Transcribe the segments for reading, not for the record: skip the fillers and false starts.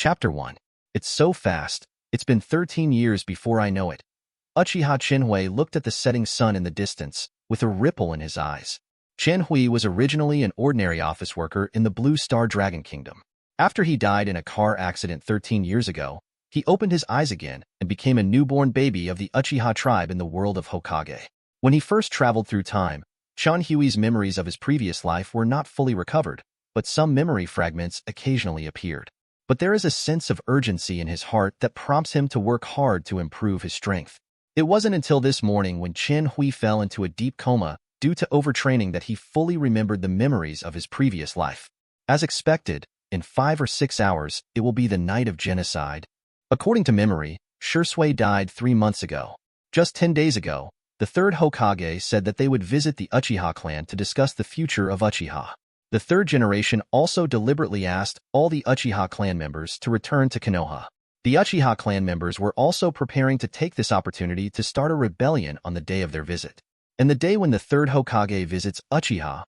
Chapter 1. It's so fast. It's been 13 years before I know it. Uchiha Chenhui looked at the setting sun in the distance, with a ripple in his eyes. Chenhui was originally an ordinary office worker in the Blue Star Dragon Kingdom. After he died in a car accident 13 years ago, he opened his eyes again and became a newborn baby of the Uchiha tribe in the world of Hokage. When he first traveled through time, Chenhui's memories of his previous life were not fully recovered, but some memory fragments occasionally appeared. But there is a sense of urgency in his heart that prompts him to work hard to improve his strength. It wasn't until this morning when Chenhui fell into a deep coma due to overtraining that he fully remembered the memories of his previous life. As expected, in 5 or 6 hours, it will be the night of genocide. According to memory, Shursui died 3 months ago. Just 10 days ago, the third Hokage said that they would visit the Uchiha clan to discuss the future of Uchiha. The third generation also deliberately asked all the Uchiha clan members to return to Konoha. The Uchiha clan members were also preparing to take this opportunity to start a rebellion on the day of their visit. And the day when the third Hokage visits Uchiha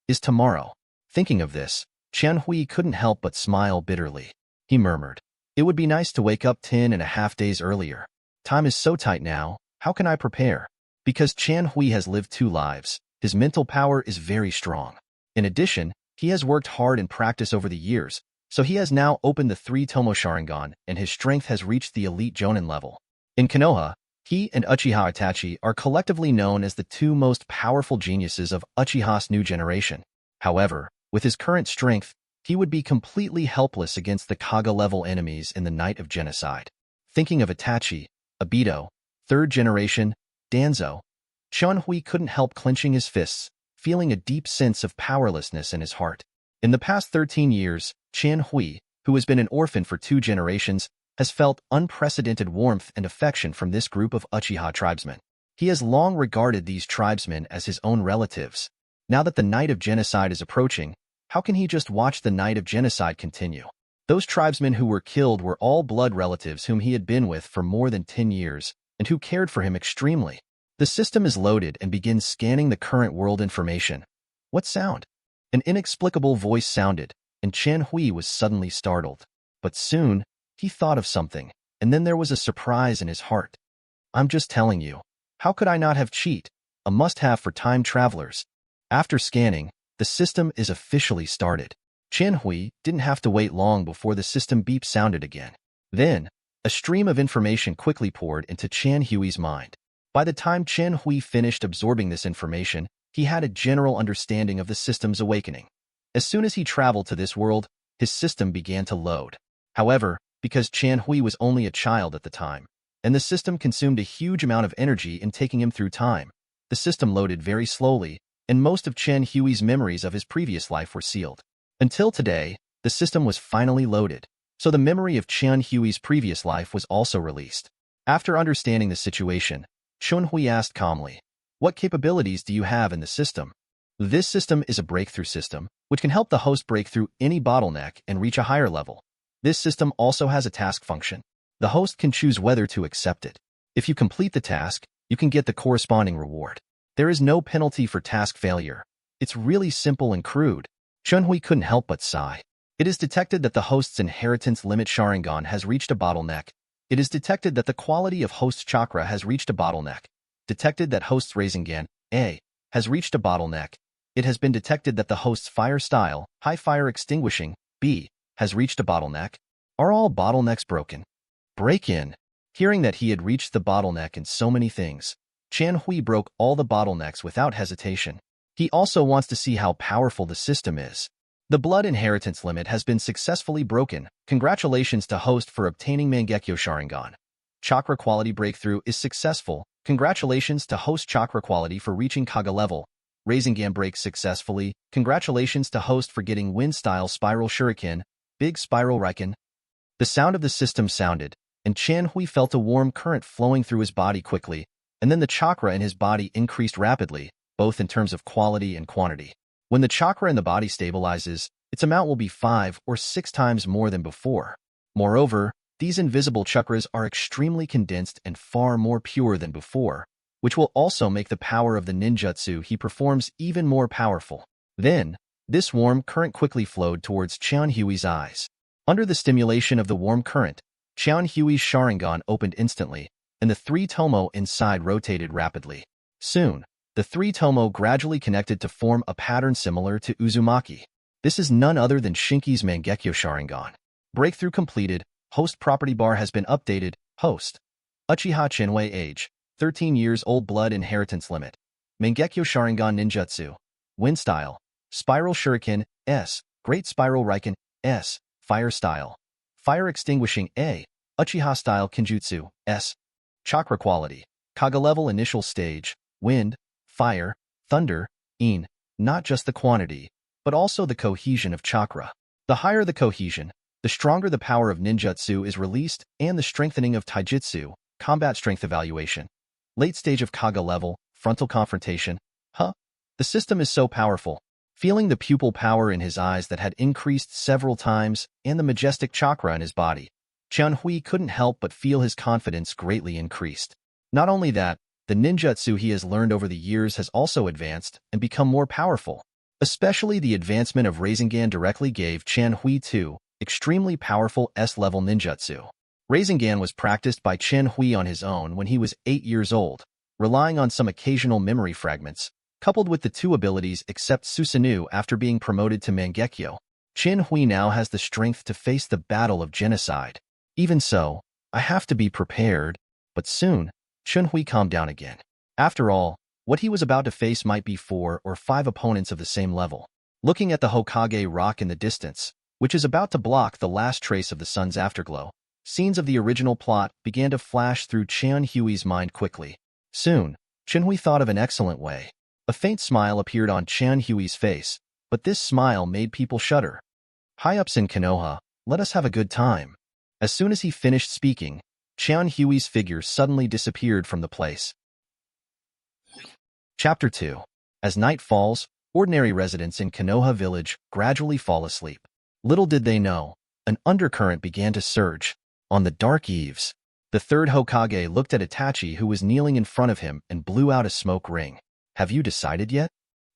is tomorrow. Thinking of this, Chenhui couldn't help but smile bitterly. He murmured, "It would be nice to wake up 10.5 days earlier. Time is so tight now, how can I prepare?" Because Chenhui has lived 2 lives, his mental power is very strong. In addition, he has worked hard in practice over the years, so he has now opened the 3 Tomo Sharingan and his strength has reached the elite Jonin level. In Konoha, he and Uchiha Itachi are collectively known as the 2 most powerful geniuses of Uchiha's new generation. However, with his current strength, he would be completely helpless against the Kaga-level enemies in the night of genocide. Thinking of Itachi, Obito, 3rd generation, Danzo, Chenhui couldn't help clenching his fists, feeling a deep sense of powerlessness in his heart. In the past 13 years, Chenhui, who has been an orphan for 2 generations, has felt unprecedented warmth and affection from this group of Uchiha tribesmen. He has long regarded these tribesmen as his own relatives. Now that the night of genocide is approaching, how can he just watch the night of genocide continue? Those tribesmen who were killed were all blood relatives whom he had been with for more than 10 years, and who cared for him extremely. The system is loaded and begins scanning the current world information. What sound? An inexplicable voice sounded, and Chenhui was suddenly startled. But soon, he thought of something, and then there was a surprise in his heart. "I'm just telling you. How could I not have cheat? A must-have for time travelers." After scanning, the system is officially started. Chenhui didn't have to wait long before the system beep sounded again. Then, a stream of information quickly poured into Chenhui's mind. By the time Chenhui finished absorbing this information, he had a general understanding of the system's awakening. As soon as he traveled to this world, his system began to load. However, because Chenhui was only a child at the time, and the system consumed a huge amount of energy in taking him through time, the system loaded very slowly, and most of Chenhui's memories of his previous life were sealed. Until today, the system was finally loaded, so the memory of Chenhui's previous life was also released. After understanding the situation, Chenhui asked calmly, "What capabilities do you have in the system?" This system is a breakthrough system, which can help the host break through any bottleneck and reach a higher level. This system also has a task function. The host can choose whether to accept it. If you complete the task, you can get the corresponding reward. There is no penalty for task failure. It's really simple and crude. Chenhui couldn't help but sigh. It is detected that the host's inheritance limit Sharingan has reached a bottleneck. It is detected that the quality of host's chakra has reached a bottleneck. Detected that host's Rasengan, A, has reached a bottleneck. It has been detected that the host's fire style, high fire extinguishing, B, has reached a bottleneck. Are all bottlenecks broken? Break in. Hearing that he had reached the bottleneck in so many things, Chenhui broke all the bottlenecks without hesitation. He also wants to see how powerful the system is. The blood inheritance limit has been successfully broken. Congratulations to host for obtaining Mangekyo Sharingan. Chakra quality breakthrough is successful. Congratulations to host chakra quality for reaching Kaga level. Rasengan break successfully. Congratulations to host for getting wind style spiral shuriken, big spiral Riken. The sound of the system sounded, and Chenhui felt a warm current flowing through his body quickly, and then the chakra in his body increased rapidly, both in terms of quality and quantity. When the chakra in the body stabilizes, its amount will be 5 or 6 times more than before. Moreover, these invisible chakras are extremely condensed and far more pure than before, which will also make the power of the ninjutsu he performs even more powerful. Then, this warm current quickly flowed towards Chenhui's eyes. Under the stimulation of the warm current, Qian Hui's Sharingan opened instantly, and the three tomo inside rotated rapidly. Soon, the three tomo gradually connected to form a pattern similar to Uzumaki. This is none other than Shinki's Mangekyo Sharingan. Breakthrough completed. Host property bar has been updated. Host. Uchiha Chinwei age. 13 years old. Blood inheritance limit. Mangekyo Sharingan Ninjutsu. Wind style. Spiral Shuriken. S. Great Spiral Riken. S. Fire style. Fire extinguishing. A. Uchiha style Kenjutsu. S. Chakra quality. Kaga level initial stage. Wind, fire, thunder, in. Not just the quantity, but also the cohesion of chakra. The higher the cohesion, the stronger the power of ninjutsu is released and the strengthening of taijutsu, combat strength evaluation. Late stage of Kaga level, frontal confrontation. The system is so powerful. Feeling the pupil power in his eyes that had increased several times and the majestic chakra in his body, Qian Hui couldn't help but feel his confidence greatly increased. Not only that, the ninjutsu he has learned over the years has also advanced and become more powerful. Especially the advancement of Rasengan directly gave Qian Hui 2 extremely powerful S-level ninjutsu. Rasengan was practiced by Qian Hui on his own when he was 8 years old, relying on some occasional memory fragments, coupled with the two abilities except Susanoo after being promoted to Mangekyo. Qian Hui now has the strength to face the battle of genocide. Even so, I have to be prepared, but soon, Qian Hui calmed down again. After all, what he was about to face might be 4 or 5 opponents of the same level. Looking at the Hokage rock in the distance, which is about to block the last trace of the sun's afterglow, scenes of the original plot began to flash through Qian Hui's mind quickly. Soon, Qian Hui thought of an excellent way. A faint smile appeared on Qian Hui's face, but this smile made people shudder. High-ups in Konoha, let us have a good time. As soon as he finished speaking, Qian Hui's figure suddenly disappeared from the place. Chapter 2. As night falls, ordinary residents in Konoha village gradually fall asleep. Little did they know, an undercurrent began to surge. On the dark eaves, the third Hokage looked at Itachi who was kneeling in front of him and blew out a smoke ring. Have you decided yet?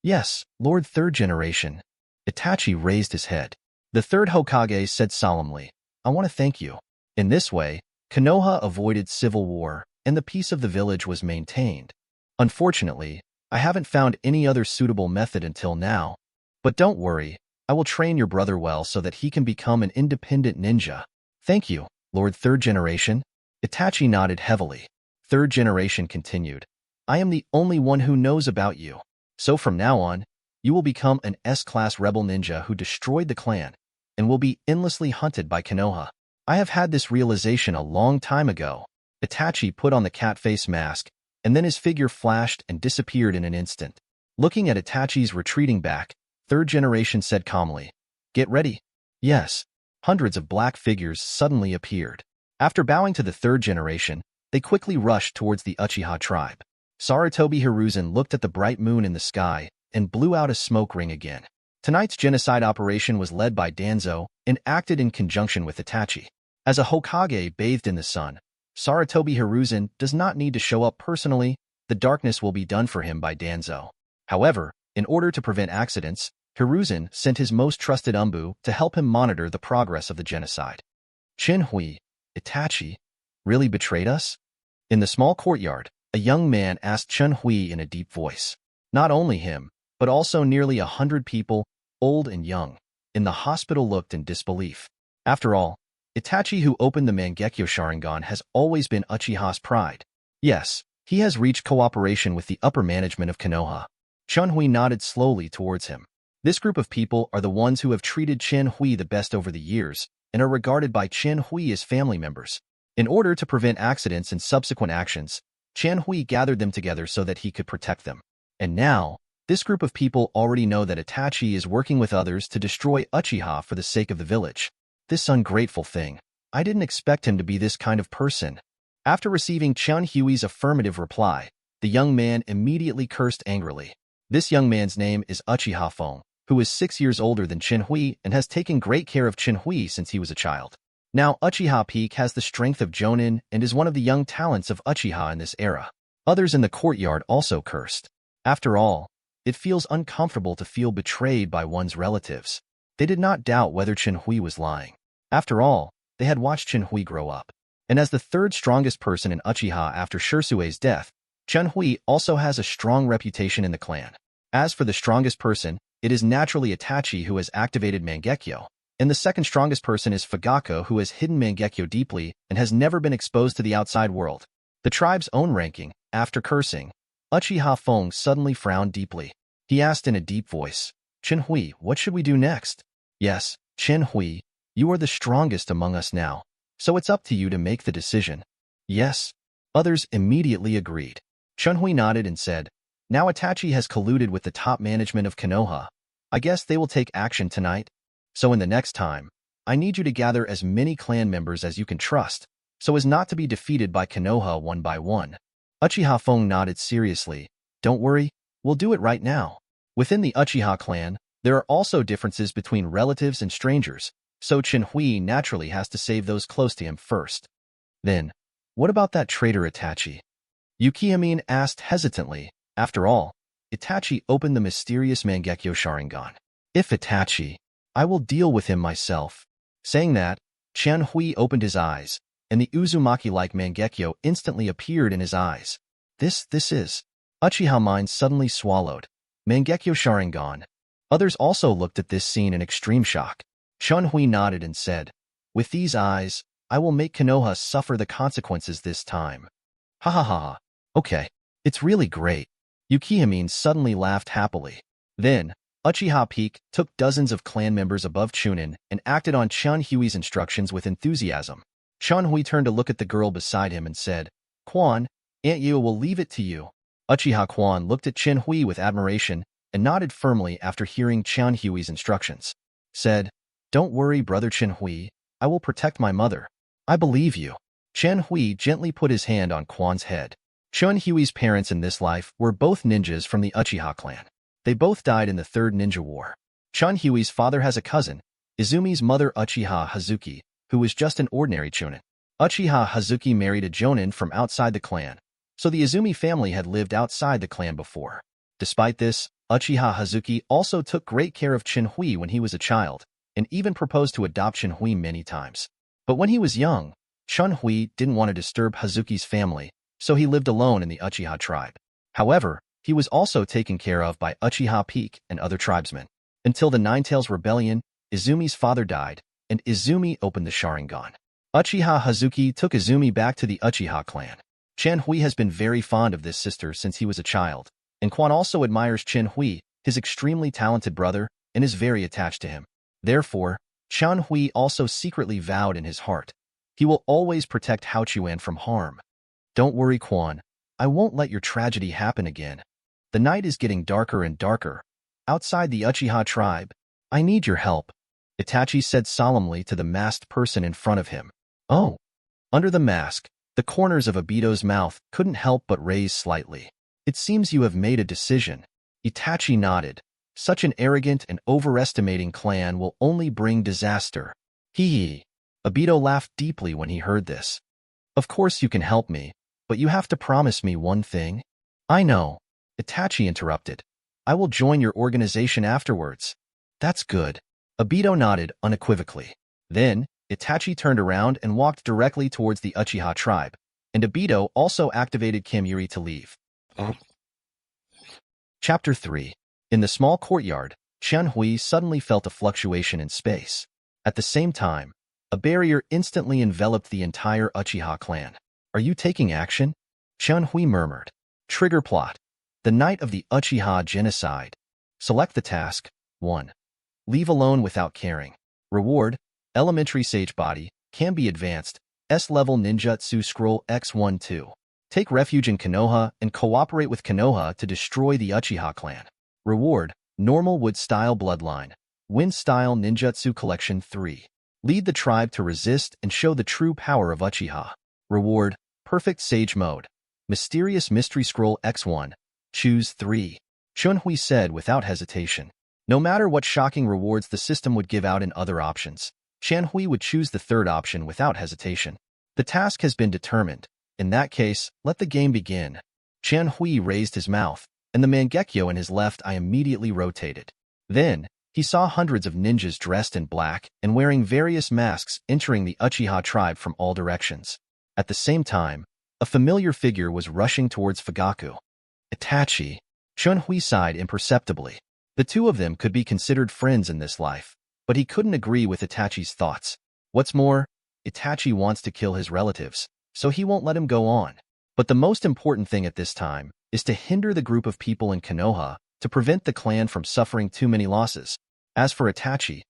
Yes, Lord Third Generation. Itachi raised his head. The third Hokage said solemnly, I want to thank you. In this way, Konoha avoided civil war, and the peace of the village was maintained. Unfortunately, I haven't found any other suitable method until now. But don't worry, I will train your brother well so that he can become an independent ninja. Thank you, Lord Third Generation. Itachi nodded heavily. Third Generation continued, I am the only one who knows about you. So from now on, you will become an S-class rebel ninja who destroyed the clan, and will be endlessly hunted by Konoha. I have had this realization a long time ago. Itachi put on the cat face mask, and then his figure flashed and disappeared in an instant. Looking at Itachi's retreating back, Third Generation said calmly, Get ready. Yes. Hundreds of black figures suddenly appeared. After bowing to the Third Generation, they quickly rushed towards the Uchiha tribe. Sarutobi Hiruzen looked at the bright moon in the sky and blew out a smoke ring again. Tonight's genocide operation was led by Danzo and acted in conjunction with Itachi. As a Hokage bathed in the sun, Sarutobi Hiruzen does not need to show up personally. The darkness will be done for him by Danzo. However, in order to prevent accidents, Hiruzen sent his most trusted Umbu to help him monitor the progress of the genocide. Qian Hui, Itachi, really betrayed us? In the small courtyard, a young man asked Qian Hui in a deep voice. Not only him, but also nearly 100 people, old and young, in the hospital looked in disbelief. After all, Itachi who opened the Mangekyo Sharingan has always been Uchiha's pride. Yes, he has reached cooperation with the upper management of Konoha. Qian Hui nodded slowly towards him. This group of people are the ones who have treated Qian Hui the best over the years and are regarded by Qian Hui as family members. In order to prevent accidents and subsequent actions, Qian Hui gathered them together so that he could protect them. And now, this group of people already know that Itachi is working with others to destroy Uchiha for the sake of the village. This ungrateful thing. I didn't expect him to be this kind of person. After receiving Qian Hui's affirmative reply, the young man immediately cursed angrily. This young man's name is Uchiha Feng, who is 6 years older than Qian Hui and has taken great care of Qian Hui since he was a child. Now Uchiha Peak has the strength of Jonin and is one of the young talents of Uchiha in this era. Others in the courtyard also cursed. After all, it feels uncomfortable to feel betrayed by one's relatives. They did not doubt whether Qian Hui was lying. After all, they had watched Chenhui grow up. And as the third strongest person in Uchiha after Shirsue's death, Chenhui also has a strong reputation in the clan. As for the strongest person, it is naturally Itachi who has activated Mangekyo, and the second strongest person is Fugaku who has hidden Mangekyo deeply and has never been exposed to the outside world. The tribe's own ranking, after cursing, Uchiha Fong suddenly frowned deeply. He asked in a deep voice, Chenhui, what should we do next? Yes, Chenhui, you are the strongest among us now, so it's up to you to make the decision. Yes. Others immediately agreed. Chenhui nodded and said, now Itachi has colluded with the top management of Konoha. I guess they will take action tonight. So in the next time, I need you to gather as many clan members as you can trust, so as not to be defeated by Konoha one by one. Uchiha Fong nodded seriously. Don't worry, we'll do it right now. Within the Uchiha clan, there are also differences between relatives and strangers, so Chenhui naturally has to save those close to him first. Then, what about that traitor Itachi? Yukihime asked hesitantly. After all, Itachi opened the mysterious Mangekyo Sharingan. If Itachi, I will deal with him myself. Saying that, Chenhui opened his eyes, and the Uzumaki-like Mangekyo instantly appeared in his eyes. This is... Uchiha mind suddenly swallowed. Mangekyo Sharingan. Others also looked at this scene in extreme shock. Chenhui nodded and said, with these eyes, I will make Konoha suffer the consequences this time. Ha ha ha ha. Okay, it's really great. Yukihime suddenly laughed happily. Then, Uchiha Peak took dozens of clan members above Chunin and acted on Chenhui's instructions with enthusiasm. Chenhui turned to look at the girl beside him and said, Quan, Aunt Yu will leave it to you. Uchiha Quan looked at Chenhui with admiration and nodded firmly after hearing Chenhui's instructions. Said, don't worry, brother Chenhui, I will protect my mother. I believe you. Chenhui gently put his hand on Quan's head. Chenhui's parents in this life were both ninjas from the Uchiha clan. They both died in the Third Ninja War. Chenhui's father has a cousin, Izumi's mother Uchiha Hazuki, who was just an ordinary Chunin. Uchiha Hazuki married a Jonin from outside the clan, so the Izumi family had lived outside the clan before. Despite this, Uchiha Hazuki also took great care of Chenhui when he was a child, and even proposed to adopt Chenhui many times. But when he was young, Chenhui didn't want to disturb Hazuki's family, so he lived alone in the Uchiha tribe. However, he was also taken care of by Uchiha Peak and other tribesmen. Until the Nine Tails Rebellion, Izumi's father died, and Izumi opened the Sharingan. Uchiha Hazuki took Izumi back to the Uchiha clan. Chenhui has been very fond of this sister since he was a child, and Quan also admires Chenhui, his extremely talented brother, and is very attached to him. Therefore, Chenhui also secretly vowed in his heart, he will always protect Haochuan from harm. Don't worry, Quan, I won't let your tragedy happen again. The night is getting darker and darker. Outside the Uchiha tribe, I need your help, Itachi said solemnly to the masked person in front of him. Oh. Under the mask, the corners of Obito's mouth couldn't help but raise slightly. It seems you have made a decision. Itachi nodded. Such an arrogant and overestimating clan will only bring disaster. Hee. Obito laughed deeply when he heard this. Of course you can help me, but you have to promise me one thing. I know. Itachi interrupted. I will join your organization afterwards. That's good. Obito nodded unequivocally. Then, Itachi turned around and walked directly towards the Uchiha tribe, and Obito also activated Kamiri to leave. Chapter 3. In the small courtyard, Chenhui suddenly felt a fluctuation in space. At the same time, a barrier instantly enveloped the entire Uchiha clan. Are you taking action? Chenhui murmured. Trigger plot. The night of the Uchiha genocide. Select the task. 1. Leave alone without caring. Reward. Elementary Sage Body. Can be advanced. S-level Ninjutsu Scroll X12. Take refuge in Konoha and cooperate with Konoha to destroy the Uchiha clan. Reward. Normal Wood Style Bloodline. Wind Style Ninjutsu Collection 3. Lead the tribe to resist and show the true power of Uchiha. Reward. Perfect Sage Mode. Mysterious Mystery Scroll X1. Choose 3. Chenhui said without hesitation. No matter what shocking rewards the system would give out in other options, Chenhui would choose the third option without hesitation. The task has been determined. In that case, let the game begin. Chenhui raised his mouth, and the Mangekyo in his left eye immediately rotated. Then, He saw hundreds of ninjas dressed in black and wearing various masks entering the Uchiha tribe from all directions. At the same time, a familiar figure was rushing towards Fugaku. Itachi. Chunhui sighed imperceptibly. The two of them could be considered friends in this life, but he couldn't agree with Itachi's thoughts. What's more, Itachi wants to kill his relatives, so he won't let him go on. But the most important thing at this time is to hinder the group of people in Konoha to prevent the clan from suffering too many losses. As for Itachi,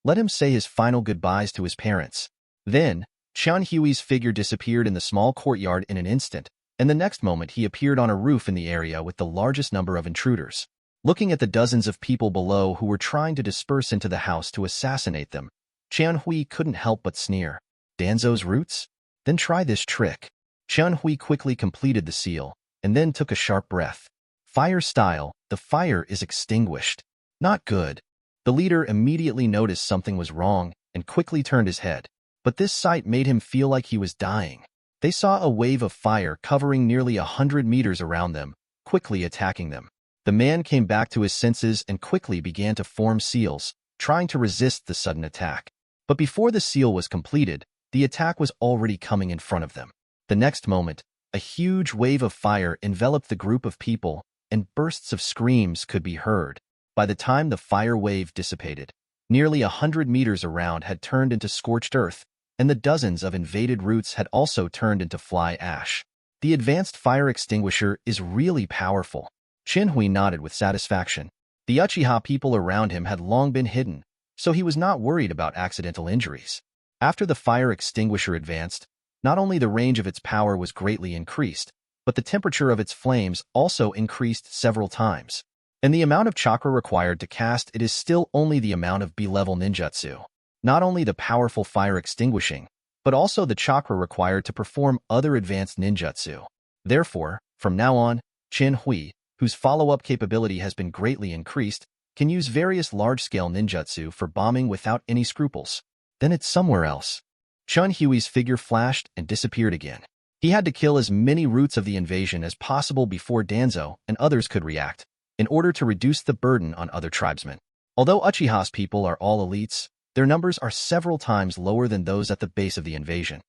let him say his final goodbyes to his parents. Then, Chunhui's figure disappeared in the small courtyard in an instant, and the next moment he appeared on a roof in the area with the largest number of intruders. Looking at the dozens of people below who were trying to disperse into the house to assassinate them, Chunhui couldn't help but sneer. Danzo's roots? Then try this trick. Chunhui quickly completed the seal, and then took a sharp breath. Fire style, the fire is extinguished. Not good. The leader immediately noticed something was wrong and quickly turned his head. But this sight made him feel like he was dying. They saw a wave of fire covering nearly 100 meters around them, quickly attacking them. The man came back to his senses and quickly began to form seals, trying to resist the sudden attack. But before the seal was completed, the attack was already coming in front of them. The next moment, a huge wave of fire enveloped the group of people, and bursts of screams could be heard. By the time the fire wave dissipated, nearly 100 meters around had turned into scorched earth, and the dozens of invaded roots had also turned into fly ash. The advanced fire extinguisher is really powerful. Chunhui nodded with satisfaction. The Uchiha people around him had long been hidden, so he was not worried about accidental injuries. After the fire extinguisher advanced, not only the range of its power was greatly increased, but the temperature of its flames also increased several times. And the amount of chakra required to cast it is still only the amount of B-level ninjutsu. Not only the powerful fire extinguishing, but also the chakra required to perform other advanced ninjutsu. Therefore, from now on, Chunhui, whose follow-up capability has been greatly increased, can use various large-scale ninjutsu for bombing without any scruples. Then it's somewhere else. Chunhui's figure flashed and disappeared again. He had to kill as many roots of the invasion as possible before Danzo and others could react, in order to reduce the burden on other tribesmen. Although Uchiha's people are all elites, their numbers are several times lower than those at the base of the invasion.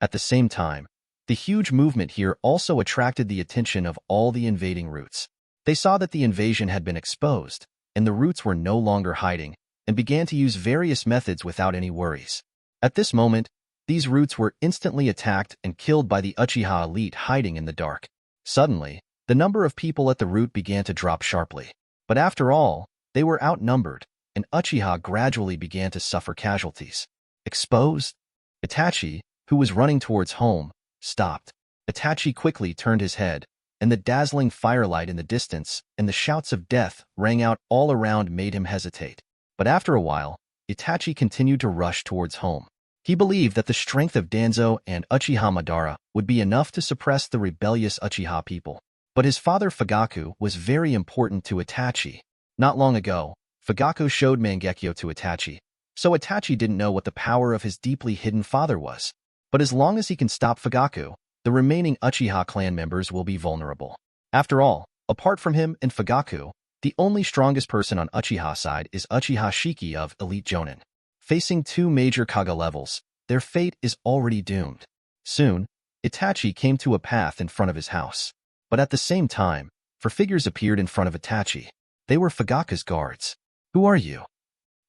At the same time, the huge movement here also attracted the attention of all the invading roots. They saw that the invasion had been exposed, and the roots were no longer hiding, and began to use various methods without any worries. At this moment, these roots were instantly attacked and killed by the Uchiha elite hiding in the dark. Suddenly, the number of people at the root began to drop sharply. But after all, they were outnumbered, and Uchiha gradually began to suffer casualties. Exposed? Itachi, who was running towards home, stopped. Itachi quickly turned his head, and the dazzling firelight in the distance and the shouts of death rang out all around made him hesitate. But after a while, Itachi continued to rush towards home. He believed that the strength of Danzo and Uchiha Madara would be enough to suppress the rebellious Uchiha people. But his father Fugaku was very important to Itachi. Not long ago, Fugaku showed Mangekyo to Itachi, so Itachi didn't know what the power of his deeply hidden father was. But as long as he can stop Fugaku, the remaining Uchiha clan members will be vulnerable. After all, apart from him and Fugaku, the only strongest person on Uchiha's side is Uchiha Shiki of Elite Jonin. Facing two major Kaga levels, their fate is already doomed. Soon, Itachi came to a path in front of his house. But at the same time, four figures appeared in front of Itachi. They were Fugaku's guards. "Who are you?"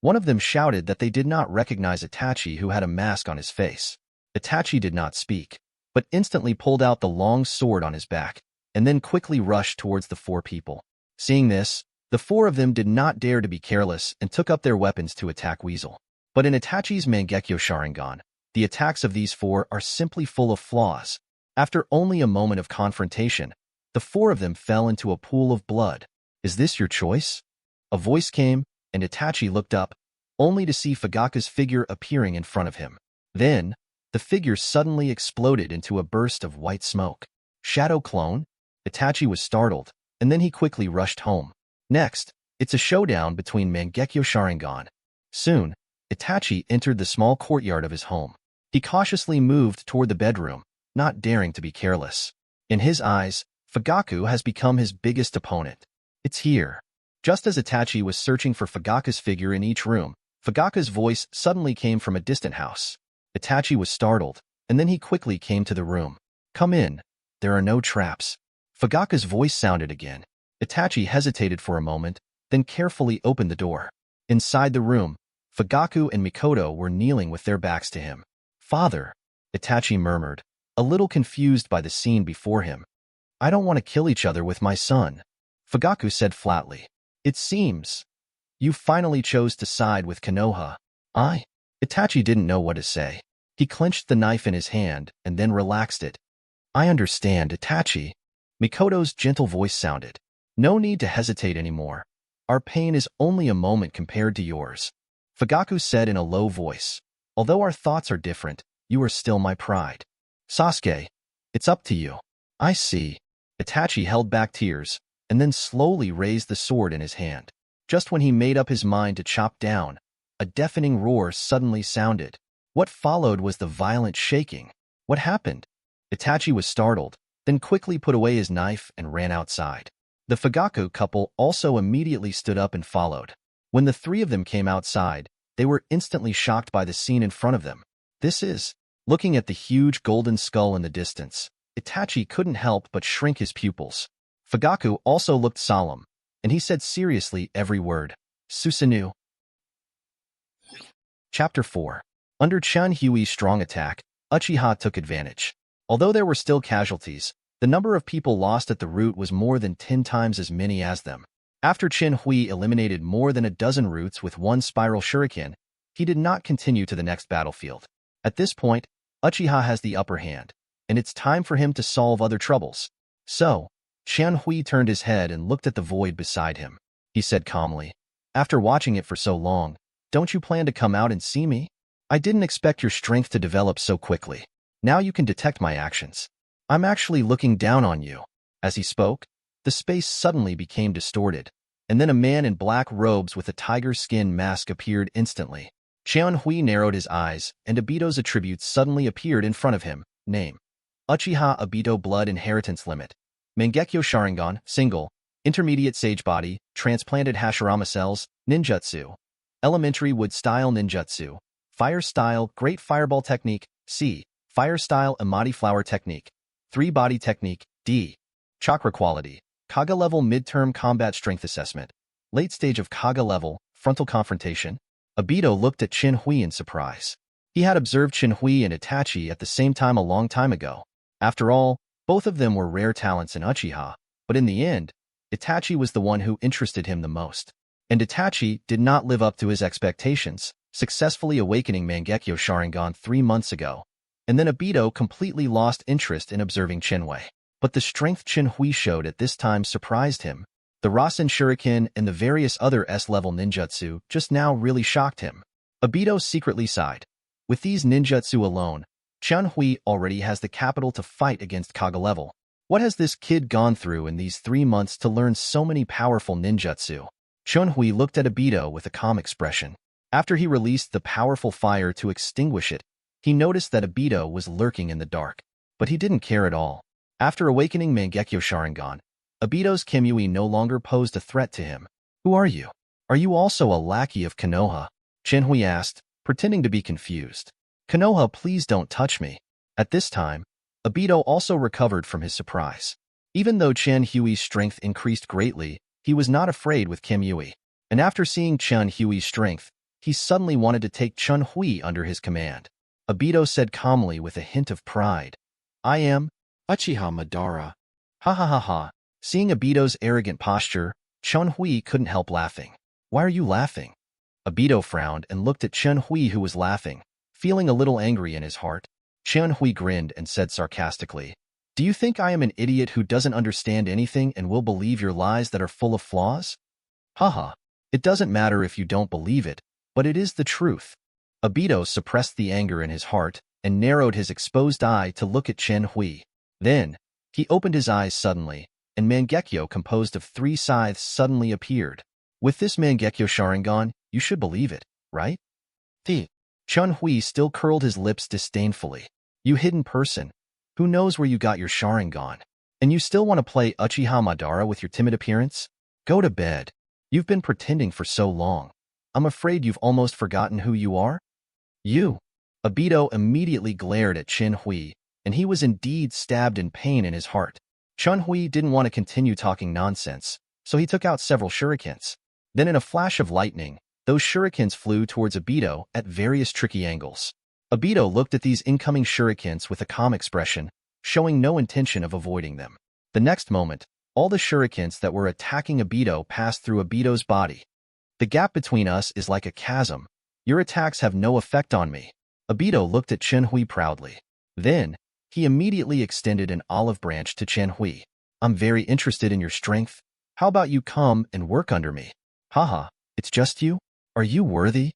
One of them shouted that they did not recognize Itachi, who had a mask on his face. Itachi did not speak, but instantly pulled out the long sword on his back, and then quickly rushed towards the four people. Seeing this, the four of them did not dare to be careless and took up their weapons to attack Weasel. But in Itachi's Mangekyo Sharingan, the attacks of these four are simply full of flaws. After only a moment of confrontation, the four of them fell into a pool of blood. "Is this your choice?" A voice came, and Itachi looked up, only to see Fugaku's figure appearing in front of him. Then, the figure suddenly exploded into a burst of white smoke. Shadow clone? Itachi was startled, and then he quickly rushed home. Next, it's a showdown between Mangekyo Sharingan. Soon, Itachi entered the small courtyard of his home. He cautiously moved toward the bedroom, not daring to be careless. In his eyes, Fugaku has become his biggest opponent. It's here. Just as Itachi was searching for Fugaku's figure in each room, Fugaku's voice suddenly came from a distant house. Itachi was startled, and then he quickly came to the room. "Come in. There are no traps." Fugaku's voice sounded again. Itachi hesitated for a moment, then carefully opened the door. Inside the room, Fugaku and Mikoto were kneeling with their backs to him. "Father," Itachi murmured, a little confused by the scene before him. "I don't want to kill each other with my son," Fugaku said flatly. "It seems you finally chose to side with Konoha." Itachi didn't know what to say. He clenched the knife in his hand and then relaxed it. "I understand, Itachi." Mikoto's gentle voice sounded. "No need to hesitate anymore. Our pain is only a moment compared to yours," Fugaku said in a low voice. "Although our thoughts are different, you are still my pride. Sasuke, it's up to you." "I see." Itachi held back tears and then slowly raised the sword in his hand. Just when he made up his mind to chop down, a deafening roar suddenly sounded. What followed was the violent shaking. What happened? Itachi was startled, then quickly put away his knife and ran outside. The Fugaku couple also immediately stood up and followed. When the three of them came outside, they were instantly shocked by the scene in front of them. Looking at the huge golden skull in the distance, Itachi couldn't help but shrink his pupils. Fugaku also looked solemn, and he said seriously every word. "Susanoo." Chapter 4. Under Chen Hui's strong attack, Uchiha took advantage. Although there were still casualties, the number of people lost at the route was more than 10 times as many as them. After Chen Hui eliminated more than a dozen routes with one spiral shuriken, he did not continue to the next battlefield. At this point, Uchiha has the upper hand, and it's time for him to solve other troubles. So, Chen Hui turned his head and looked at the void beside him. He said calmly, "After watching it for so long, don't you plan to come out and see me? I didn't expect your strength to develop so quickly. Now you can detect my actions. I'm actually looking down on you." As he spoke, the space suddenly became distorted, and then a man in black robes with a tiger skin mask appeared instantly. Chen Hui narrowed his eyes, and Obito's attributes suddenly appeared in front of him. Name: Uchiha Obito. Blood Inheritance Limit: Mangekyo Sharingan, Single, Intermediate Sage Body, Transplanted Hashirama Cells, Ninjutsu. Elementary Wood Style Ninjutsu. Fire Style, Great Fireball Technique, C. Fire Style, Amati Flower Technique. 3 Body Technique, D. Chakra Quality: Kaga Level. Midterm Combat Strength Assessment. Late Stage of Kaga Level, Frontal Confrontation. Obito looked at Chen Hui in surprise. He had observed Chen Hui and Itachi at the same time a long time ago. After all, both of them were rare talents in Uchiha, but in the end, Itachi was the one who interested him the most. And Itachi did not live up to his expectations, successfully awakening Mangekyo Sharingan 3 months ago. And then Obito completely lost interest in observing Chen Hui. But the strength Chen Hui showed at this time surprised him. The Rasen Shuriken and the various other S-level ninjutsu just now really shocked him. Obito secretly sighed. With these ninjutsu alone, Chen Hui already has the capital to fight against Kaga level. What has this kid gone through in these 3 months to learn so many powerful ninjutsu? Chen Hui looked at Obito with a calm expression. After he released the powerful fire to extinguish it, he noticed that Obito was lurking in the dark. But he didn't care at all. After awakening Mangekyo Sharingan, Obito's Kimui no longer posed a threat to him. "Who are you? Are you also a lackey of Konoha?" Chen Hui asked, pretending to be confused. "Konoha, please don't touch me." At this time, Obito also recovered from his surprise. Even though Chen Hui's strength increased greatly, he was not afraid with Kimui. And after seeing Chen Hui's strength, he suddenly wanted to take Chen Hui under his command. Obito said calmly with a hint of pride, "I am Uchiha Madara." Ha ha ha ha. Seeing Obito's arrogant posture, Chen Hui couldn't help laughing. "Why are you laughing?" Obito frowned and looked at Chen Hui, who was laughing, feeling a little angry in his heart. Chen Hui grinned and said sarcastically, "Do you think I am an idiot who doesn't understand anything and will believe your lies that are full of flaws?" "Haha, it doesn't matter if you don't believe it, but it is the truth." Obito suppressed the anger in his heart and narrowed his exposed eye to look at Chen Hui. Then, he opened his eyes suddenly, and Mangekyo composed of 3 scythes suddenly appeared. "With this Mangekyo Sharingan, you should believe it, right?" Chen Hui still curled his lips disdainfully. "You hidden person. Who knows where you got your Sharingan? And you still want to play Uchiha Madara with your timid appearance? Go to bed." You've been pretending for so long. I'm afraid you've almost forgotten who you are? You. Obito immediately glared at Chen Hui, and he was indeed stabbed in pain in his heart. Chen Hui didn't want to continue talking nonsense, so he took out several shurikens. Then in a flash of lightning, those shurikens flew towards Obito at various tricky angles. Obito looked at these incoming shurikens with a calm expression, showing no intention of avoiding them. The next moment, all the shurikens that were attacking Obito passed through Obito's body. The gap between us is like a chasm. Your attacks have no effect on me. Obito looked at Chen Hui proudly. Then, he immediately extended an olive branch to Chen Hui. I'm very interested in your strength. How about you come and work under me? Haha, it's just you? Are you worthy?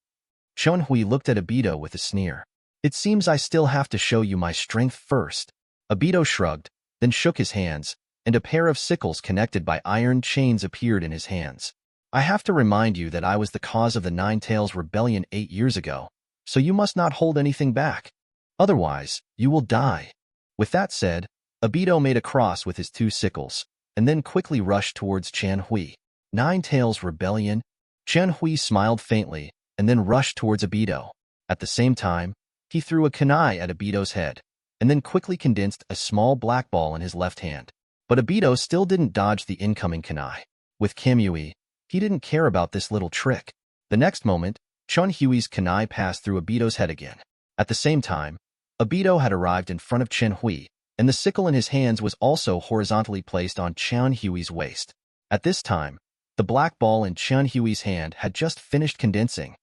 Chen Hui looked at Obito with a sneer. It seems I still have to show you my strength first. Obito shrugged, then shook his hands, and a pair of sickles connected by iron chains appeared in his hands. I have to remind you that I was the cause of the Nine Tails Rebellion 8 years ago, so you must not hold anything back. Otherwise, you will die. With that said, Obito made a cross with his 2 sickles, and then quickly rushed towards Chen Hui. Nine Tails Rebellion? Chen Hui smiled faintly, and then rushed towards Obito. At the same time, he threw a kunai at Obito's head, and then quickly condensed a small black ball in his left hand. But Obito still didn't dodge the incoming kunai. With Kimui, he didn't care about this little trick. The next moment, Chen Hui's kunai passed through Obito's head again. At the same time, Obito had arrived in front of Chen Hui, and the sickle in his hands was also horizontally placed on Chen Hui's waist. At this time, the black ball in Chen Hui's hand had just finished condensing.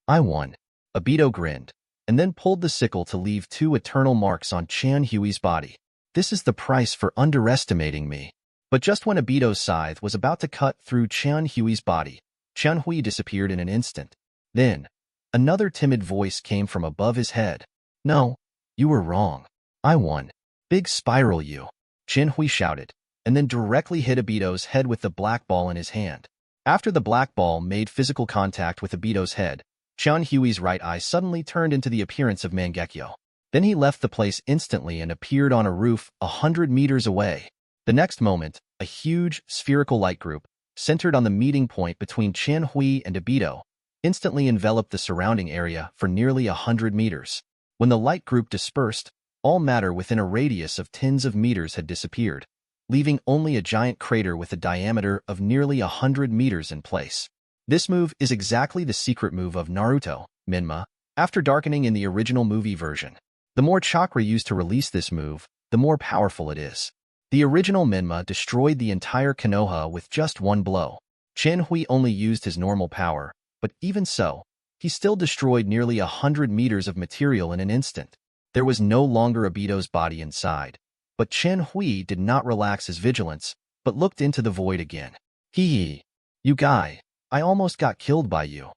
I won. Obito grinned, and then pulled the sickle to leave 2 eternal marks on Chen Hui's body. This is the price for underestimating me. But just when Obito's scythe was about to cut through Chen Hui's body, Chen Hui disappeared in an instant. Then, another timid voice came from above his head. No, you were wrong. I won. Big spiral you. Chen Hui shouted, and then directly hit Obito's head with the black ball in his hand. After the black ball made physical contact with Obito's head, Chen Hui's right eye suddenly turned into the appearance of Mangekyo. Then he left the place instantly and appeared on a roof 100 meters away. The next moment, a huge, spherical light group, centered on the meeting point between Chen Hui and Obito, instantly enveloped the surrounding area for nearly 100 meters. When the light group dispersed, all matter within a radius of tens of meters had disappeared, leaving only a giant crater with a diameter of nearly 100 meters in place. This move is exactly the secret move of Naruto, Minma, after darkening in the original movie version. The more chakra used to release this move, the more powerful it is. The original Minma destroyed the entire Konoha with just one blow. Chen Hui only used his normal power, but even so, he still destroyed nearly 100 meters of material in an instant. There was no longer Obito's body inside, but Chen Hui did not relax his vigilance, but looked into the void again. Hee. You guy, I almost got killed by you.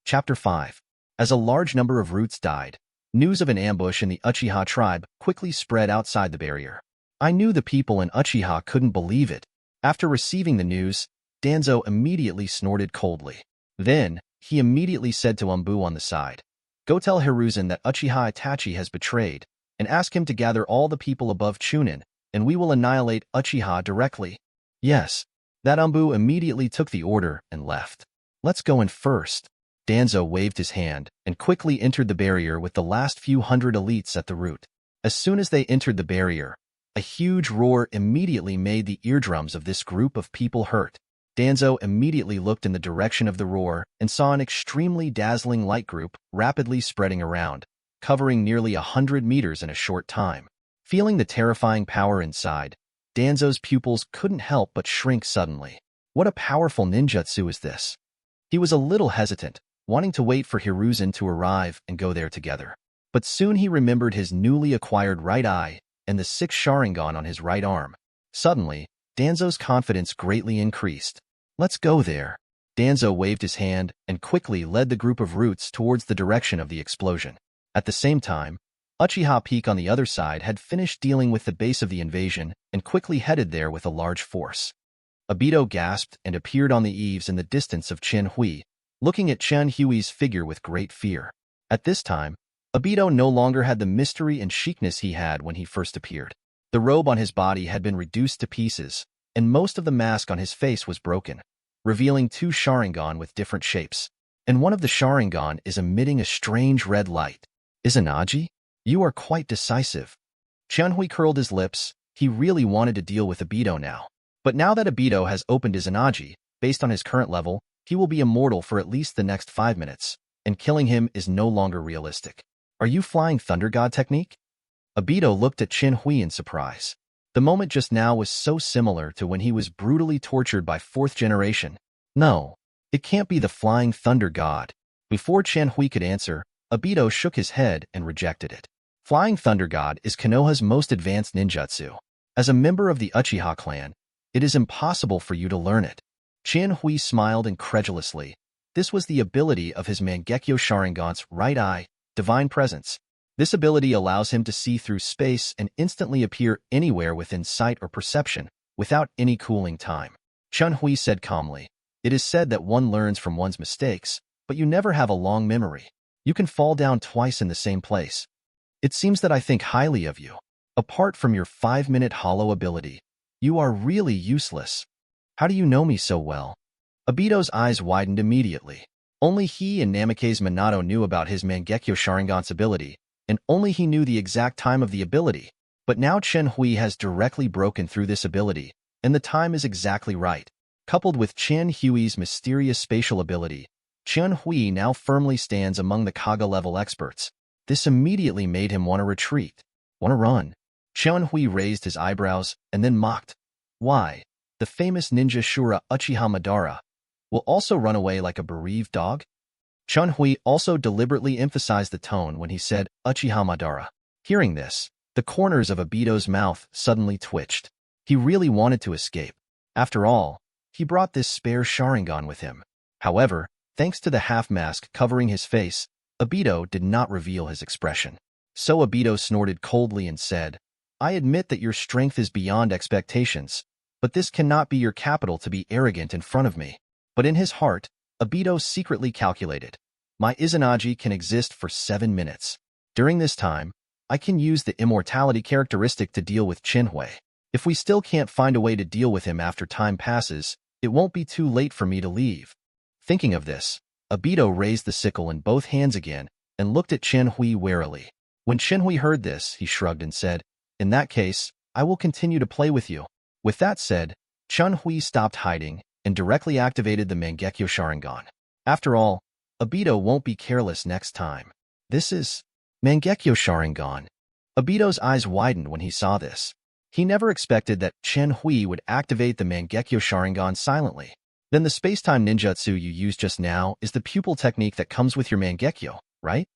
Chapter 5. As a large number of roots died, news of an ambush in the Uchiha tribe quickly spread outside the barrier. I knew the people in Uchiha couldn't believe it. After receiving the news, Danzo immediately snorted coldly. Then, he immediately said to Umbu on the side, Go tell Hiruzen that Uchiha Itachi has betrayed, and ask him to gather all the people above Chunin, and we will annihilate Uchiha directly. Yes. That Umbu immediately took the order and left. Let's go in first. Danzo waved his hand and quickly entered the barrier with the last few hundred elites at the root. As soon as they entered the barrier, a huge roar immediately made the eardrums of this group of people hurt. Danzo immediately looked in the direction of the roar and saw an extremely dazzling light group rapidly spreading around, covering nearly 100 meters in a short time. Feeling the terrifying power inside, Danzo's pupils couldn't help but shrink suddenly. What a powerful ninjutsu is this? He was a little hesitant, wanting to wait for Hiruzen to arrive and go there together. But soon he remembered his newly acquired right eye and the 6 Sharingan on his right arm. Suddenly, Danzo's confidence greatly increased. Let's go there. Danzo waved his hand and quickly led the group of roots towards the direction of the explosion. At the same time, Uchiha Peak on the other side had finished dealing with the base of the invasion and quickly headed there with a large force. Obito gasped and appeared on the eaves in the distance of Chen Hui, looking at Chen Hui's figure with great fear. At this time, Obito no longer had the mystery and chicness he had when he first appeared. The robe on his body had been reduced to pieces, and most of the mask on his face was broken, revealing two Sharingan with different shapes. And one of the Sharingan is emitting a strange red light. Izanagi? You are quite decisive. Qianhui curled his lips. He really wanted to deal with Obito now. But now that Obito has opened Izanagi, based on his current level, he will be immortal for at least the next 5 minutes, and killing him is no longer realistic. Are you flying Thunder God technique? Obito looked at Qianhui in surprise. The moment just now was so similar to when he was brutally tortured by 4th generation. No, it can't be the Flying Thunder God. Before Qianhui could answer, Obito shook his head and rejected it. Flying Thunder God is Konoha's most advanced ninjutsu. As a member of the Uchiha clan, it is impossible for you to learn it. Qianhui smiled incredulously. This was the ability of his Mangekyo Sharingan's right eye, Divine Presence. This ability allows him to see through space and instantly appear anywhere within sight or perception, without any cooling time. Qianhui said calmly, "It is said that one learns from one's mistakes, but you never have a long memory. You can fall down twice in the same place. It seems that I think highly of you. Apart from your 5-minute hollow ability, you are really useless. How do you know me so well?" Obito's eyes widened immediately. Only he and Namake's Minato knew about his Mangekyo Sharingan's ability, and only he knew the exact time of the ability. But now Qianhui has directly broken through this ability, and the time is exactly right. Coupled with Qianhui's mysterious spatial ability, Qianhui now firmly stands among the Kaga-level experts. This immediately made him want to retreat. Want to run? Qianhui raised his eyebrows and then mocked. Why? The famous ninja Shura Uchiha Madara will also run away like a bereaved dog? Qianhui also deliberately emphasized the tone when he said Uchiha Madara. Hearing this, the corners of Obito's mouth suddenly twitched. He really wanted to escape. After all, he brought this spare Sharingan with him. However, thanks to the half-mask covering his face, Obito did not reveal his expression. So Obito snorted coldly and said, "I admit that your strength is beyond expectations, but this cannot be your capital to be arrogant in front of me." But in his heart, Obito secretly calculated, "My Izanagi can exist for 7 minutes. During this time, I can use the immortality characteristic to deal with Qianhui. If we still can't find a way to deal with him after time passes, it won't be too late for me to leave." Thinking of this, Obito raised the sickle in both hands again and looked at Qianhui warily. When Qianhui heard this, he shrugged and said, "In that case, I will continue to play with you." With that said, Qianhui stopped hiding and directly activated the Mangekyo Sharingan. After all, Obito won't be careless next time. This is Mangekyo Sharingan. Obito's eyes widened when he saw this. He never expected that Qianhui would activate the Mangekyo Sharingan silently. Then the space-time ninjutsu you used just now is the pupil technique that comes with your Mangekyo, right?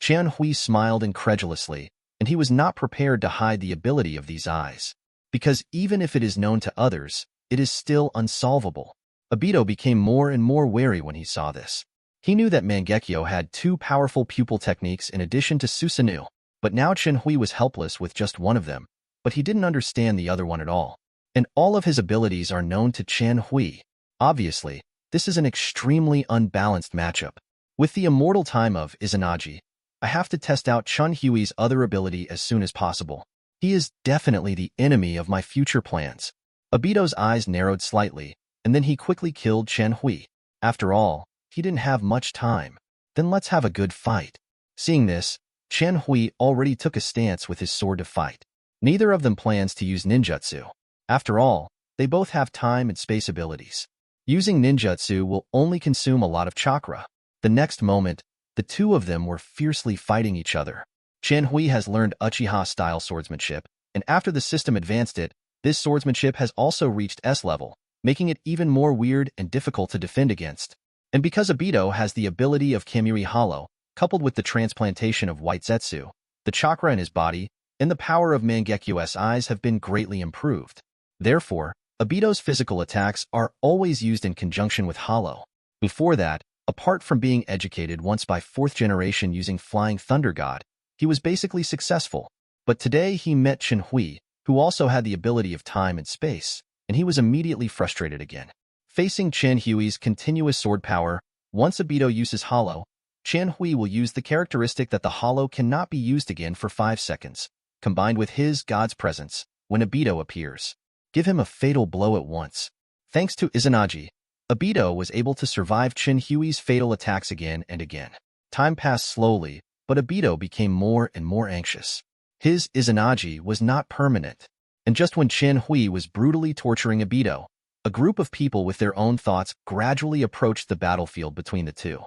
Qianhui smiled incredulously, and he was not prepared to hide the ability of these eyes. Because even if it is known to others, it is still unsolvable. Obito became more and more wary when he saw this. He knew that Mangekyo had 2 powerful pupil techniques in addition to Susanoo, but now Qianhui was helpless with just one of them, but he didn't understand the other one at all. And all of his abilities are known to Qianhui. Obviously, this is an extremely unbalanced matchup. With the immortal time of Izanagi, I have to test out Qianhui's other ability as soon as possible. He is definitely the enemy of my future plans. Obito's eyes narrowed slightly, and then he quickly killed Qianhui. After all, he didn't have much time. Then let's have a good fight. Seeing this, Qianhui already took a stance with his sword to fight. Neither of them plans to use ninjutsu. After all, they both have time and space abilities. Using ninjutsu will only consume a lot of chakra. The next moment, the two of them were fiercely fighting each other. Qianhui has learned Uchiha-style swordsmanship, and after the system advanced it, this swordsmanship has also reached S level, making it even more weird and difficult to defend against. And because Obito has the ability of Kamiri Hollow, coupled with the transplantation of White Zetsu, the chakra in his body, and the power of Mangekyo's eyes have been greatly improved. Therefore, Obito's physical attacks are always used in conjunction with Hollow. Before that, apart from being educated once by 4th generation using Flying Thunder God, he was basically successful. But today he met Qianhui, who also had the ability of time and space, and he was immediately frustrated again. Facing Qianhui's continuous sword power, once Obito uses Hollow, Qianhui will use the characteristic that the Hollow cannot be used again for 5 seconds, combined with his God's presence, when Obito appears. give him a fatal blow at once. Thanks to Izanagi, Obito was able to survive Chinhui's fatal attacks again and again. Time passed slowly, but Obito became more and more anxious. His Izanagi was not permanent, and just when Chinhui was brutally torturing Obito, a group of people with their own thoughts gradually approached the battlefield between the two.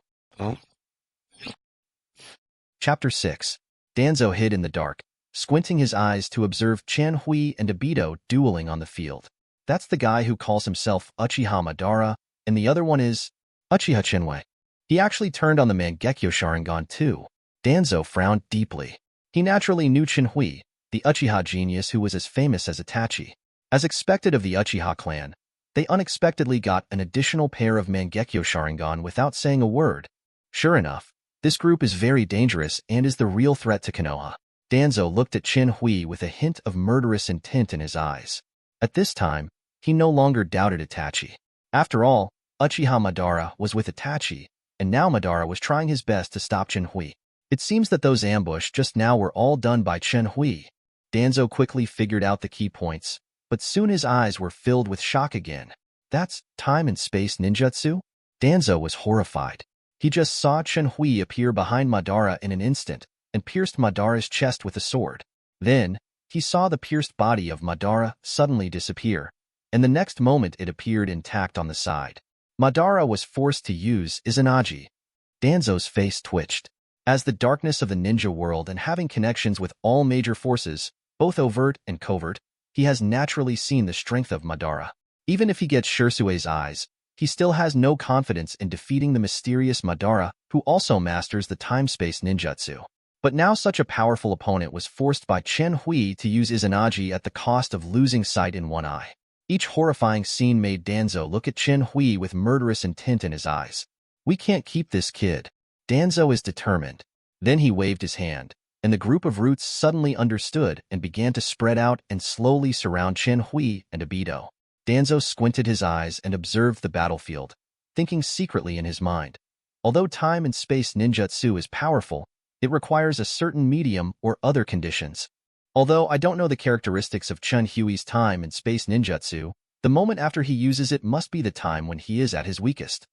Chapter 6. Danzo hid in the dark, squinting his eyes to observe Chinhui and Obito dueling on the field. That's the guy who calls himself Uchiha Madara, and the other one is Uchiha Chinhui. He actually turned on the Mangekyo Sharingan too. Danzo frowned deeply. He naturally knew Chinhui, the Uchiha genius who was as famous as Itachi. As expected of the Uchiha clan, they unexpectedly got an additional pair of Mangekyo Sharingan without saying a word. Sure enough, this group is very dangerous and is the real threat to Konoha. Danzo looked at Chinhui with a hint of murderous intent in his eyes. At this time, he no longer doubted Itachi. After all, Uchiha Madara was with Itachi, and now Madara was trying his best to stop Chinhui. It seems that those ambushes just now were all done by Chinhui. Danzo quickly figured out the key points, but soon his eyes were filled with shock again. That's time and space ninjutsu? Danzo was horrified. He just saw Chinhui appear behind Madara in an instant and pierced Madara's chest with a sword. Then, he saw the pierced body of Madara suddenly disappear, and the next moment it appeared intact on the side. Madara was forced to use Izanagi. Danzo's face twitched. As the darkness of the ninja world and having connections with all major forces, both overt and covert, he has naturally seen the strength of Madara. Even if he gets Shirsue's eyes, he still has no confidence in defeating the mysterious Madara, who also masters the time-space ninjutsu. But now such a powerful opponent was forced by Chinhui to use Izanagi at the cost of losing sight in one eye. Each horrifying scene made Danzo look at Chinhui with murderous intent in his eyes. We can't keep this kid. Danzo is determined. Then he waved his hand, and the group of roots suddenly understood and began to spread out and slowly surround Chinhui and Obito. Danzo squinted his eyes and observed the battlefield, thinking secretly in his mind. Although time and space ninjutsu is powerful, it requires a certain medium or other conditions. Although I don't know the characteristics of Chinhui's time and space ninjutsu, the moment after he uses it must be the time when he is at his weakest.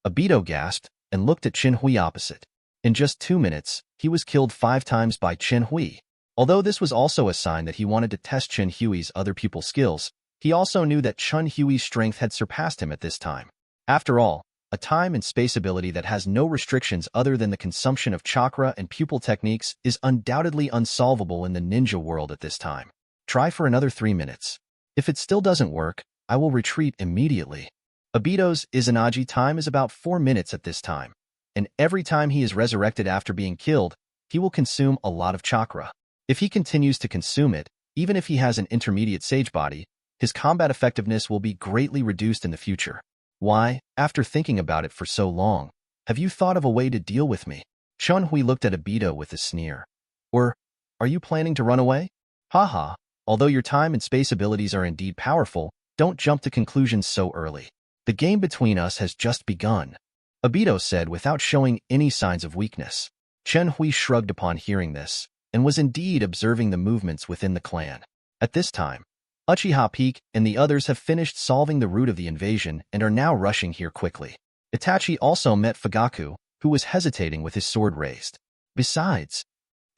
Obito gasped and looked at Chinhui opposite. In just 2 minutes, he was killed 5 times by Chinhui. Although this was also a sign that he wanted to test Chinhui's other pupil skills, he also knew that Chinhui's strength had surpassed him at this time. After all, a time and space ability that has no restrictions other than the consumption of chakra and pupil techniques is undoubtedly unsolvable in the ninja world at this time. Try for another 3 minutes. If it still doesn't work, I will retreat immediately. Obito's Izanagi time is about 4 minutes at this time, and every time he is resurrected after being killed, he will consume a lot of chakra. If he continues to consume it, even if he has an intermediate sage body, his combat effectiveness will be greatly reduced in the future. Why, after thinking about it for so long, have you thought of a way to deal with me? Chinhui looked at Obito with a sneer. Or, are you planning to run away? Haha, although your time and space abilities are indeed powerful, don't jump to conclusions so early. The game between us has just begun, Obito said without showing any signs of weakness. Chinhui shrugged upon hearing this, and was indeed observing the movements within the clan. At this time, Uchiha Peak and the others have finished solving the root of the invasion and are now rushing here quickly. Itachi also met Fugaku, who was hesitating with his sword raised. Besides,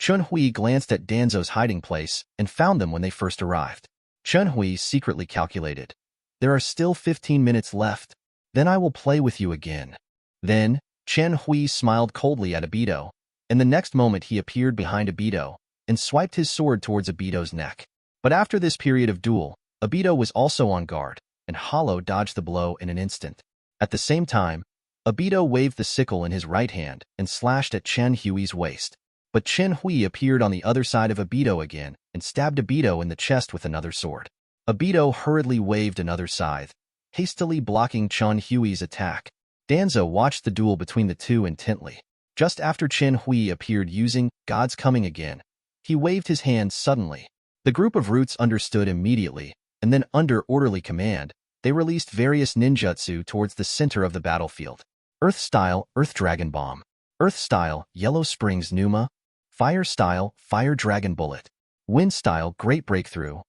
Chinhui glanced at Danzo's hiding place and found them when they first arrived. Chinhui secretly calculated, there are still 15 minutes left, then I will play with you again. Then, Chinhui smiled coldly at Obito, and the next moment he appeared behind Obito and swiped his sword towards Obito's neck. But after this period of duel, Obito was also on guard, and Hollow dodged the blow in an instant. At the same time, Obito waved the sickle in his right hand and slashed at Chinhui's waist. But Chinhui appeared on the other side of Obito again and stabbed Obito in the chest with another sword. Obito hurriedly waved another scythe, hastily blocking Chinhui's attack. Danzo watched the duel between the two intently. Just after Chinhui appeared using God's Coming again, he waved his hand suddenly. The group of roots understood immediately, and then under orderly command, they released various ninjutsu towards the center of the battlefield. Earth Style, Earth Dragon Bomb. Earth Style, Yellow Springs Numa. Fire Style, Fire Dragon Bullet. Wind Style, Great Breakthrough.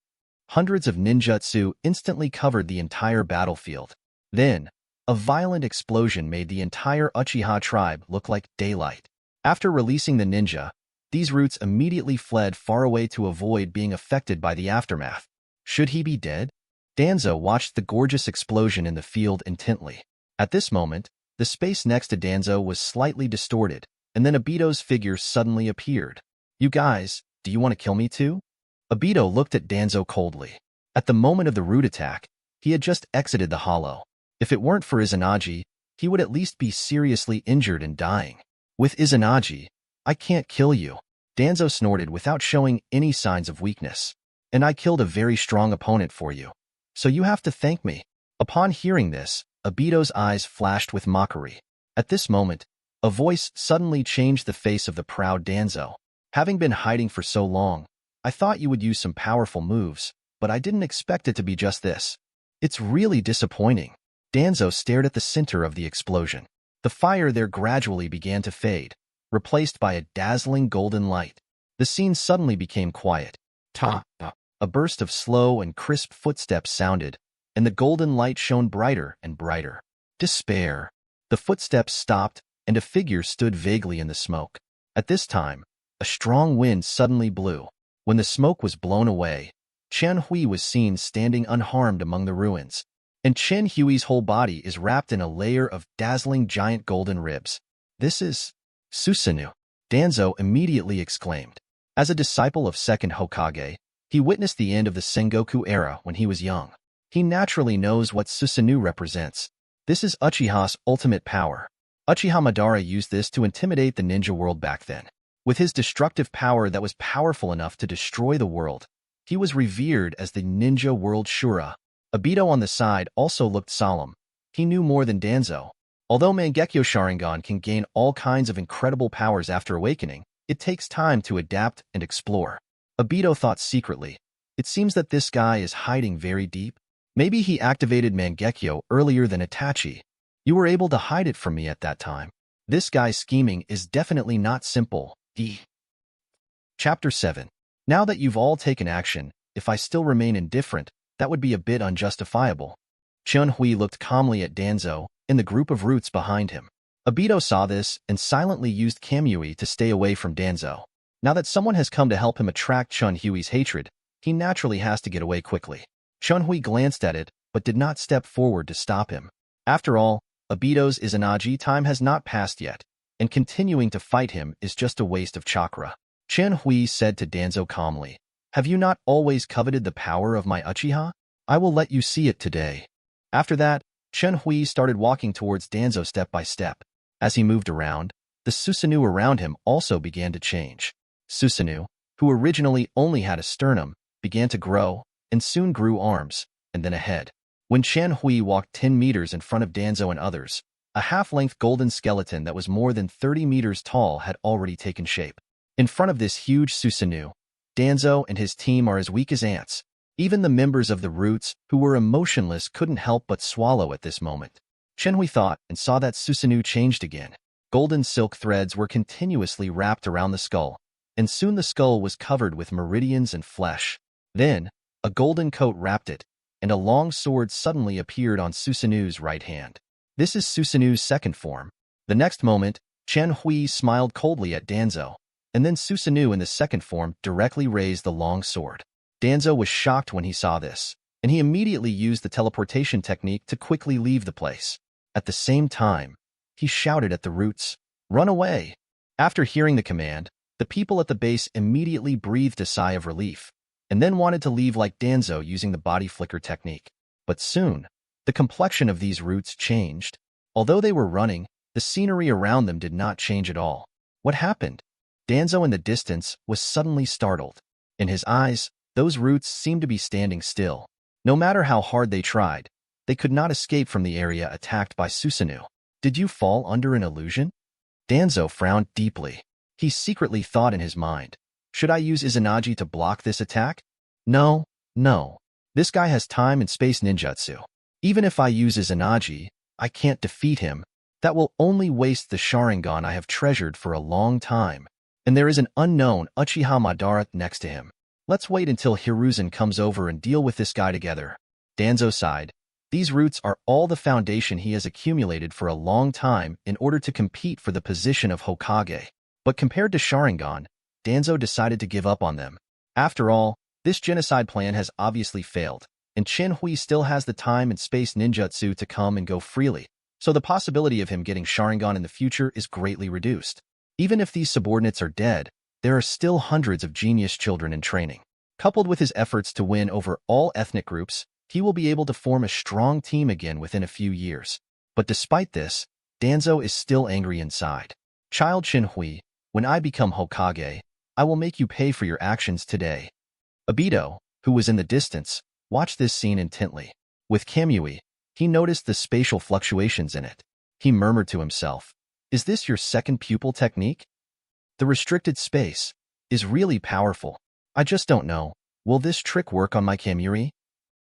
Hundreds of ninjutsu instantly covered the entire battlefield. Then, a violent explosion made the entire Uchiha tribe look like daylight. After releasing the ninja, these roots immediately fled far away to avoid being affected by the aftermath. Should he be dead? Danzo watched the gorgeous explosion in the field intently. At this moment, the space next to Danzo was slightly distorted, and then Obito's figure suddenly appeared. "You guys, do you want to kill me too?" Obito looked at Danzo coldly. At the moment of the root attack, he had just exited the hollow. If it weren't for Izanagi, he would at least be seriously injured and dying. "With Izanagi, I can't kill you," Danzo snorted without showing any signs of weakness. "And I killed a very strong opponent for you. So you have to thank me." Upon hearing this, Obito's eyes flashed with mockery. At this moment, a voice suddenly changed the face of the proud Danzo. "Having been hiding for so long, I thought you would use some powerful moves, but I didn't expect it to be just this. It's really disappointing." Danzo stared at the center of the explosion. The fire there gradually began to fade, replaced by a dazzling golden light. The scene suddenly became quiet. Ta-ta. A burst of slow and crisp footsteps sounded, and the golden light shone brighter and brighter. Despair. The footsteps stopped, and a figure stood vaguely in the smoke. At this time, a strong wind suddenly blew. When the smoke was blown away, Chen Hui was seen standing unharmed among the ruins. And Chen Hui's whole body is wrapped in a layer of dazzling giant golden ribs. "This is Susanoo," Danzo immediately exclaimed. As a disciple of second Hokage, he witnessed the end of the Sengoku era when he was young. He naturally knows what Susanoo represents. This is Uchiha's ultimate power. Uchiha Madara used this to intimidate the ninja world back then. With his destructive power that was powerful enough to destroy the world, he was revered as the ninja world Shura. Obito on the side also looked solemn. He knew more than Danzo. Although Mangekyo Sharingan can gain all kinds of incredible powers after awakening, it takes time to adapt and explore. Obito thought secretly, "It seems that this guy is hiding very deep. Maybe he activated Mangekyo earlier than Itachi. You were able to hide it from me at that time. This guy's scheming is definitely not simple." Chapter 7. Now that you've all taken action, if I still remain indifferent, that would be a bit unjustifiable. Chen Hui looked calmly at Danzo and the group of roots behind him. Obito saw this and silently used Kamui to stay away from Danzo. Now that someone has come to help him attract Chen Hui's hatred, he naturally has to get away quickly. Chen Hui glanced at it, but did not step forward to stop him. After all, Obito's Izanagi time has not passed yet, and continuing to fight him is just a waste of chakra. Chen Hui said to Danzo calmly, "Have you not always coveted the power of my Uchiha? I will let you see it today." After that, Chen Hui started walking towards Danzo step by step. As he moved around, the Susanoo around him also began to change. Susanoo, who originally only had a sternum, began to grow, and soon grew arms, and then a head. When Chen Hui walked 10 meters in front of Danzo and others, a half-length golden skeleton that was more than 30 meters tall had already taken shape. In front of this huge Susanoo, Danzo and his team are as weak as ants. Even the members of the Roots, who were emotionless, couldn't help but swallow at this moment. Chen Hui thought and saw that Susanoo changed again. Golden silk threads were continuously wrapped around the skull, and soon the skull was covered with meridians and flesh. Then, a golden coat wrapped it, and a long sword suddenly appeared on Susanoo's right hand. This is Susanoo's second form. The next moment, Chen Hui smiled coldly at Danzo, and then Susanoo in the second form directly raised the long sword. Danzo was shocked when he saw this, and he immediately used the teleportation technique to quickly leave the place. At the same time, he shouted at the Roots, "Run away!" After hearing the command, the people at the base immediately breathed a sigh of relief, and then wanted to leave like Danzo using the body flicker technique. But soon, the complexion of these Roots changed. Although they were running, the scenery around them did not change at all. What happened? Danzo in the distance was suddenly startled. In his eyes, those Roots seemed to be standing still. No matter how hard they tried, they could not escape from the area attacked by Susanoo. Did you fall under an illusion? Danzo frowned deeply. He secretly thought in his mind, should I use Izanagi to block this attack? No. This guy has time and space ninjutsu. Even if I use Izanagi, I can't defeat him. That will only waste the Sharingan I have treasured for a long time. And there is an unknown Uchiha Madara next to him. Let's wait until Hiruzen comes over and deal with this guy together. Danzo sighed. These roots are all the foundation he has accumulated for a long time in order to compete for the position of Hokage. But compared to Sharingan, Danzo decided to give up on them. After all, this genocide plan has obviously failed, and Chen-Hui still has the time and space ninjutsu to come and go freely, so the possibility of him getting Sharingan in the future is greatly reduced. Even if these subordinates are dead, there are still hundreds of genius children in training. Coupled with his efforts to win over all ethnic groups, he will be able to form a strong team again within a few years. But despite this, Danzo is still angry inside. Child Chen-Hui, when I become Hokage, I will make you pay for your actions today. Obito, who was in the distance, watched this scene intently. With Kamui, he noticed the spatial fluctuations in it. He murmured to himself, "Is this your second pupil technique? The restricted space is really powerful. I just don't know. Will this trick work on my Kamui?"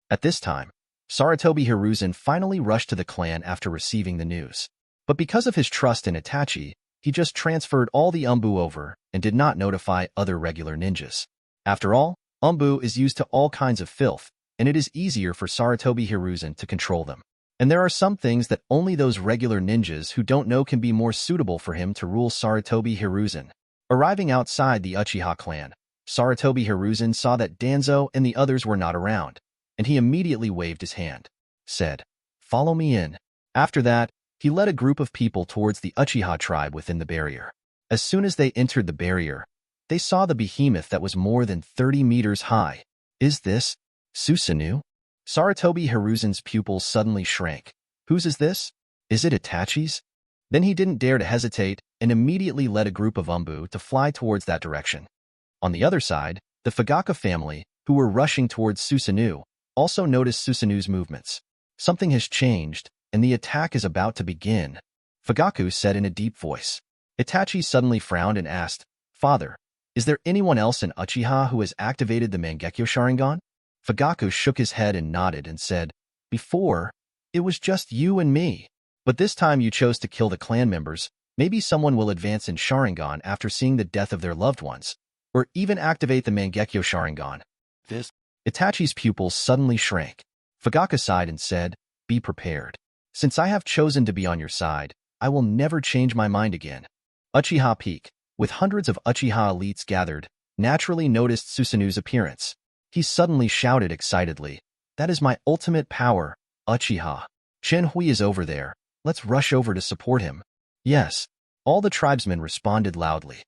At this time, Sarutobi Hiruzen finally rushed to the clan after receiving the news. But because of his trust in Itachi, he just transferred all the Umbu over and did not notify other regular ninjas. After all, Umbu is used to all kinds of filth, and it is easier for Sarutobi Hiruzen to control them. And there are some things that only those regular ninjas who don't know can be more suitable for him to rule Sarutobi Hiruzen. Arriving outside the Uchiha clan, Sarutobi Hiruzen saw that Danzo and the others were not around, and he immediately waved his hand, said, "Follow me in." After that, he led a group of people towards the Uchiha tribe within the barrier. As soon as they entered the barrier, they saw the behemoth that was more than 30 meters high. Is this Susanoo? Sarutobi Hiruzen's pupils suddenly shrank. Whose is this? Is it Itachi's? Then he didn't dare to hesitate and immediately led a group of Umbu to fly towards that direction. On the other side, the Fugaka family, who were rushing towards Susanoo, also noticed Susanoo's movements. Something has changed, and the attack is about to begin, Fugaku said in a deep voice. Itachi suddenly frowned and asked, "Father, is there anyone else in Uchiha who has activated the Mangekyo Sharingan?" Fugaku shook his head and nodded and said, "Before, it was just you and me. But this time you chose to kill the clan members. Maybe someone will advance in Sharingan after seeing the death of their loved ones, or even activate the Mangekyo Sharingan." Itachi's pupils suddenly shrank. Fugaku sighed and said, "Be prepared. Since I have chosen to be on your side, I will never change my mind again." Uchiha Peak, with hundreds of Uchiha elites gathered, naturally noticed Susanoo's appearance. He suddenly shouted excitedly, "That is my ultimate power, Uchiha. Chen-Hui is over there. Let's rush over to support him." Yes, all the tribesmen responded loudly.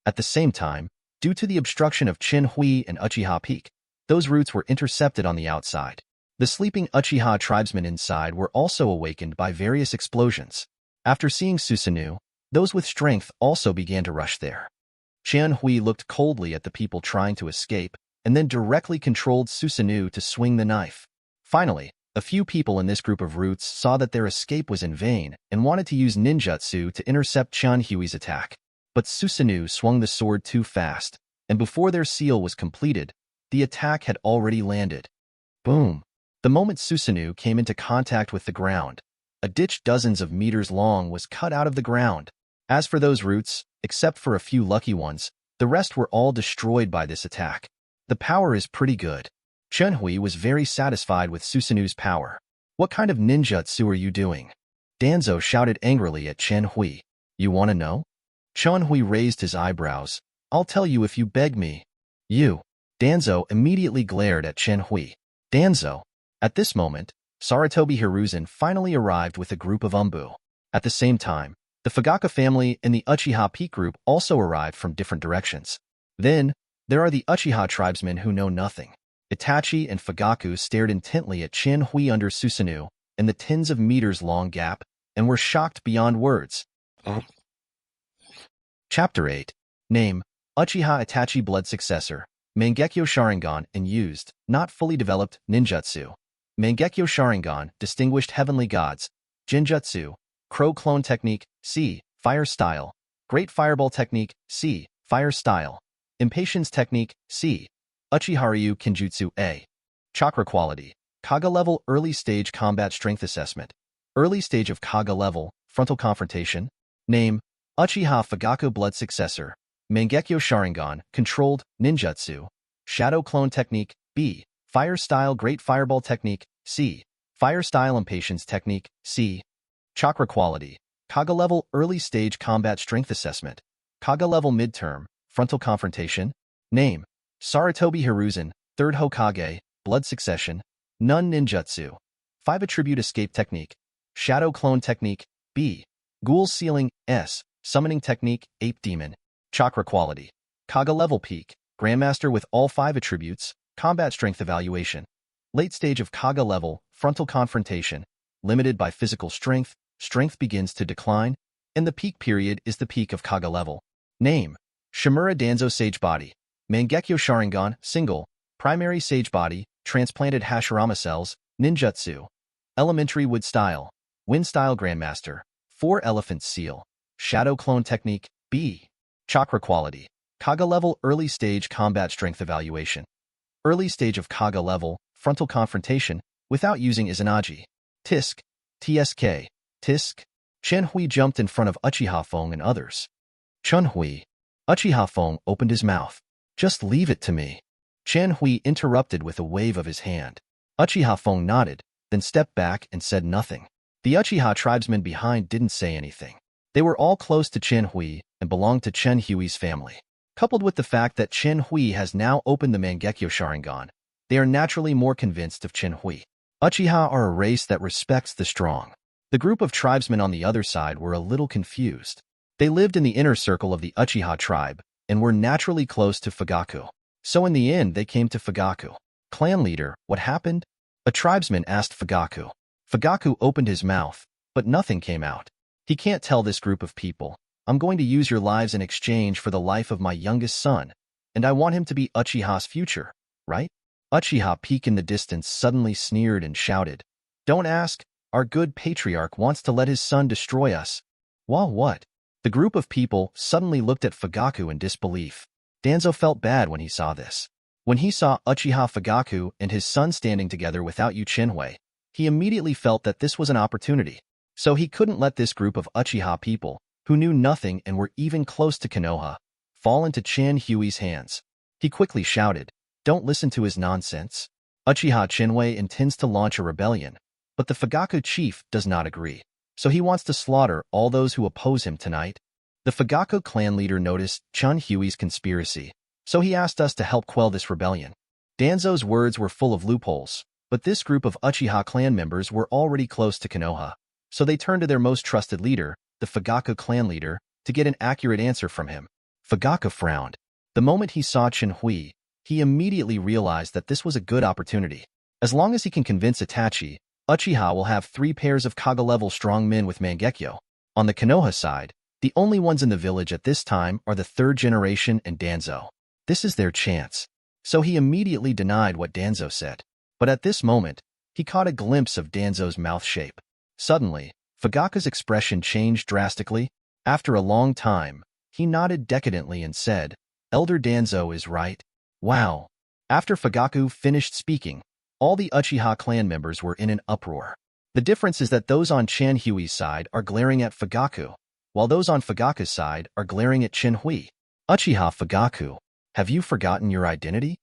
At the same time, due to the obstruction of Chen-Hui and Uchiha Peak, those routes were intercepted on the outside. The sleeping Uchiha tribesmen inside were also awakened by various explosions. After seeing Susanoo, those with strength also began to rush there. Chen-Hui looked coldly at the people trying to escape, and then directly controlled Susanoo to swing the knife. Finally, a few people in this group of roots saw that their escape was in vain and wanted to use ninjutsu to intercept Chen-Hui's attack. But Susanoo swung the sword too fast, and before their seal was completed, the attack had already landed. Boom! The moment Susanoo came into contact with the ground, a ditch dozens of meters long was cut out of the ground. As for those roots, except for a few lucky ones, the rest were all destroyed by this attack. The power is pretty good. Chen-Hui was very satisfied with Susanoo's power. "What kind of ninjutsu are you doing?" Danzo shouted angrily at Chen-Hui. "You want to know?" Chen-Hui raised his eyebrows. "I'll tell you if you beg me." "You." Danzo immediately glared at Chen-Hui. "Danzo." At this moment, Sarutobi Hiruzen finally arrived with a group of Umbu. At the same time, the Fugaka family and the Uchiha Peak group also arrived from different directions. Then, there are the Uchiha tribesmen who know nothing. Itachi and Fugaku stared intently at Chen-Hui under Susanoo and the tens of meters long gap, and were shocked beyond words. Chapter 8. Name, Uchiha Itachi Blood Successor, Mangekyo Sharingan and used, not fully developed, ninjutsu. Mangekyo Sharingan, Distinguished Heavenly Gods, Jinjutsu, Crow Clone Technique, C, Fire Style, Great Fireball Technique, C, Fire Style, Impatience Technique, C, Uchiharyu Kenjutsu A. Chakra Quality, Kaga Level Early Stage Combat Strength Assessment, Early Stage of Kaga Level, Frontal Confrontation. Name, Uchiha Fugaku Blood Successor, Mangekyo Sharingan, Controlled, Ninjutsu, Shadow Clone Technique. B. Fire Style Great Fireball Technique. C. Fire Style Impatience Technique. C. Chakra Quality. Kaga Level Early Stage Combat Strength Assessment. Kaga Level Midterm Frontal Confrontation. Name: Sarutobi Hiruzen, 3rd Hokage, Blood Succession, Nun Ninjutsu. 5 Attribute Escape Technique. Shadow Clone Technique. B. Ghoul Sealing. S. Summoning Technique. Ape Demon. Chakra Quality. Kaga Level Peak. Grandmaster with all 5 attributes. Combat Strength Evaluation. Late stage of Kaga Level. Frontal Confrontation. Limited by physical strength. Strength begins to decline, and the peak period is the peak of Kaga Level. Name: Shimura Danzo Sage Body. Mangekyo Sharingan. Single. Primary Sage Body. Transplanted Hashirama Cells. Ninjutsu. Elementary Wood Style. Wind Style Grandmaster. 4 Elephant Seal. Shadow Clone Technique. B. Chakra Quality. Kaga Level Early Stage Combat Strength Evaluation. Early stage of Kaga Level Frontal Confrontation without using Izanagi. Tisk. TSK. Tisk. Chen Hui jumped in front of Uchiha Fong and others. Chen Hui. Uchiha Fong opened his mouth. Just leave it to me. Chen Hui interrupted with a wave of his hand. Uchiha Fong nodded, then stepped back and said nothing. The Uchiha tribesmen behind didn't say anything. They were all close to Chen Hui and belonged to Chen Hui's family. Coupled with the fact that Chen Hui has now opened the Mangekyo Sharingan, they are naturally more convinced of Chen Hui. Uchiha are a race that respects the strong. The group of tribesmen on the other side were a little confused. They lived in the inner circle of the Uchiha tribe and were naturally close to Fugaku. So in the end, they came to Fugaku. Clan leader, what happened? A tribesman asked Fugaku. Fugaku opened his mouth, but nothing came out. He can't tell this group of people, I'm going to use your lives in exchange for the life of my youngest son, and I want him to be Uchiha's future, right? Uchiha Peak in the distance suddenly sneered and shouted, Don't ask, our good patriarch wants to let his son destroy us. Well, what? The group of people suddenly looked at Fugaku in disbelief. Danzo felt bad when he saw this. When he saw Uchiha Fugaku and his son standing together without Yu Chinhui, he immediately felt that this was an opportunity. So he couldn't let this group of Uchiha people, who knew nothing and were even close to Konoha, fall into Chen Hui's hands. He quickly shouted, Don't listen to his nonsense. Uchiha Chinhui intends to launch a rebellion, but the Fugaku chief does not agree. So he wants to slaughter all those who oppose him tonight. The Fugaku clan leader noticed Chen Hui's conspiracy, so he asked us to help quell this rebellion. Danzo's words were full of loopholes, but this group of Uchiha clan members were already close to Konoha, so they turned to their most trusted leader, the Fugaku clan leader, to get an accurate answer from him. Fugaku frowned. The moment he saw Chen Hui, he immediately realized that this was a good opportunity. As long as he can convince Itachi, Uchiha will have 3 pairs of Kaga-level strong men with Mangekyo. On the Konoha side, the only ones in the village at this time are the 3rd generation and Danzo. This is their chance. So he immediately denied what Danzo said. But at this moment, he caught a glimpse of Danzo's mouth shape. Suddenly, Fugaku's expression changed drastically. After a long time, he nodded decadently and said, Elder Danzo is right. Wow. After Fugaku finished speaking, all the Uchiha clan members were in an uproar. The difference is that those on Chen Hui's side are glaring at Fugaku, while those on Fugaku's side are glaring at Chen Hui. Uchiha Fugaku, have you forgotten your identity?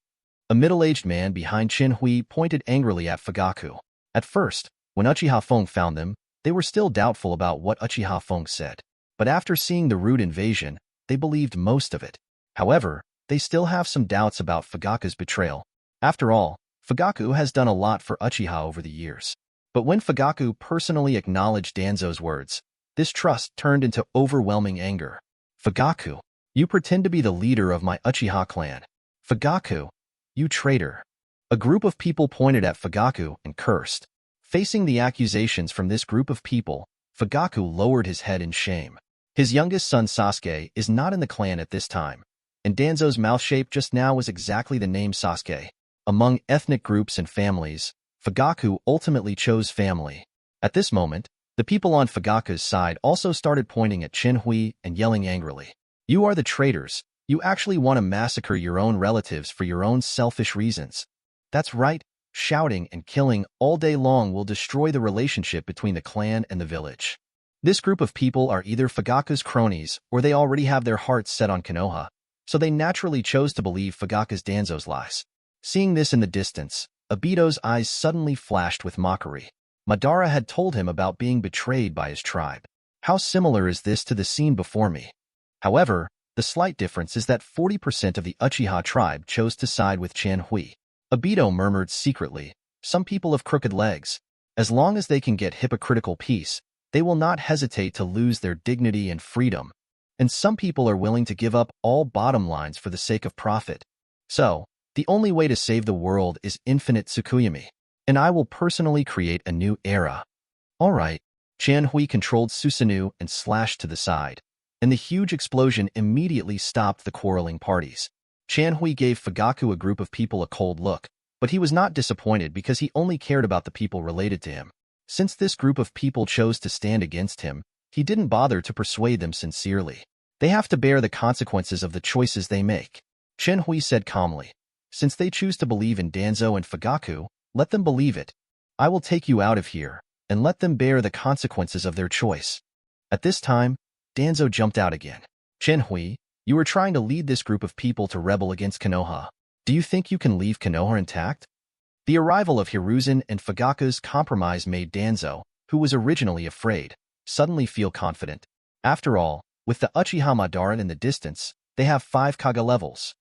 A middle-aged man behind Chen Hui pointed angrily at Fugaku. At first, when Uchiha Fong found them, they were still doubtful about what Uchiha Fong said. But after seeing the rude invasion, they believed most of it. However, they still have some doubts about Fugaku's betrayal. After all, Fugaku has done a lot for Uchiha over the years. But when Fugaku personally acknowledged Danzo's words, this trust turned into overwhelming anger. Fugaku, you pretend to be the leader of my Uchiha clan. Fugaku, you traitor. A group of people pointed at Fugaku and cursed. Facing the accusations from this group of people, Fugaku lowered his head in shame. His youngest son Sasuke is not in the clan at this time, and Danzo's mouth shape just now was exactly the name Sasuke. Among ethnic groups and families, Fugaku ultimately chose family. At this moment, the people on Fugaku's side also started pointing at Chen Hui and yelling angrily. You are the traitors. You actually want to massacre your own relatives for your own selfish reasons. That's right, shouting and killing all day long will destroy the relationship between the clan and the village. This group of people are either Fugaku's cronies or they already have their hearts set on Konoha, so they naturally chose to believe Fugaku's Danzo's lies. Seeing this in the distance, Obito's eyes suddenly flashed with mockery. Madara had told him about being betrayed by his tribe. How similar is this to the scene before me? However, the slight difference is that 40% of the Uchiha tribe chose to side with Chanhui. Obito murmured secretly, "Some people have crooked legs. As long as they can get hypocritical peace, they will not hesitate to lose their dignity and freedom. And some people are willing to give up all bottom lines for the sake of profit. So, the only way to save the world is infinite Tsukuyomi. And I will personally create a new era." Alright. Chanhui controlled Susanoo and slashed to the side, and the huge explosion immediately stopped the quarreling parties. Chanhui gave Fugaku a group of people a cold look, but he was not disappointed because he only cared about the people related to him. Since this group of people chose to stand against him, he didn't bother to persuade them sincerely. They have to bear the consequences of the choices they make. Chanhui said calmly, "Since they choose to believe in Danzo and Fugaku, let them believe it. I will take you out of here, and let them bear the consequences of their choice." At this time, Danzo jumped out again. "Chanhui, you are trying to lead this group of people to rebel against Konoha. Do you think you can leave Konoha intact?" The arrival of Hiruzen and Fugaku's compromise made Danzo, who was originally afraid, suddenly feel confident. After all, with the Uchiha Madara in the distance, they have 5 Kage levels.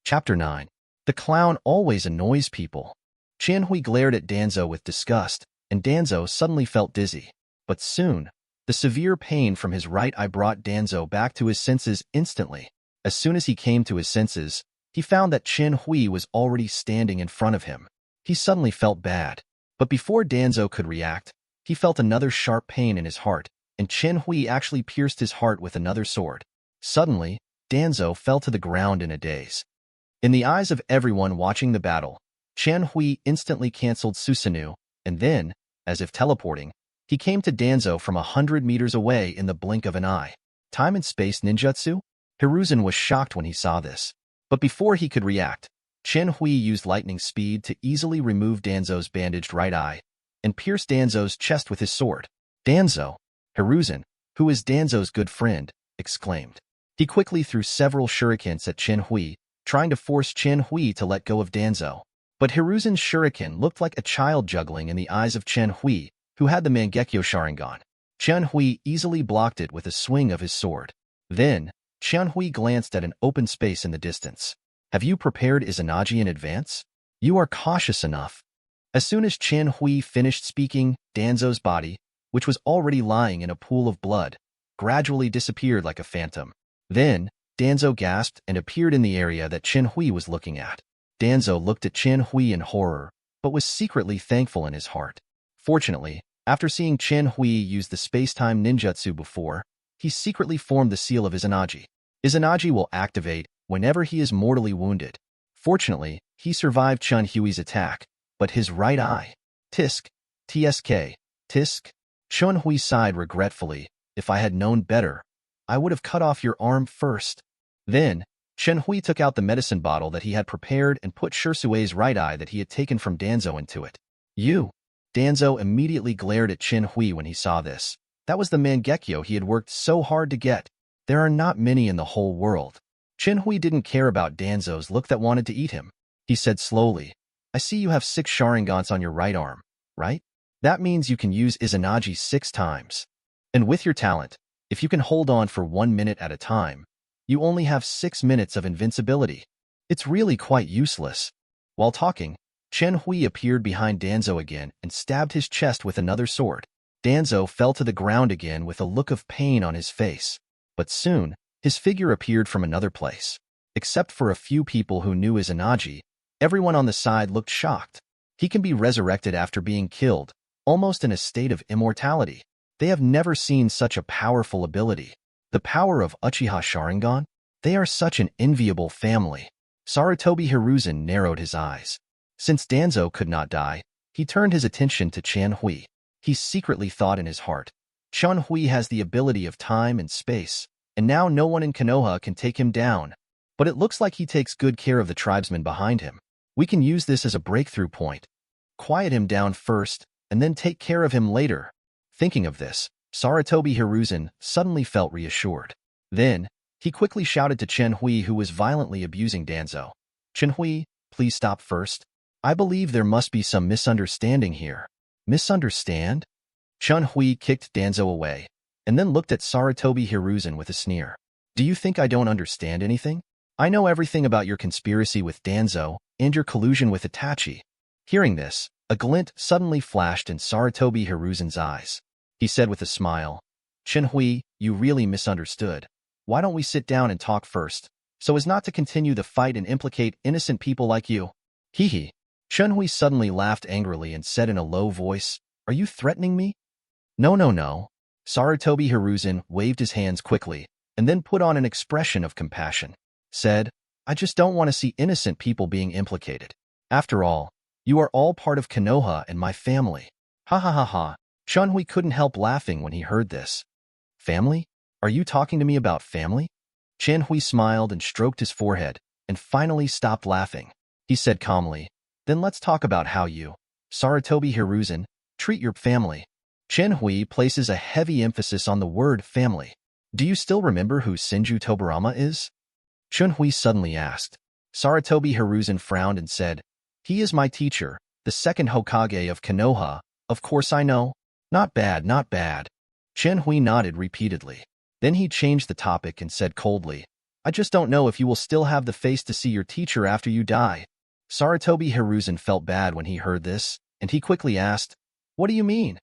Chapter 9. The clown always annoys people. Chanhui glared at Danzo with disgust, and Danzo suddenly felt dizzy. But soon, the severe pain from his right eye brought Danzo back to his senses instantly. As soon as he came to his senses, he found that Chanhui was already standing in front of him. He suddenly felt bad. But before Danzo could react, he felt another sharp pain in his heart, and Chanhui actually pierced his heart with another sword. Suddenly, Danzo fell to the ground in a daze. In the eyes of everyone watching the battle, Chanhui instantly cancelled Susanoo, and then, as if teleporting, he came to Danzo from 100 meters away in the blink of an eye. Time and space ninjutsu? Hiruzen was shocked when he saw this. But before he could react, Chanhui used lightning speed to easily remove Danzo's bandaged right eye and pierce Danzo's chest with his sword. "Danzo!" Hiruzen, who is Danzo's good friend, exclaimed. He quickly threw several shurikens at Chanhui, trying to force Chanhui to let go of Danzo. But Hiruzen's shuriken looked like a child juggling in the eyes of Chanhui, who had the Mangekyo Sharingan. Chanhui easily blocked it with a swing of his sword. Then, Chanhui glanced at an open space in the distance. "Have you prepared Izanagi in advance? You are cautious enough." As soon as Chanhui finished speaking, Danzo's body, which was already lying in a pool of blood, gradually disappeared like a phantom. Then, Danzo gasped and appeared in the area that Chanhui was looking at. Danzo looked at Chanhui in horror, but was secretly thankful in his heart. Fortunately, after seeing Chanhui use the space-time ninjutsu before, he secretly formed the seal of Izanagi. Izanagi will activate whenever he is mortally wounded. Fortunately, he survived Chanhui's attack, but his right eye. Tisk, tsk, tisk. Chanhui sighed regretfully. "If I had known better, I would have cut off your arm first." Then, Chanhui took out the medicine bottle that he had prepared and put Shursue's right eye that he had taken from Danzo into it. "You!" Danzo immediately glared at Chanhui when he saw this. That was the Mangekyo he had worked so hard to get. There are not many in the whole world. Chanhui didn't care about Danzo's look that wanted to eat him. He said slowly, "I see you have 6 Sharingans on your right arm, right? That means you can use Izanagi 6 times. And with your talent, if you can hold on for 1 minute at a time, you only have 6 minutes of invincibility. It's really quite useless." While talking, Chanhui appeared behind Danzo again and stabbed his chest with another sword. Danzo fell to the ground again with a look of pain on his face. But soon, his figure appeared from another place. Except for a few people who knew Izanagi, everyone on the side looked shocked. He can be resurrected after being killed, almost in a state of immortality. They have never seen such a powerful ability. The power of Uchiha Sharingan? They are such an enviable family. Sarutobi Hiruzen narrowed his eyes. Since Danzo could not die, he turned his attention to Chanhui. He secretly thought in his heart, Chanhui has the ability of time and space, and now no one in Konoha can take him down. But it looks like he takes good care of the tribesmen behind him. We can use this as a breakthrough point. Quiet him down first, and then take care of him later. Thinking of this, Sarutobi Hiruzen suddenly felt reassured. Then, He quickly shouted to Chen Hui, who was violently abusing Danzo. Chen Hui, please stop first. I believe there must be some misunderstanding here. Misunderstand? Chen Hui kicked Danzo away, and then looked at Sarutobi Hiruzen with a sneer. Do you think I don't understand anything? I know everything about your conspiracy with Danzo and your collusion with Itachi. Hearing this, a glint suddenly flashed in Sarutobi Hiruzen's eyes. He said with a smile, Chen Hui, you really misunderstood. Why don't we sit down and talk first, so as not to continue the fight and implicate innocent people like you? Hee hee. Chen Hui suddenly laughed angrily and said in a low voice, Are you threatening me? No, no, no. Sarutobi Hiruzen waved his hands quickly, and then put on an expression of compassion. Said, I just don't want to see innocent people being implicated. After all, you are all part of Konoha and my family. Ha ha ha ha. Chen Hui couldn't help laughing when he heard this. Family? Are you talking to me about family? Chen Hui smiled and stroked his forehead, and finally stopped laughing. He said calmly, Then let's talk about how you, Sarutobi Hiruzen, treat your family. Chen Hui places a heavy emphasis on the word family. Do you still remember who Senju Tobarama is? Chen Hui suddenly asked. Sarutobi Hiruzen frowned and said, He is my teacher, the second Hokage of Konoha. Of course I know. Not bad, not bad. Chen Hui nodded repeatedly. Then he changed the topic and said coldly, I just don't know if you will still have the face to see your teacher after you die. Sarutobi Hiruzen felt bad when he heard this, and he quickly asked, What do you mean?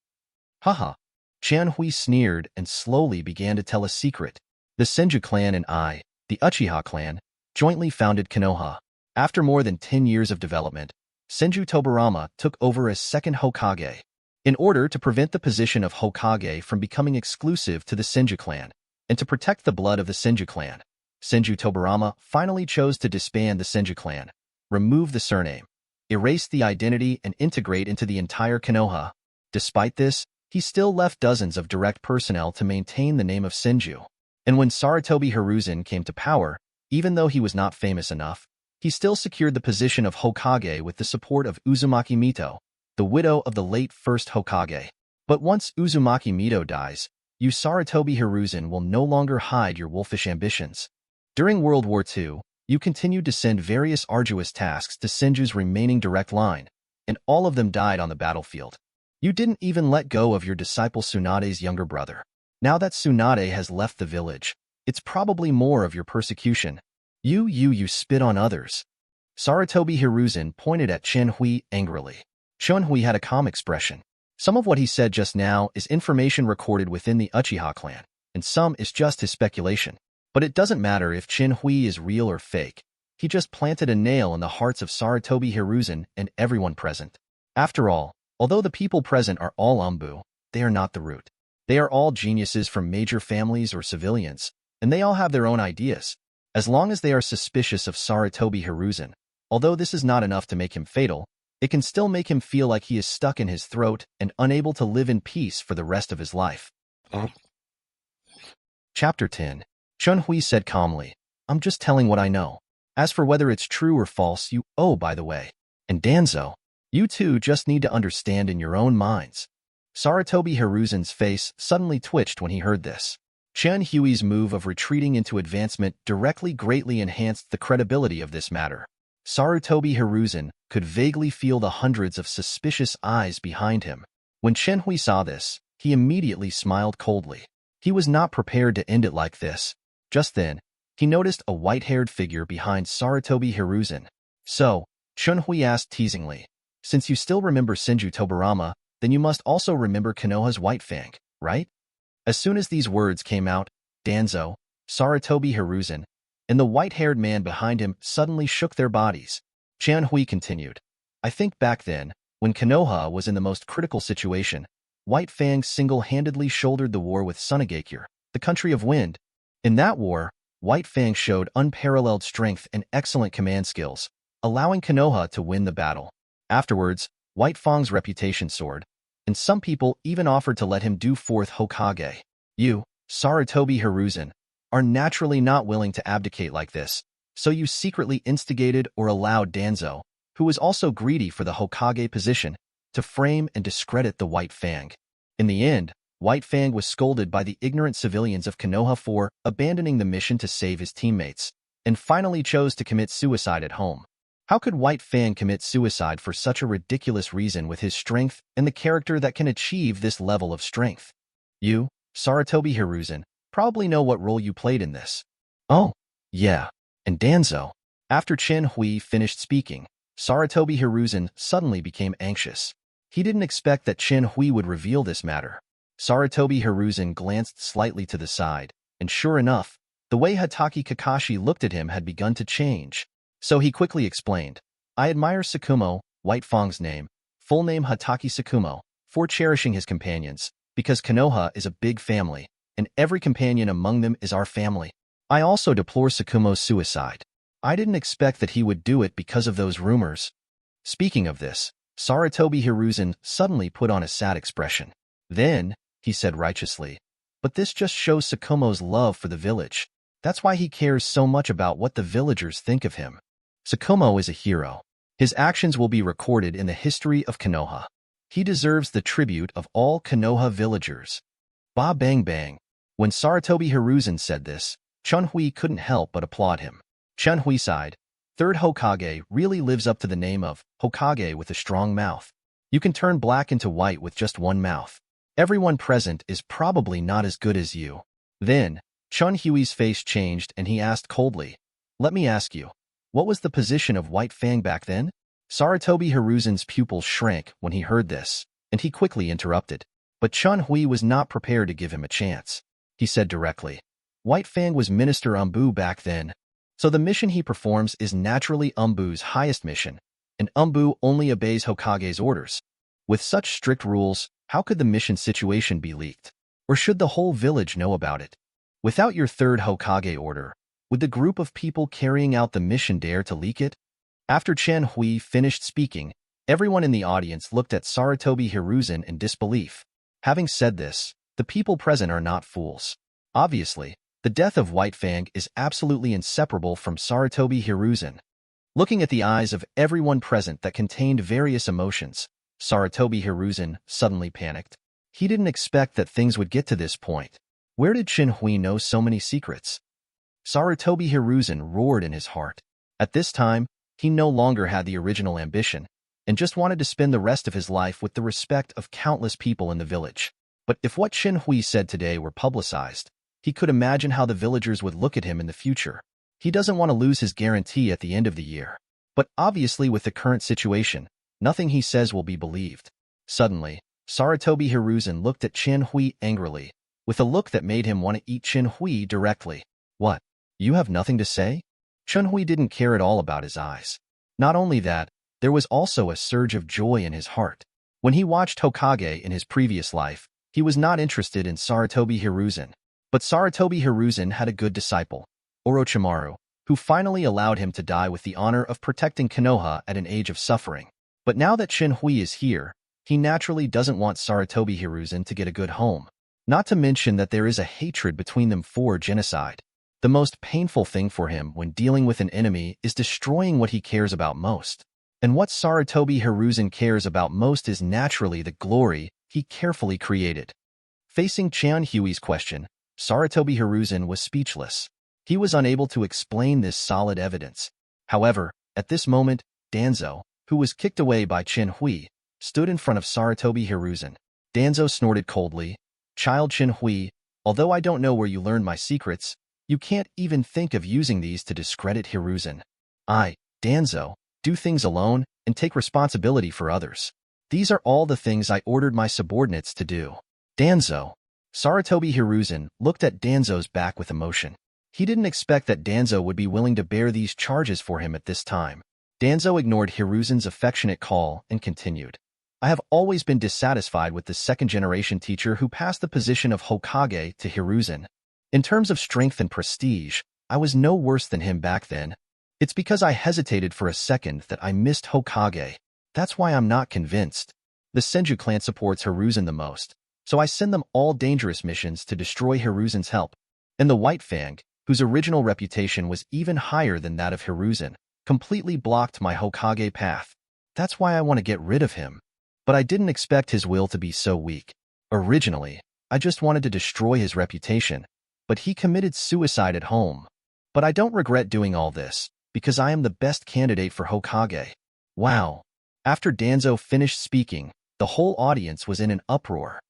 Haha. Chen Hui sneered and slowly began to tell a secret. The Senju clan and I, the Uchiha clan, jointly founded Konoha. After more than 10 years of development, Senju Tobarama took over as second Hokage. In order to prevent the position of Hokage from becoming exclusive to the Senju clan, and to protect the blood of the Senju clan, Senju Tobarama finally chose to disband the Senju clan, remove the surname, erase the identity, and integrate into the entire Konoha. Despite this, he still left dozens of direct personnel to maintain the name of Senju. And when Sarutobi Hiruzen came to power, even though he was not famous enough, he still secured the position of Hokage with the support of Uzumaki Mito, the widow of the late first Hokage. But once Uzumaki Mito dies, you Sarutobi Hiruzen will no longer hide your wolfish ambitions. During World War II, you continued to send various arduous tasks to Senju's remaining direct line, and all of them died on the battlefield. You didn't even let go of your disciple Tsunade's younger brother. Now that Tsunade has left the village, it's probably more of your persecution. You spit on others. Sarutobi Hiruzen pointed at Chen Hui angrily. Chen Hui had a calm expression. Some of what he said just now is information recorded within the Uchiha clan, and some is just his speculation. But it doesn't matter if Chen Hui is real or fake. He just planted a nail in the hearts of Sarutobi Hiruzen and everyone present. After all, although the people present are all Umbu, they are not the root. They are all geniuses from major families or civilians, and they all have their own ideas. As long as they are suspicious of Sarutobi Hiruzen, although this is not enough to make him fatal, it can still make him feel like he is stuck in his throat and unable to live in peace for the rest of his life. Chapter 10. Chen Hui said calmly, I'm just telling what I know. As for whether it's true or false, by the way. And Danzo, you two just need to understand in your own minds. Sarutobi Hiruzen's face suddenly twitched when he heard this. Chen Hui's move of retreating into advancement directly greatly enhanced the credibility of this matter. Sarutobi Hiruzen could vaguely feel the hundreds of suspicious eyes behind him. When Chen Hui saw this, he immediately smiled coldly. He was not prepared to end it like this. Just then, he noticed a white-haired figure behind Sarutobi Hiruzen. So, Chen Hui asked teasingly, Since you still remember Senju Tobarama, then you must also remember Konoha's White Fang, right? As soon as these words came out, Danzo, Sarutobi Hiruzen, and the white-haired man behind him suddenly shook their bodies. Chen Hui continued, I think back then, when Konoha was in the most critical situation, White Fang single-handedly shouldered the war with Tsunade, the country of wind. In that war, White Fang showed unparalleled strength and excellent command skills, allowing Konoha to win the battle. Afterwards, White Fang's reputation soared, and some people even offered to let him do fourth Hokage. You, Sarutobi Hiruzen, are naturally not willing to abdicate like this, so you secretly instigated or allowed Danzo, who was also greedy for the Hokage position, to frame and discredit the White Fang. In the end, White Fang was scolded by the ignorant civilians of Konoha for abandoning the mission to save his teammates, and finally chose to commit suicide at home. How could White Fang commit suicide for such a ridiculous reason with his strength and the character that can achieve this level of strength? You, Sarutobi Hiruzen, probably know what role you played in this. Oh, yeah. And Danzo. After Chen Hui finished speaking, Sarutobi Hiruzen suddenly became anxious. He didn't expect that Chen Hui would reveal this matter. Sarutobi Hiruzen glanced slightly to the side, and sure enough, the way Hatake Kakashi looked at him had begun to change. So he quickly explained, I admire Sakumo, White Fang's name, full name Hatake Sakumo, for cherishing his companions, because Konoha is a big family, and every companion among them is our family. I also deplore Sakumo's suicide. I didn't expect that he would do it because of those rumors. Speaking of this, Sarutobi Hiruzen suddenly put on a sad expression. Then, he said righteously, but this just shows Sakumo's love for the village. That's why he cares so much about what the villagers think of him. Sakumo is a hero. His actions will be recorded in the history of Konoha. He deserves the tribute of all Konoha villagers. Ba bang bang. When Sarutobi Hiruzen said this, Chen Hui couldn't help but applaud him. Chen Hui sighed. Third Hokage really lives up to the name of Hokage with a strong mouth. You can turn black into white with just one mouth. Everyone present is probably not as good as you. Then, Chen Hui's face changed and he asked coldly, let me ask you, what was the position of White Fang back then? Sarutobi Hiruzen's pupils shrank when he heard this, and he quickly interrupted. But Chen Hui was not prepared to give him a chance. He said directly, White Fang was Minister Umbu back then, so the mission he performs is naturally Umbu's highest mission, and Umbu only obeys Hokage's orders. With such strict rules, how could the mission situation be leaked? Or should the whole village know about it? Without your third Hokage order, would the group of people carrying out the mission dare to leak it? After Chen Hui finished speaking, everyone in the audience looked at Sarutobi Hiruzen in disbelief. Having said this, the people present are not fools. Obviously, the death of White Fang is absolutely inseparable from Sarutobi Hiruzen. Looking at the eyes of everyone present that contained various emotions, Sarutobi Hiruzen suddenly panicked. He didn't expect that things would get to this point. Where did Chen Hui know so many secrets? Sarutobi Hiruzen roared in his heart. At this time, he no longer had the original ambition, and just wanted to spend the rest of his life with the respect of countless people in the village. But if what Chen Hui said today were publicized, he could imagine how the villagers would look at him in the future. He doesn't want to lose his guarantee at the end of the year. But obviously with the current situation, nothing he says will be believed. Suddenly, Sarutobi Hiruzen looked at Chen Hui angrily, with a look that made him want to eat Chen Hui directly. What? You have nothing to say? Chen Hui didn't care at all about his eyes. Not only that, there was also a surge of joy in his heart. When he watched Hokage in his previous life, he was not interested in Sarutobi Hiruzen. But Sarutobi Hiruzen had a good disciple, Orochimaru, who finally allowed him to die with the honor of protecting Konoha at an age of suffering. But now that Chen Hui is here, he naturally doesn't want Sarutobi Hiruzen to get a good home. Not to mention that there is a hatred between them for genocide. The most painful thing for him when dealing with an enemy is destroying what he cares about most. And what Sarutobi Hiruzen cares about most is naturally the glory he carefully created. Facing Chen Hui's question, Sarutobi Hiruzen was speechless. He was unable to explain this solid evidence. However, at this moment, Danzo, who was kicked away by Chen Hui, stood in front of Sarutobi Hiruzen. Danzo snorted coldly, Child Chen Hui, although I don't know where you learned my secrets, you can't even think of using these to discredit Hiruzen. I, Danzo, do things alone and take responsibility for others. These are all the things I ordered my subordinates to do. Danzo. Sarutobi Hiruzen looked at Danzo's back with emotion. He didn't expect that Danzo would be willing to bear these charges for him at this time. Danzo ignored Hiruzen's affectionate call and continued. I have always been dissatisfied with the second-generation teacher who passed the position of Hokage to Hiruzen. In terms of strength and prestige, I was no worse than him back then. It's because I hesitated for a second that I missed Hokage. That's why I'm not convinced. The Senju clan supports Hiruzen the most, so I send them all dangerous missions to destroy Hiruzen's help. And the White Fang, whose original reputation was even higher than that of Hiruzen, completely blocked my Hokage path. That's why I want to get rid of him. But I didn't expect his will to be so weak. Originally, I just wanted to destroy his reputation, but he committed suicide at home. But I don't regret doing all this, because I am the best candidate for Hokage. Wow. After Danzo finished speaking, the whole audience was in an uproar.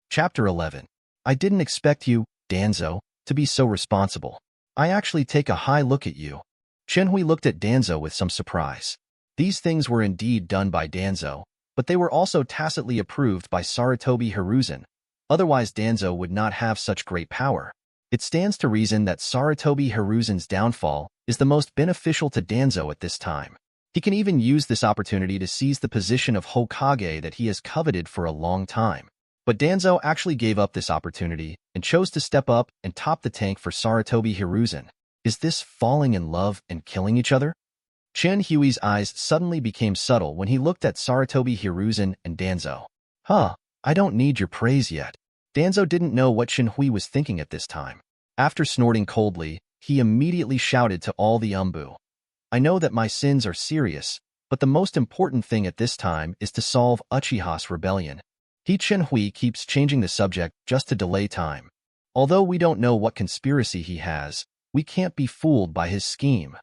Chapter 11. I didn't expect you, Danzo, to be so responsible. I actually take a high look at you. Shenhui looked at Danzo with some surprise. These things were indeed done by Danzo, but they were also tacitly approved by Sarutobi Hiruzen. Otherwise Danzo would not have such great power. It stands to reason that Sarutobi Hiruzen's downfall is the most beneficial to Danzo at this time. He can even use this opportunity to seize the position of Hokage that he has coveted for a long time. But Danzo actually gave up this opportunity and chose to step up and top the tank for Sarutobi Hiruzen. Is this falling in love and killing each other? Chen Hui's eyes suddenly became subtle when he looked at Sarutobi Hiruzen and Danzo. I don't need your praise yet. Danzo didn't know what Chen Hui was thinking at this time. After snorting coldly, he immediately shouted to all the Umbu. I know that my sins are serious, but the most important thing at this time is to solve Uchiha's rebellion. Chen Hui keeps changing the subject just to delay time. Although we don't know what conspiracy he has, we can't be fooled by his scheme.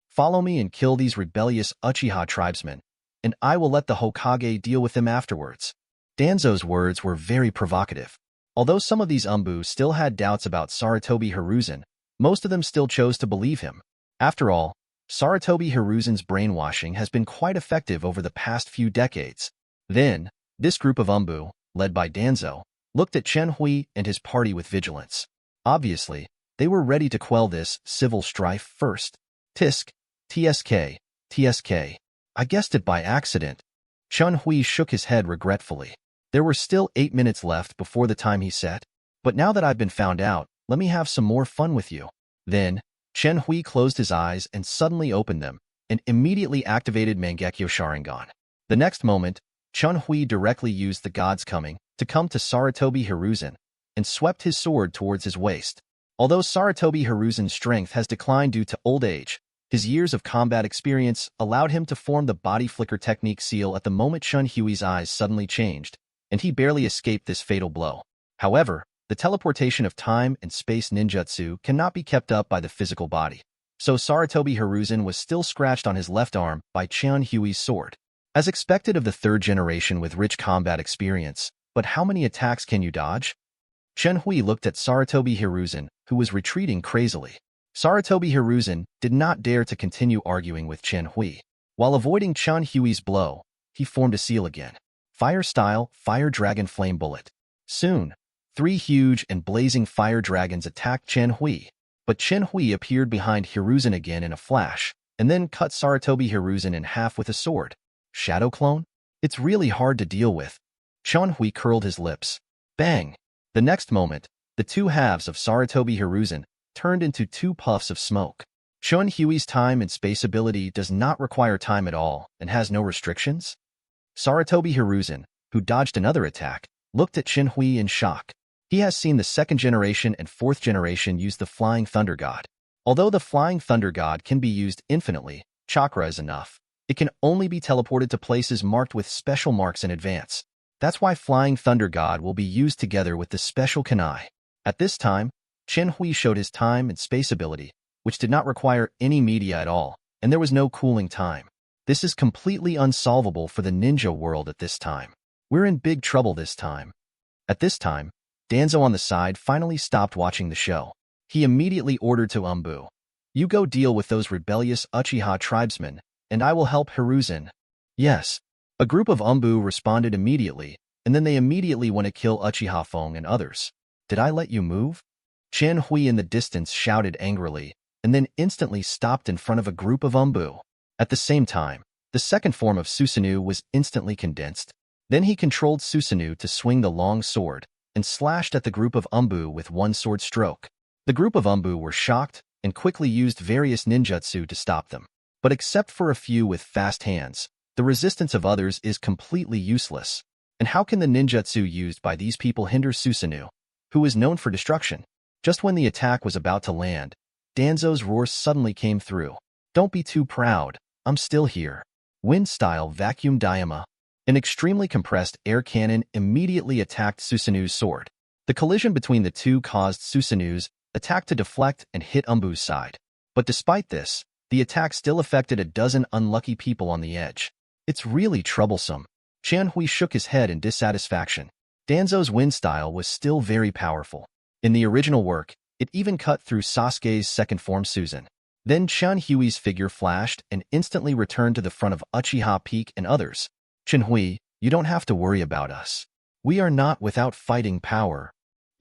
Follow me and kill these rebellious Uchiha tribesmen, and I will let the Hokage deal with them afterwards. Danzo's words were very provocative. Although some of these Umbu still had doubts about Sarutobi Hiruzen, most of them still chose to believe him. After all, Sarutobi Hiruzen's brainwashing has been quite effective over the past few decades. Then, this group of Umbu, led by Danzo, looked at Chen Hui and his party with vigilance. Obviously, they were ready to quell this civil strife first. Tisk, TSK, TSK. I guessed it by accident. Chen Hui shook his head regretfully. There were still 8 minutes left before the time he set. But now that I've been found out, let me have some more fun with you. Then, Chen Hui closed his eyes and suddenly opened them, and immediately activated Mangekyo Sharingan. The next moment, Chen Hui directly used the God's Coming to come to Sarutobi Hiruzen, and swept his sword towards his waist. Although Sarutobi Hiruzen's strength has declined due to old age, his years of combat experience allowed him to form the body flicker technique seal at the moment Chen Hui's eyes suddenly changed, and he barely escaped this fatal blow. However, the teleportation of time and space ninjutsu cannot be kept up by the physical body, so Sarutobi Hiruzen was still scratched on his left arm by Chen Hui's sword. As expected of the third generation with rich combat experience, but how many attacks can you dodge? Chen Hui looked at Sarutobi Hiruzen, who was retreating crazily. Sarutobi Hiruzen did not dare to continue arguing with Chen Hui. While avoiding Chen Hui's blow, he formed a seal again. Fire style, Fire Dragon Flame Bullet. Soon, 3 huge and blazing fire dragons attacked Chen Hui. But Chen Hui appeared behind Hiruzen again in a flash, and then cut Sarutobi Hiruzen in half with a sword. Shadow clone? It's really hard to deal with. Chen Hui curled his lips. Bang! The next moment, the 2 halves of Sarutobi Hiruzen turned into 2 puffs of smoke. Chen Hui's time and space ability does not require time at all and has no restrictions. Sarutobi Hiruzen, who dodged another attack, looked at Chen Hui in shock. He has seen the 2nd generation and 4th generation use the Flying Thunder God. Although the Flying Thunder God can be used infinitely, chakra is enough. It can only be teleported to places marked with special marks in advance. That's why Flying Thunder God will be used together with the special Kurenai. At this time, Chen Hui showed his time and space ability, which did not require any media at all, and there was no cooling time. This is completely unsolvable for the ninja world at this time. We're in big trouble this time. At this time, Danzo on the side finally stopped watching the show. He immediately ordered to Umbu. You go deal with those rebellious Uchiha tribesmen, and I will help Hiruzen. Yes. A group of Umbu responded immediately, and then they immediately want to kill Uchiha Fong and others. Did I let you move? Chen Hui in the distance shouted angrily, and then instantly stopped in front of a group of Umbu. At the same time, the 2nd form of Susanoo was instantly condensed. Then he controlled Susanoo to swing the long sword, and slashed at the group of Umbu with 1 sword stroke. The group of Umbu were shocked, and quickly used various ninjutsu to stop them. But except for a few with fast hands, the resistance of others is completely useless. And how can the ninjutsu used by these people hinder Susanoo, who is known for destruction? Just when the attack was about to land, Danzo's roar suddenly came through. Don't be too proud, I'm still here. Wind style vacuum diama. An extremely compressed air cannon immediately attacked Susanu's sword. The collision between the two caused Susanu's attack to deflect and hit Umbu's side. But despite this, the attack still affected a dozen unlucky people on the edge. It's really troublesome. Qianhui shook his head in dissatisfaction. Danzo's wind style was still very powerful. In the original work, it even cut through Sasuke's second form Susan. Then Qianhui's figure flashed and instantly returned to the front of Uchiha Peak and others. Qianhui, you don't have to worry about us. We are not without fighting power.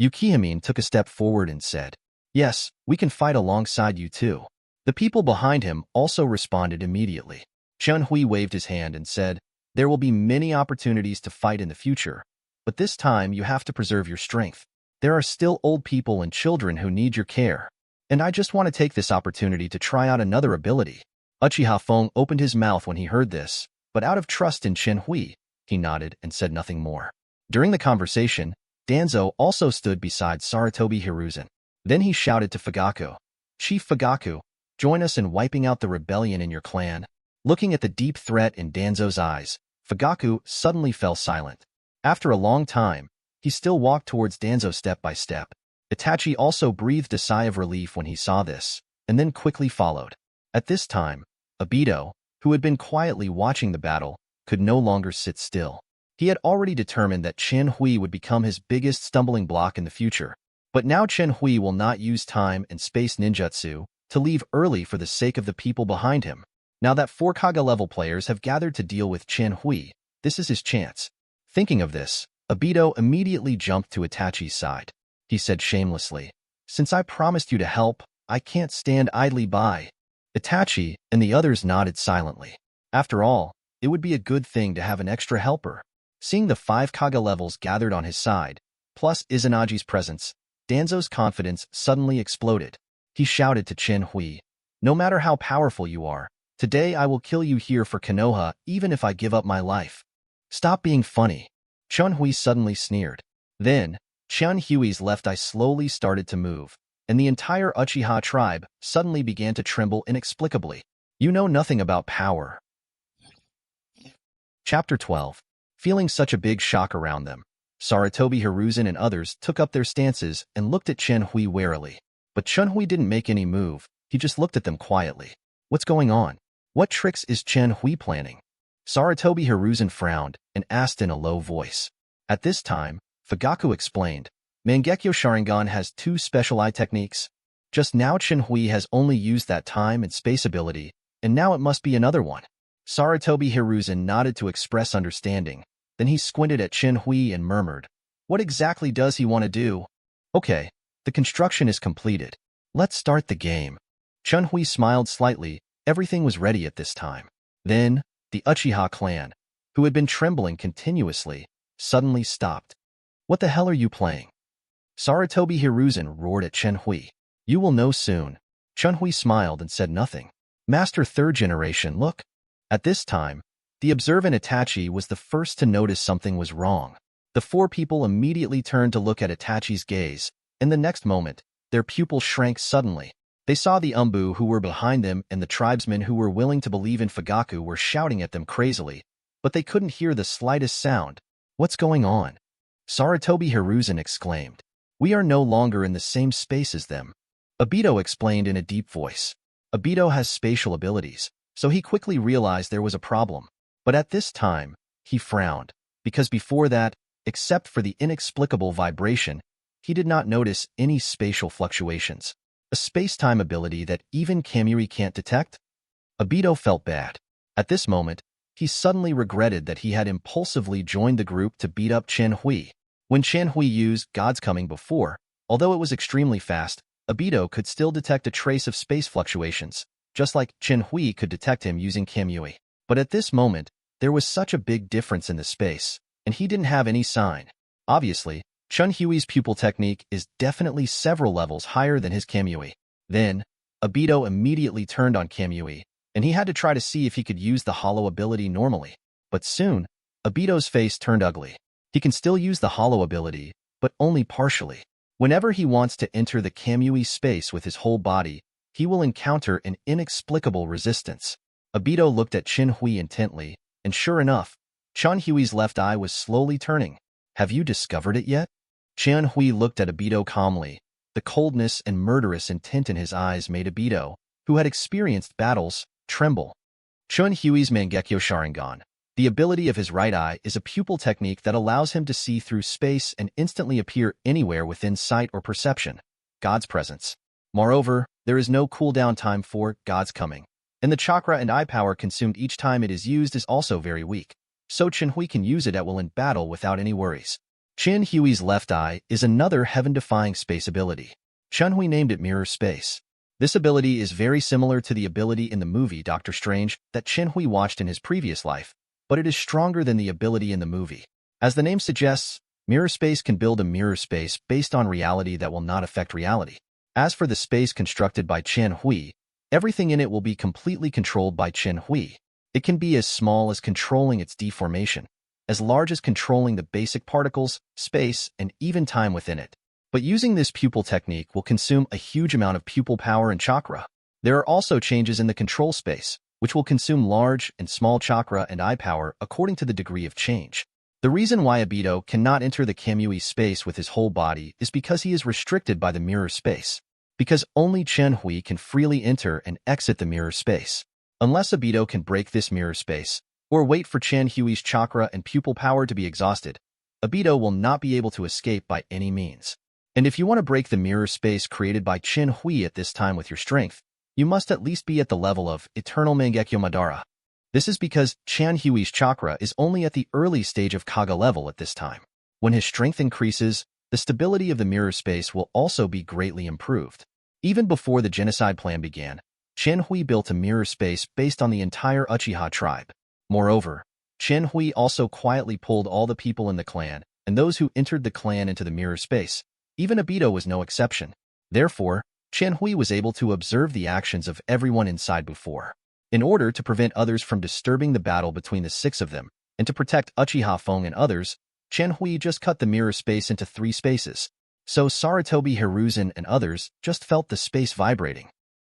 Yukihamine took a step forward and said, yes, we can fight alongside you too. The people behind him also responded immediately. Qianhui waved his hand and said, there will be many opportunities to fight in the future, but this time you have to preserve your strength. There are still old people and children who need your care. And I just want to take this opportunity to try out another ability. Uchiha Feng opened his mouth when he heard this, but out of trust in Qianhui, he nodded and said nothing more. During the conversation, Danzo also stood beside Sarutobi Hiruzen. Then he shouted to Fugaku, Chief Fugaku, join us in wiping out the rebellion in your clan. Looking at the deep threat in Danzo's eyes, Fugaku suddenly fell silent. After a long time, he still walked towards Danzo step by step. Itachi also breathed a sigh of relief when he saw this, and then quickly followed. At this time, Obito, who had been quietly watching the battle, could no longer sit still. He had already determined that Qianhui would become his biggest stumbling block in the future. But now Qianhui will not use time and space ninjutsu to leave early for the sake of the people behind him. Now that 4 Kaga-level players have gathered to deal with Qianhui, this is his chance. Thinking of this, Obito immediately jumped to Itachi's side. He said shamelessly, since I promised you to help, I can't stand idly by. Itachi and the others nodded silently. After all, it would be a good thing to have an extra helper. Seeing the 5 Kaga levels gathered on his side, plus Izanagi's presence, Danzo's confidence suddenly exploded. He shouted to Qianhui, no matter how powerful you are, today I will kill you here for Konoha even if I give up my life. Stop being funny. Qianhui suddenly sneered. Then, Qianhui's left eye slowly started to move, and the entire Uchiha tribe suddenly began to tremble inexplicably. You know nothing about power. Chapter 12. Feeling such a big shock around them, Sarutobi Hiruzen and others took up their stances and looked at Qianhui warily. But Qianhui didn't make any move, he just looked at them quietly. What's going on? What tricks is Qianhui planning? Sarutobi Hiruzen frowned and asked in a low voice. At this time, Fugaku explained, Mangekyo Sharingan has 2 special eye techniques. Just now Qianhui has only used that time and space ability, and now it must be another one. Sarutobi Hiruzen nodded to express understanding. Then he squinted at Qianhui and murmured, what exactly does he want to do? Okay, the construction is completed. Let's start the game. Qianhui smiled slightly, everything was ready at this time. Then, the Uchiha clan, who had been trembling continuously, suddenly stopped. What the hell are you playing? Sarutobi Hiruzen roared at Qianhui. You will know soon. Qianhui smiled and said nothing. Master 3rd generation, look. At this time, the observant Itachi was the first to notice something was wrong. The 4 people immediately turned to look at Itachi's gaze, and the next moment, their pupils shrank suddenly. They saw the Umbu who were behind them and the tribesmen who were willing to believe in Fugaku were shouting at them crazily, but they couldn't hear the slightest sound. What's going on? Sarutobi Hiruzen exclaimed. We are no longer in the same space as them. Obito explained in a deep voice. Obito has spatial abilities, so he quickly realized there was a problem. But at this time, he frowned, because before that, except for the inexplicable vibration, he did not notice any spatial fluctuations. A space-time ability that even Kamui can't detect? Obito felt bad. At this moment, he suddenly regretted that he had impulsively joined the group to beat up Qianhui. When Qianhui used God's Coming before, although it was extremely fast, Obito could still detect a trace of space fluctuations, just like Qianhui could detect him using Kamui. But at this moment, there was such a big difference in the space, and he didn't have any sign. Obviously, Qianhui's pupil technique is definitely several levels higher than his Kamui. Then, Obito immediately turned on Kamui, and he had to try to see if he could use the hollow ability normally. But soon, Obito's face turned ugly. He can still use the hollow ability, but only partially. Whenever he wants to enter the Kamui space with his whole body, he will encounter an inexplicable resistance. Obito looked at Qianhui intently, and sure enough, Chanhui's left eye was slowly turning. Have you discovered it yet? Chanhui looked at Obito calmly. The coldness and murderous intent in his eyes made Obito, who had experienced battles, tremble. Chanhui's Mangekyo Sharingan. The ability of his right eye is a pupil technique that allows him to see through space and instantly appear anywhere within sight or perception. God's presence. Moreover, there is no cooldown time for God's coming, and the chakra and eye power consumed each time it is used is also very weak, so Chanhui can use it at will in battle without any worries. Chanhui's left eye is another heaven-defying space ability. Chanhui named it Mirror Space. This ability is very similar to the ability in the movie Doctor Strange that Chanhui watched in his previous life, but it is stronger than the ability in the movie. As the name suggests, Mirror Space can build a mirror space based on reality that will not affect reality. As for the space constructed by Chanhui, everything in it will be completely controlled by Chanhui. It can be as small as controlling its deformation, as large as controlling the basic particles, space, and even time within it. But using this pupil technique will consume a huge amount of pupil power and chakra. There are also changes in the control space, which will consume large and small chakra and eye power according to the degree of change. The reason why Obito cannot enter the Kamui space with his whole body is because he is restricted by the mirror space, because only Chanhui can freely enter and exit the mirror space. Unless Obito can break this mirror space, or wait for Chanhui's chakra and pupil power to be exhausted, Obito will not be able to escape by any means. And if you want to break the mirror space created by Chanhui at this time with your strength, you must at least be at the level of Eternal Mangekyo Madara. This is because Chanhui's chakra is only at the early stage of Kaga level at this time. When his strength increases, the stability of the mirror space will also be greatly improved. Even before the genocide plan began, Chanhui built a mirror space based on the entire Uchiha tribe. Moreover, Chanhui also quietly pulled all the people in the clan and those who entered the clan into the mirror space. Even Obito was no exception. Therefore, Chanhui was able to observe the actions of everyone inside before. In order to prevent others from disturbing the battle between the six of them, and to protect Uchiha Fong and others, Chanhui just cut the mirror space into 3 spaces. So Sarutobi Hiruzen and others just felt the space vibrating.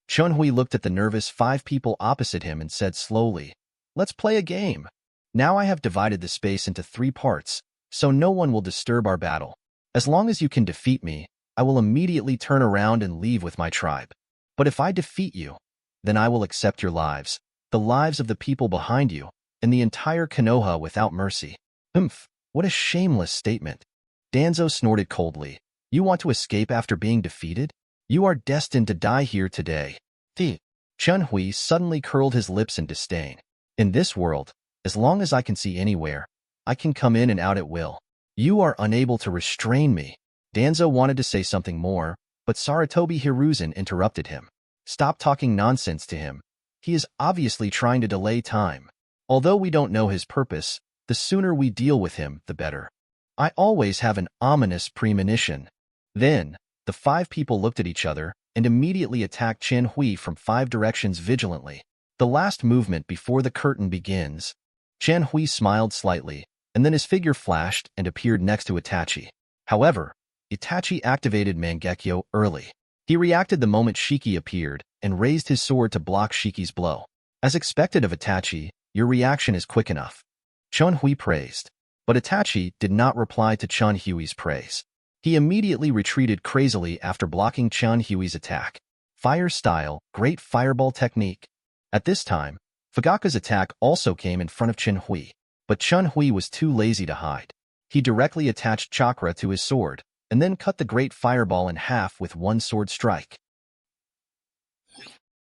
Chanhui looked at the nervous 5 people opposite him and said slowly, "Let's play a game. Now I have divided the space into 3 parts, so no one will disturb our battle. As long as you can defeat me, I will immediately turn around and leave with my tribe. But if I defeat you, then I will accept your lives, the lives of the people behind you, and the entire Konoha without mercy." Humph, what a shameless statement. Danzo snorted coldly. You want to escape after being defeated? You are destined to die here today. Chanhui suddenly curled his lips in disdain. In this world, as long as I can see anywhere, I can come in and out at will. You are unable to restrain me. Danzo wanted to say something more, but Sarutobi Hiruzen interrupted him. Stop talking nonsense to him. He is obviously trying to delay time. Although we don't know his purpose, the sooner we deal with him, the better. I always have an ominous premonition. Then, the 5 people looked at each other and immediately attacked Chanhui from 5 directions vigilantly. The last movement before the curtain begins. Chanhui smiled slightly, and then his figure flashed and appeared next to Itachi. However, Itachi activated Mangekyo early. He reacted the moment Shiki appeared and raised his sword to block Shiki's blow. As expected of Itachi, your reaction is quick enough. Chanhui praised. But Itachi did not reply to Chanhui's praise. He immediately retreated crazily after blocking Chanhui's attack. Fire style, great fireball technique. At this time, Fugaku's attack also came in front of Chanhui, but Chanhui was too lazy to hide. He directly attached chakra to his sword, and then cut the great fireball in half with one sword strike.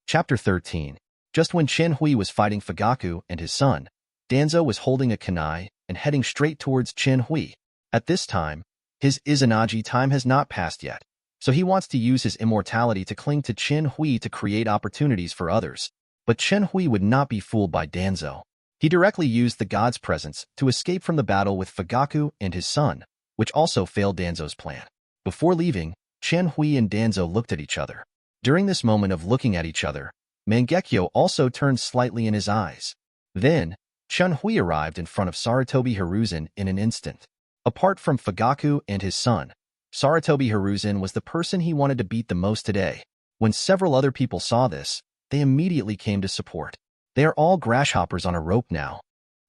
Chapter 13. Just when Chanhui was fighting Fugaku and his son, Danzo was holding a kunai and heading straight towards Chanhui. At this time, his Izanagi time has not passed yet, so he wants to use his immortality to cling to Chanhui to create opportunities for others. But Chanhui would not be fooled by Danzo. He directly used the god's presence to escape from the battle with Fugaku and his son, which also failed Danzo's plan. Before leaving, Chanhui and Danzo looked at each other. During this moment of looking at each other, Mangekyo also turned slightly in his eyes. Then, Chanhui arrived in front of Sarutobi Hiruzen in an instant. Apart from Fugaku and his son, Sarutobi Hiruzen was the person he wanted to beat the most today. When several other people saw this, they immediately came to support. They are all grasshoppers on a rope now.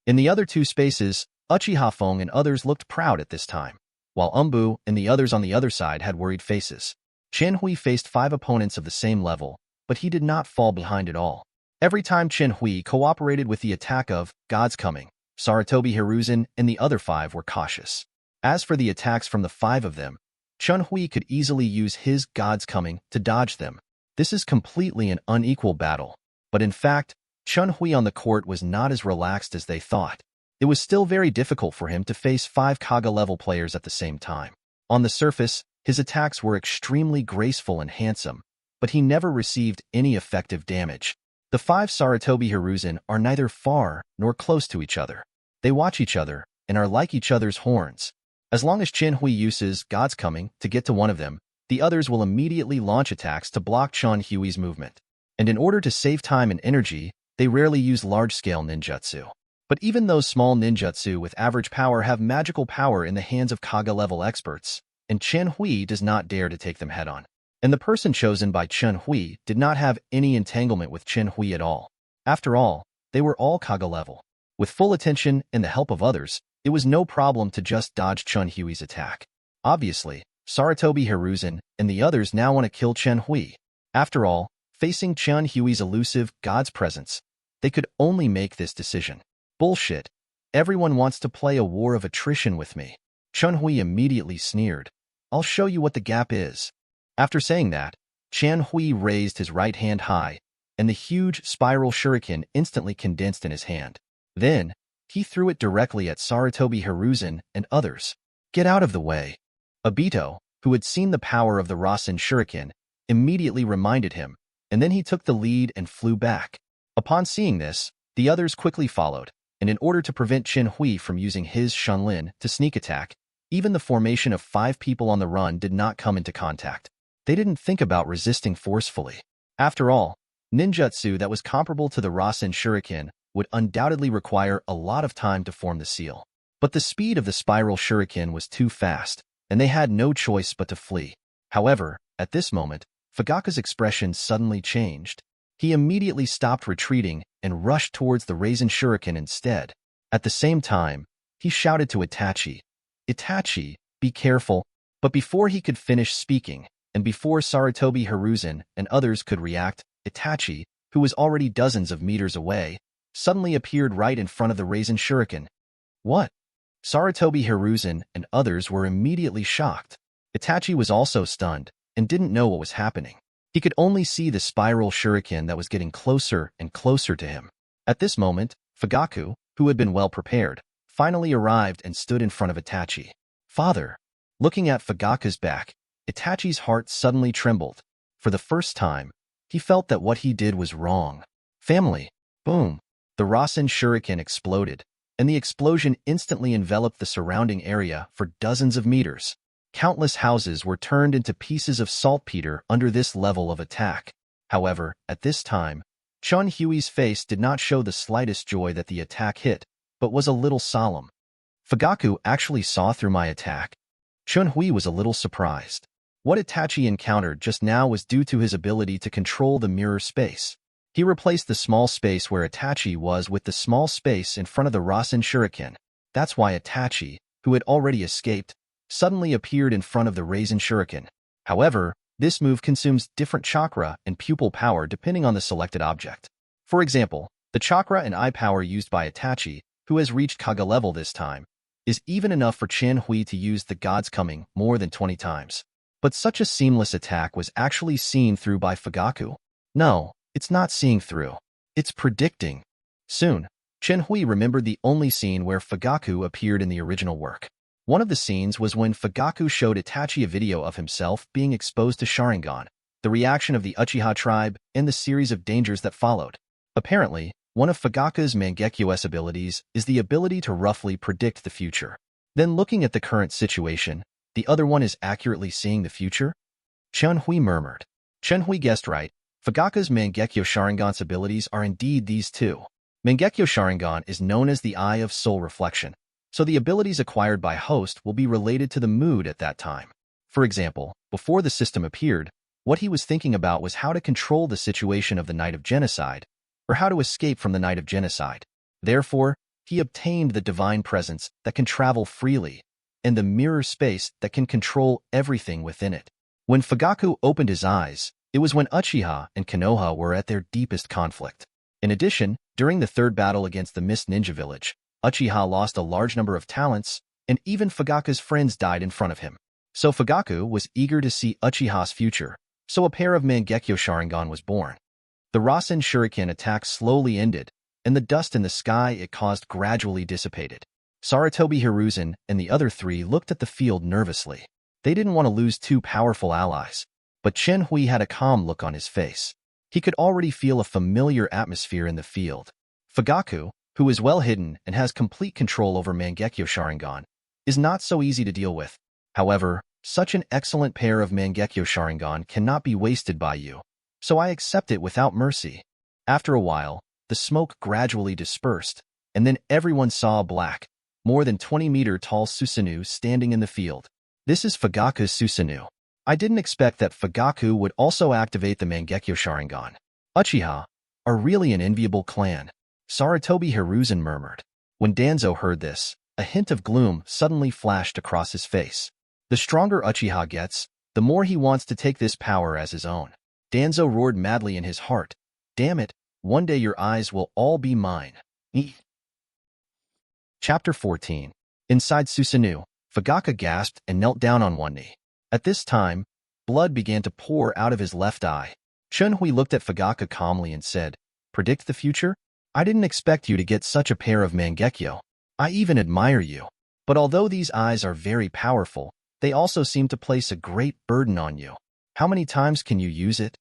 In the other two spaces, Uchiha Fong and others looked proud at this time, while Umbu and the others on the other side had worried faces. Chen Hui faced 5 opponents of the same level, but he did not fall behind at all. Every time Chen Hui cooperated with the attack of God's Coming, Sarutobi Hiruzen and the other 5 were cautious. As for the attacks from the 5 of them, Chen Hui could easily use his God's Coming to dodge them. This is completely an unequal battle, but in fact, Chen Hui on the court was not as relaxed as they thought. It was still very difficult for him to face 5 Kaga-level players at the same time. On the surface, his attacks were extremely graceful and handsome, but he never received any effective damage. The 5 Sarutobi Hiruzen are neither far nor close to each other. They watch each other and are like each other's horns. As long as Chen Hui uses God's Coming to get to one of them, the others will immediately launch attacks to block Chen Hui's movement. And in order to save time and energy, they rarely use large-scale ninjutsu. But even those small ninjutsu with average power have magical power in the hands of Kaga-level experts, and Chen Hui does not dare to take them head-on. And the person chosen by Chen Hui did not have any entanglement with Chen Hui at all. After all, they were all Kaga-level. With full attention and the help of others, it was no problem to just dodge Chen Hui's attack. Obviously, Sarutobi Hiruzen and the others now want to kill Chen Hui. After all, facing Chen Hui's elusive God's presence, they could only make this decision. Bullshit. Everyone wants to play a war of attrition with me. Chen Hui immediately sneered. I'll show you what the gap is. After saying that, Chen Hui raised his right hand high, and the huge spiral shuriken instantly condensed in his hand. Then, he threw it directly at Sarutobi Hiruzen and others. Get out of the way. Obito, who had seen the power of the Rasen shuriken, immediately reminded him, and then he took the lead and flew back. Upon seeing this, the others quickly followed, and in order to prevent Chen Hui from using his Shenlin to sneak attack, even the formation of 5 people on the run did not come into contact. They didn't think about resisting forcefully. After all, ninjutsu that was comparable to the Rasen shuriken would undoubtedly require a lot of time to form the seal. But the speed of the spiral shuriken was too fast, and they had no choice but to flee. However, at this moment, Fugaku's expression suddenly changed. He immediately stopped retreating and rushed towards the Rasen shuriken instead. At the same time, he shouted to Itachi, Itachi, be careful. But before he could finish speaking, and before Sarutobi Hiruzen and others could react, Itachi, who was already dozens of meters away, suddenly appeared right in front of the Rasen shuriken. What? Sarutobi Hiruzen and others were immediately shocked. Itachi was also stunned and didn't know what was happening. He could only see the spiral shuriken that was getting closer and closer to him. At this moment, Fugaku, who had been well prepared, finally arrived and stood in front of Itachi. Father. Looking at Fugaku's back, Itachi's heart suddenly trembled. For the first time, he felt that what he did was wrong. Family. Boom. The Rasen shuriken exploded, and the explosion instantly enveloped the surrounding area for dozens of meters. Countless houses were turned into pieces of saltpeter under this level of attack. However, at this time, Chen Hui's face did not show the slightest joy that the attack hit, but was a little solemn. Fugaku actually saw through my attack. Chen Hui was a little surprised. What Itachi encountered just now was due to his ability to control the mirror space. He replaced the small space where Itachi was with the small space in front of the Rasen shuriken. That's why Itachi, who had already escaped, suddenly appeared in front of the Rasen shuriken. However, this move consumes different chakra and pupil power depending on the selected object. For example, the chakra and eye power used by Itachi, who has reached Kaga level this time, is even enough for Chen Hui to use the God's Coming more than 20 times. But such a seamless attack was actually seen through by Fugaku. No, it's not seeing through. It's predicting. Soon, Chen Hui remembered the only scene where Fugaku appeared in the original work. One of the scenes was when Fugaku showed Itachi a video of himself being exposed to Sharingan, the reaction of the Uchiha tribe, and the series of dangers that followed. Apparently, one of Fugaku's Mangekyo's abilities is the ability to roughly predict the future. Then looking at the current situation, the other one is accurately seeing the future? Chen Hui murmured. Chen Hui guessed right. Fugaku's Mangekyo Sharingan's abilities are indeed these two. Mangekyo Sharingan is known as the Eye of Soul Reflection, so the abilities acquired by host will be related to the mood at that time. For example, before the system appeared, what he was thinking about was how to control the situation of the Night of Genocide, or how to escape from the Night of Genocide. Therefore, he obtained the divine presence that can travel freely, and the mirror space that can control everything within it. When Fugaku opened his eyes, it was when Uchiha and Konoha were at their deepest conflict. In addition, during the third battle against the Mist Ninja Village, Uchiha lost a large number of talents, and even Fugaku's friends died in front of him. So Fugaku was eager to see Uchiha's future, so a pair of Mangekyo Sharingan was born. The Rasen Shuriken attack slowly ended, and the dust in the sky it caused gradually dissipated. Sarutobi Hiruzen and the other three looked at the field nervously. They didn't want to lose two powerful allies, but Chen Hui had a calm look on his face. He could already feel a familiar atmosphere in the field. Fugaku, who is well hidden and has complete control over Mangekyo Sharingan, is not so easy to deal with. However, such an excellent pair of Mangekyo Sharingan cannot be wasted by you, so I accept it without mercy. After a while, the smoke gradually dispersed, and then everyone saw a black, more than 20-meter-tall Susanoo standing in the field. This is Fugaku's Susanoo. I didn't expect that Fugaku would also activate the Mangekyo Sharingan. Uchiha are really an enviable clan, Sarutobi Hiruzen murmured. When Danzo heard this, a hint of gloom suddenly flashed across his face. The stronger Uchiha gets, the more he wants to take this power as his own. Danzo roared madly in his heart. Damn it, one day your eyes will all be mine. Chapter 14. Inside Susanoo, Fugaku gasped and knelt down on one knee. At this time, blood began to pour out of his left eye. Chunhui looked at Fugaku calmly and said, "Predict the future? I didn't expect you to get such a pair of Mangekyo. I even admire you. But although these eyes are very powerful, they also seem to place a great burden on you. How many times can you use it?"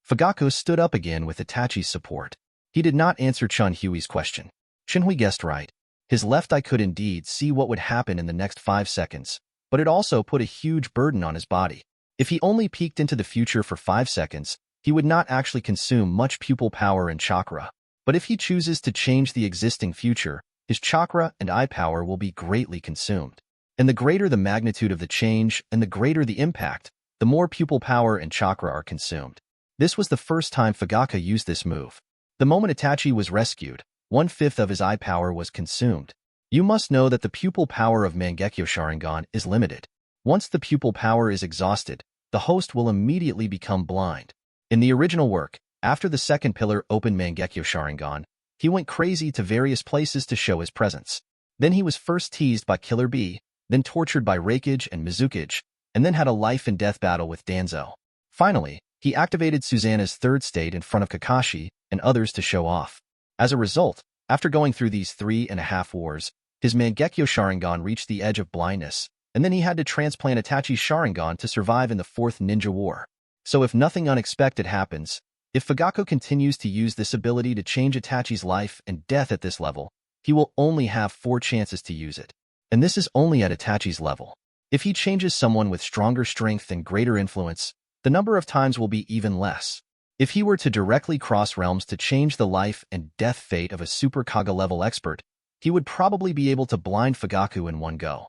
Fugaku stood up again with Itachi's support. He did not answer Chunhui's question. Chunhui guessed right. His left eye could indeed see what would happen in the next 5 seconds, but it also put a huge burden on his body. If he only peeked into the future for 5 seconds, he would not actually consume much pupil power and chakra. But if he chooses to change the existing future, his chakra and eye power will be greatly consumed. And the greater the magnitude of the change and the greater the impact, the more pupil power and chakra are consumed. This was the first time Fugaku used this move. The moment Itachi was rescued, 1/5 of his eye power was consumed. You must know that the pupil power of Mangekyo Sharingan is limited. Once the pupil power is exhausted, the host will immediately become blind. In the original work, after the second pillar opened Mangekyo Sharingan, he went crazy to various places to show his presence. Then he was first teased by Killer Bee, then tortured by Raikage and Mizukage, and then had a life-and-death battle with Danzo. Finally, he activated Susanna's third state in front of Kakashi and others to show off. As a result, after going through these 3.5 wars, his Mangekyo Sharingan reached the edge of blindness, and then he had to transplant Itachi's Sharingan to survive in the Fourth Ninja War. So if nothing unexpected happens, if Fugaku continues to use this ability to change Itachi's life and death at this level, he will only have 4 chances to use it. And this is only at Itachi's level. If he changes someone with stronger strength and greater influence, the number of times will be even less. If he were to directly cross realms to change the life and death fate of a Super Kaga-level expert, he would probably be able to blind Fugaku in one go.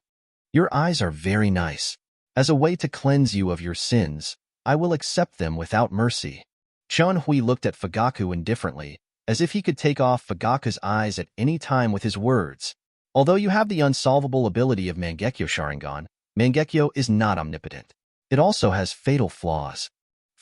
Your eyes are very nice. As a way to cleanse you of your sins, I will accept them without mercy. Chunhui looked at Fugaku indifferently, as if he could take off Fugaku's eyes at any time with his words. Although you have the unsolvable ability of Mangekyo Sharingan, Mangekyo is not omnipotent. It also has fatal flaws.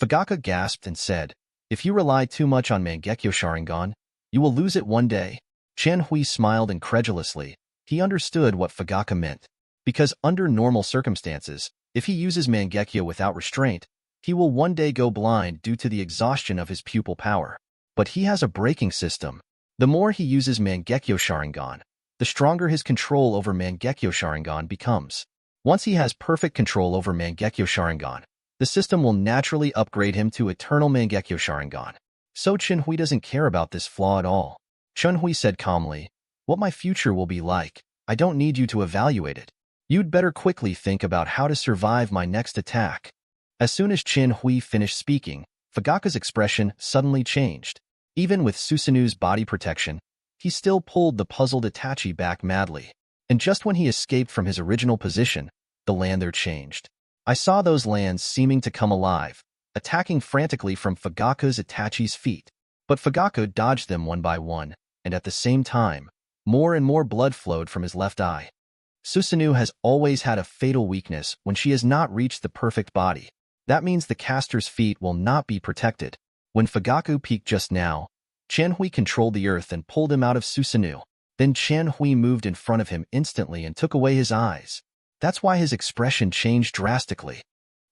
Fugaku gasped and said, "If you rely too much on Mangekyo Sharingan, you will lose it one day." Chunhui smiled incredulously. He understood what Fugaku meant. Because under normal circumstances, if he uses Mangekyo without restraint, he will one day go blind due to the exhaustion of his pupil power. But he has a braking system. The more he uses Mangekyo Sharingan, the stronger his control over Mangekyo Sharingan becomes. Once he has perfect control over Mangekyo Sharingan, the system will naturally upgrade him to Eternal Mangekyo Sharingan. So Chunhui doesn't care about this flaw at all. Chunhui said calmly, "What my future will be like, I don't need you to evaluate it. You'd better quickly think about how to survive my next attack." As soon as Chunhui finished speaking, Fugaku's expression suddenly changed. Even with Susanoo's body protection, he still pulled the puzzled Itachi back madly. And just when he escaped from his original position, the land there changed. I saw those lands seeming to come alive, attacking frantically from Fugaku's Itachi's feet. But Fugaku dodged them one by one, and at the same time, More and more blood flowed from his left eye. Susanoo has always had a fatal weakness when she has not reached the perfect body. That means the caster's feet will not be protected. When Fugaku peeked just now, Qianhui controlled the earth and pulled him out of Susanoo. Then Qianhui moved in front of him instantly and took away his eyes. That's why his expression changed drastically.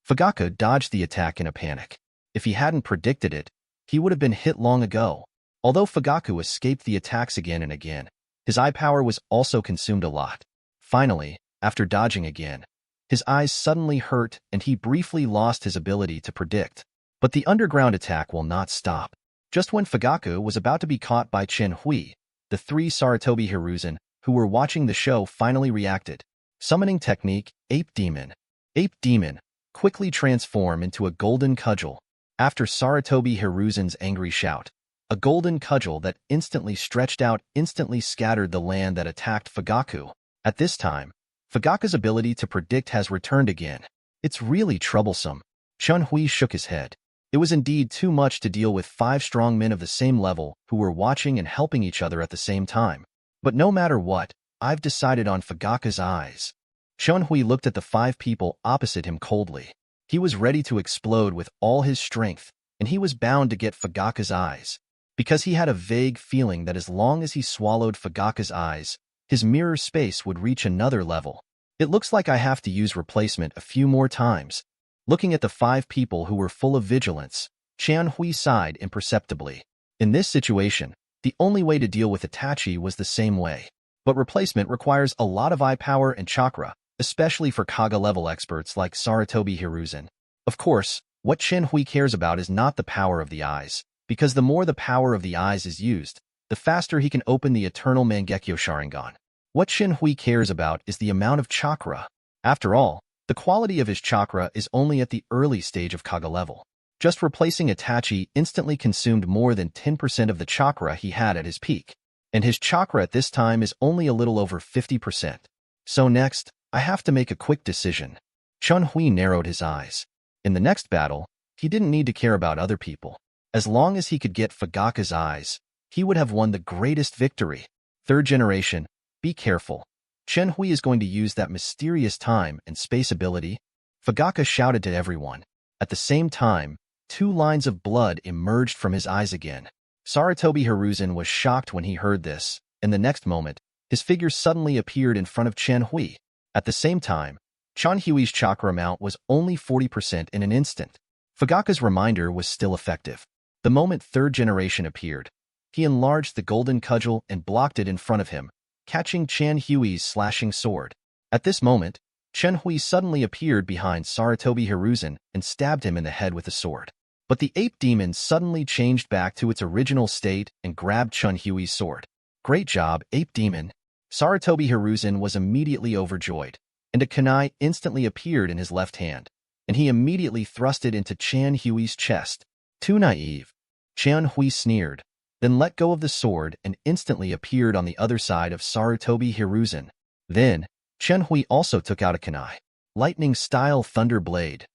Fugaku dodged the attack in a panic. If he hadn't predicted it, he would have been hit long ago. Although Fugaku escaped the attacks again and again, his eye power was also consumed a lot. Finally, after dodging again, his eyes suddenly hurt and he briefly lost his ability to predict. But the underground attack will not stop. Just when Fugaku was about to be caught by Qianhui, the three Sarutobi Hiruzen, who were watching the show, finally reacted. Summoning technique, Ape Demon. Ape Demon, quickly transform into a golden cudgel. After Sarutobi Hiruzen's angry shout, a golden cudgel that instantly stretched out instantly scattered the land that attacked Fugaku. At this time, Fugaku's ability to predict has returned again. It's really troublesome. Qianhui shook his head. It was indeed too much to deal with 5 strong men of the same level who were watching and helping each other at the same time. But no matter what, I've decided on Fugaku's eyes. Qianhui looked at the 5 people opposite him coldly. He was ready to explode with all his strength, and he was bound to get Fugaku's eyes. Because he had a vague feeling that as long as he swallowed Fugaku's eyes, his mirror space would reach another level. It looks like I have to use replacement a few more times. Looking at the 5 people who were full of vigilance, Qianhui sighed imperceptibly. In this situation, the only way to deal with Itachi was the same way. But replacement requires a lot of eye power and chakra, especially for Kaga-level experts like Sarutobi Hiruzen. Of course, what Qianhui cares about is not the power of the eyes, because the more the power of the eyes is used, the faster he can open the eternal Mangekyo Sharingan. What Qianhui cares about is the amount of chakra. After all, the quality of his chakra is only at the early stage of Kaga level. Just replacing Itachi instantly consumed more than 10% of the chakra he had at his peak, and his chakra at this time is only a little over 50%. So next, I have to make a quick decision. Qianhui narrowed his eyes. In the next battle, he didn't need to care about other people. As long as he could get Fugaku's eyes, he would have won the greatest victory. Third generation, be careful. Qianhui is going to use that mysterious time and space ability. Fugaku shouted to everyone. At the same time, 2 lines of blood emerged from his eyes again. Sarutobi Hiruzen was shocked when he heard this, and the next moment, his figure suddenly appeared in front of Qianhui. At the same time, Qianhui's chakra amount was only 40% in an instant. Fugaku's reminder was still effective. The moment third generation appeared, he enlarged the golden cudgel and blocked it in front of him, catching Qianhui's slashing sword. At this moment, Qianhui suddenly appeared behind Sarutobi Hiruzen and stabbed him in the head with a sword. But the ape demon suddenly changed back to its original state and grabbed Qianhui's sword. Great job, ape demon. Sarutobi Hiruzen was immediately overjoyed, and a kunai instantly appeared in his left hand, and he immediately thrust it into Qianhui's chest. Too naive. Qianhui sneered, then let go of the sword and instantly appeared on the other side of Sarutobi Hiruzen. Then, Qianhui also took out a kunai. Lightning-style thunder blade.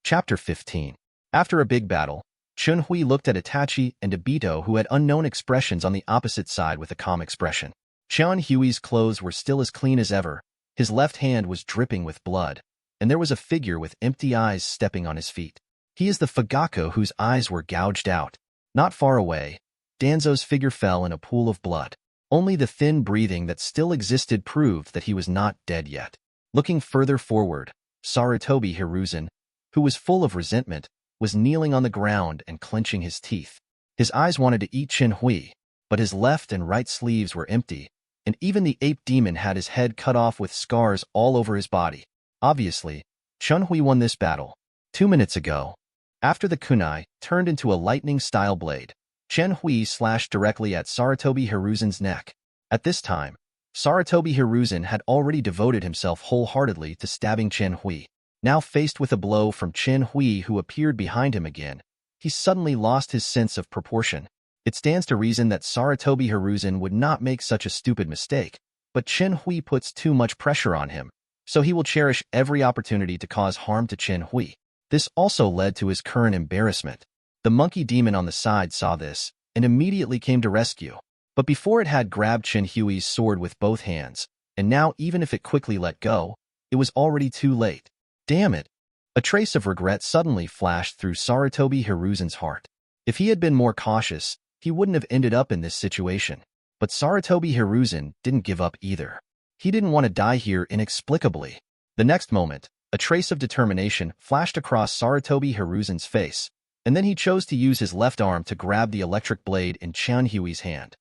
Chapter 15. After a big battle, Qianhui looked at Itachi and Obito, who had unknown expressions, on the opposite side with a calm expression. Qianhui's clothes were still as clean as ever, his left hand was dripping with blood, and there was a figure with empty eyes stepping on his feet. He is the Fugaku whose eyes were gouged out. Not far away, Danzo's figure fell in a pool of blood. Only the thin breathing that still existed proved that he was not dead yet. Looking further forward, Sarutobi Hiruzen, who was full of resentment, was kneeling on the ground and clenching his teeth. His eyes wanted to eat Qianhui, but his left and right sleeves were empty, and even the ape demon had his head cut off with scars all over his body. Obviously, Qianhui won this battle. 2 minutes ago, after the kunai turned into a lightning-style blade, Qianhui slashed directly at Sarutobi Hiruzen's neck. At this time, Sarutobi Hiruzen had already devoted himself wholeheartedly to stabbing Qianhui. Now faced with a blow from Qianhui, who appeared behind him again, he suddenly lost his sense of proportion. It stands to reason that Sarutobi Hiruzen would not make such a stupid mistake, but Qianhui puts too much pressure on him, so he will cherish every opportunity to cause harm to Qianhui. This also led to his current embarrassment. The monkey demon on the side saw this and immediately came to rescue. But before it had grabbed Chenhui's sword with both hands, and now even if it quickly let go, it was already too late. Damn it! A trace of regret suddenly flashed through Sarutobi Hiruzen's heart. If he had been more cautious, he wouldn't have ended up in this situation. But Sarutobi Hiruzen didn't give up either. He didn't want to die here inexplicably. The next moment, a trace of determination flashed across Sarutobi Hiruzen's face, and then he chose to use his left arm to grab the electric blade in Chenhui's hand.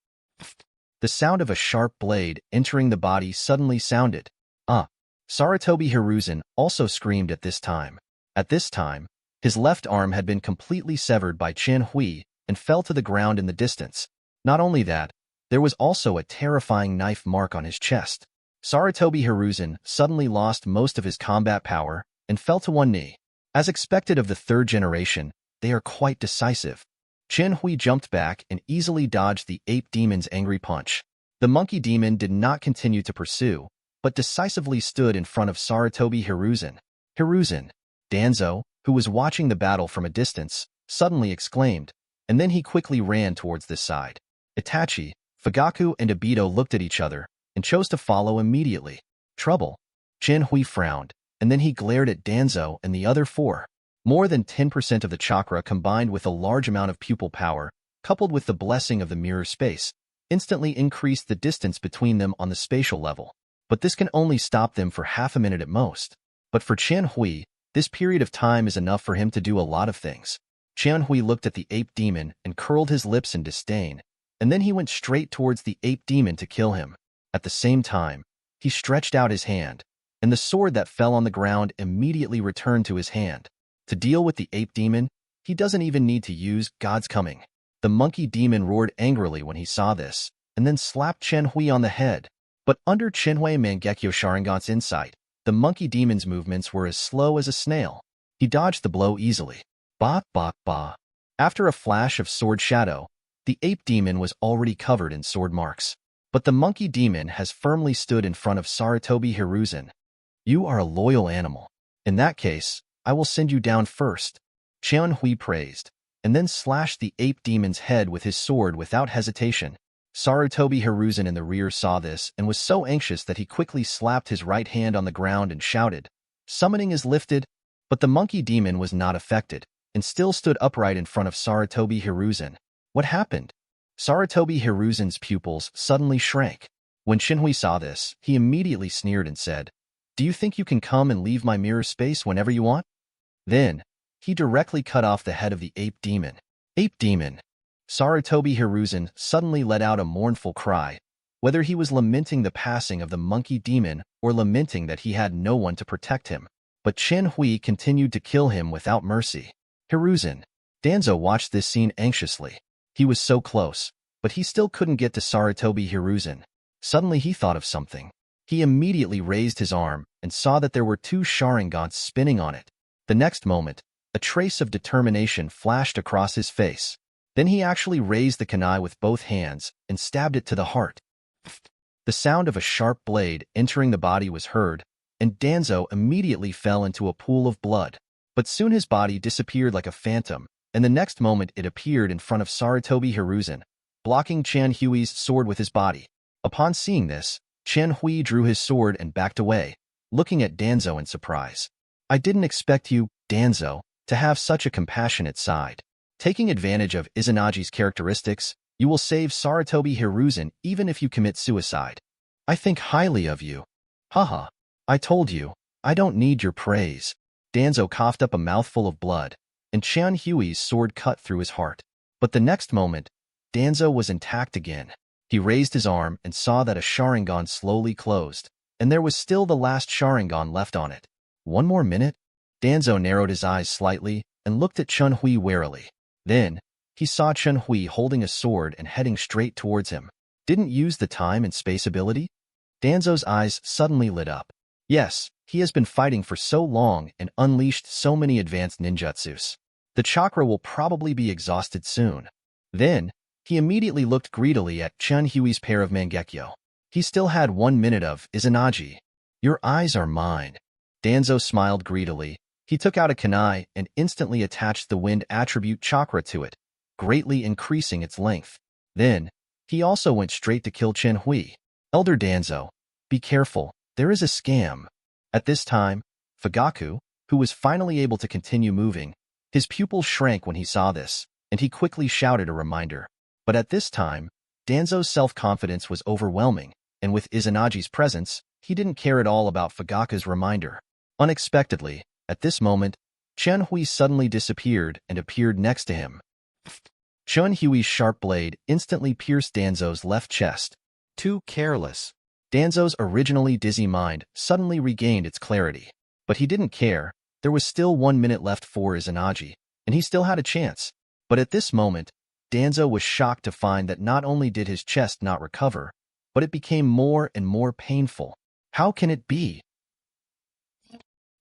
The sound of a sharp blade entering the body suddenly sounded. Sarutobi Hiruzen also screamed at this time. At this time, his left arm had been completely severed by Chenhui and fell to the ground in the distance. Not only that, there was also a terrifying knife mark on his chest. Sarutobi Hiruzen suddenly lost most of his combat power and fell to one knee. As expected of the third generation, they are quite decisive. Chenhui jumped back and easily dodged the ape demon's angry punch. The monkey demon did not continue to pursue, but decisively stood in front of Sarutobi Hiruzen. Hiruzen, Danzo, who was watching the battle from a distance, suddenly exclaimed, and then he quickly ran towards this side. Itachi, Hogyoku, and Obito looked at each other and chose to follow immediately. Trouble. Chenhui frowned, and then he glared at Danzo and the other four. More than 10% of the chakra combined with a large amount of pupil power, coupled with the blessing of the mirror space, instantly increased the distance between them on the spatial level. But this can only stop them for half a minute at most. But for Chenhui, this period of time is enough for him to do a lot of things. Chenhui looked at the ape demon and curled his lips in disdain, and then he went straight towards the ape demon to kill him. At the same time, he stretched out his hand, and the sword that fell on the ground immediately returned to his hand. To deal with the ape demon, he doesn't even need to use God's coming. The monkey demon roared angrily when he saw this, and then slapped Chenhui on the head. But under Chenhui Mangekyo Sharingan's insight, the monkey demon's movements were as slow as a snail. He dodged the blow easily. Ba, ba, ba. After a flash of sword shadow, the ape demon was already covered in sword marks. But the monkey demon has firmly stood in front of Sarutobi Hiruzen. You are a loyal animal. In that case, I will send you down first. Chenhui praised, and then slashed the ape demon's head with his sword without hesitation. Sarutobi Hiruzen in the rear saw this and was so anxious that he quickly slapped his right hand on the ground and shouted, "Summoning is lifted," but the monkey demon was not affected, and still stood upright in front of Sarutobi Hiruzen. What happened? Sarutobi Hiruzen's pupils suddenly shrank. When Chenhui saw this, he immediately sneered and said, "Do you think you can come and leave my mirror space whenever you want?" Then, he directly cut off the head of the ape demon. Ape demon! Sarutobi Hiruzen suddenly let out a mournful cry, whether he was lamenting the passing of the monkey demon or lamenting that he had no one to protect him. But Chenhui continued to kill him without mercy. Hiruzen. Danzo watched this scene anxiously. He was so close, but he still couldn't get to Sarutobi Hiruzen. Suddenly he thought of something. He immediately raised his arm and saw that there were two Sharingans spinning on it. The next moment, a trace of determination flashed across his face. Then he actually raised the kunai with both hands and stabbed it to the heart. The sound of a sharp blade entering the body was heard, and Danzo immediately fell into a pool of blood. But soon his body disappeared like a phantom, and the next moment it appeared in front of Sarutobi Hiruzen, blocking Chenhui's sword with his body. Upon seeing this, Chenhui drew his sword and backed away, looking at Danzo in surprise. "I didn't expect you, Danzo, to have such a compassionate side. Taking advantage of Izanagi's characteristics, you will save Sarutobi Hiruzen even if you commit suicide. I think highly of you." "Haha, I told you, I don't need your praise." Danzo coughed up a mouthful of blood, and Chenhui's sword cut through his heart. But the next moment, Danzo was intact again. He raised his arm and saw that a Sharingan slowly closed, and there was still the last Sharingan left on it. One more minute? Danzo narrowed his eyes slightly and looked at Chenhui warily. Then, he saw Chenhui holding a sword and heading straight towards him. Didn't use the time and space ability? Danzo's eyes suddenly lit up. Yes, he has been fighting for so long and unleashed so many advanced ninjutsus. The chakra will probably be exhausted soon. Then, he immediately looked greedily at Chenhui's pair of Mangekyo. He still had 1 minute of Izanagi. "Your eyes are mine." Danzo smiled greedily. He took out a kunai and instantly attached the wind attribute chakra to it, greatly increasing its length. Then, He also went straight to kill Chen Hui. Elder Danzo, be careful, there is a scam. At this time, Hogyoku, who was finally able to continue moving, his pupils shrank when he saw this, and he quickly shouted a reminder. But at this time, Danzo's self-confidence was overwhelming, and with Izanagi's presence, he didn't care at all about Fugaku's reminder. Unexpectedly, at this moment, Chen Hui suddenly disappeared and appeared next to him. Chen Hui's sharp blade instantly pierced Danzo's left chest. Too careless. Danzo's originally dizzy mind suddenly regained its clarity. But he didn't care. There was still 1 minute left for Izanagi, and he still had a chance. But at this moment, Danzo was shocked to find that not only did his chest not recover, but it became more and more painful. How can it be?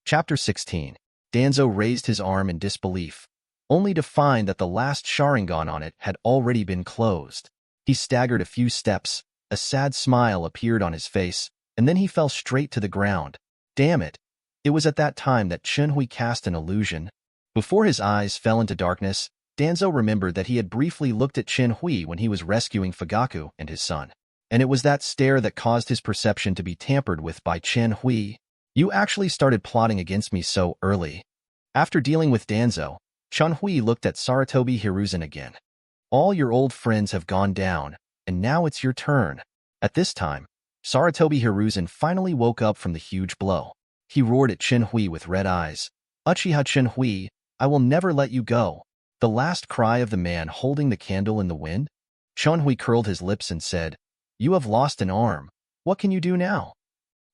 Chapter 16. Danzo raised his arm in disbelief, only to find that the last Sharingan on it had already been closed. He staggered a few steps, a sad smile appeared on his face, and then he fell straight to the ground. Damn it! It was at that time that Chen Hui cast an illusion. Before his eyes fell into darkness, Danzo remembered that he had briefly looked at Chen Hui when he was rescuing Fugaku and his son. And it was that stare that caused his perception to be tampered with by Chen Hui. You actually started plotting against me so early. After dealing with Danzo, Chen Hui looked at Sarutobi Hiruzen again. All your old friends have gone down, and now it's your turn. At this time, Sarutobi Hiruzen finally woke up from the huge blow. He roared at Chen Hui with red eyes. Uchiha Chen Hui, I will never let you go. The last cry of the man holding the candle in the wind? Chen Hui curled his lips and said, You have lost an arm. What can you do now?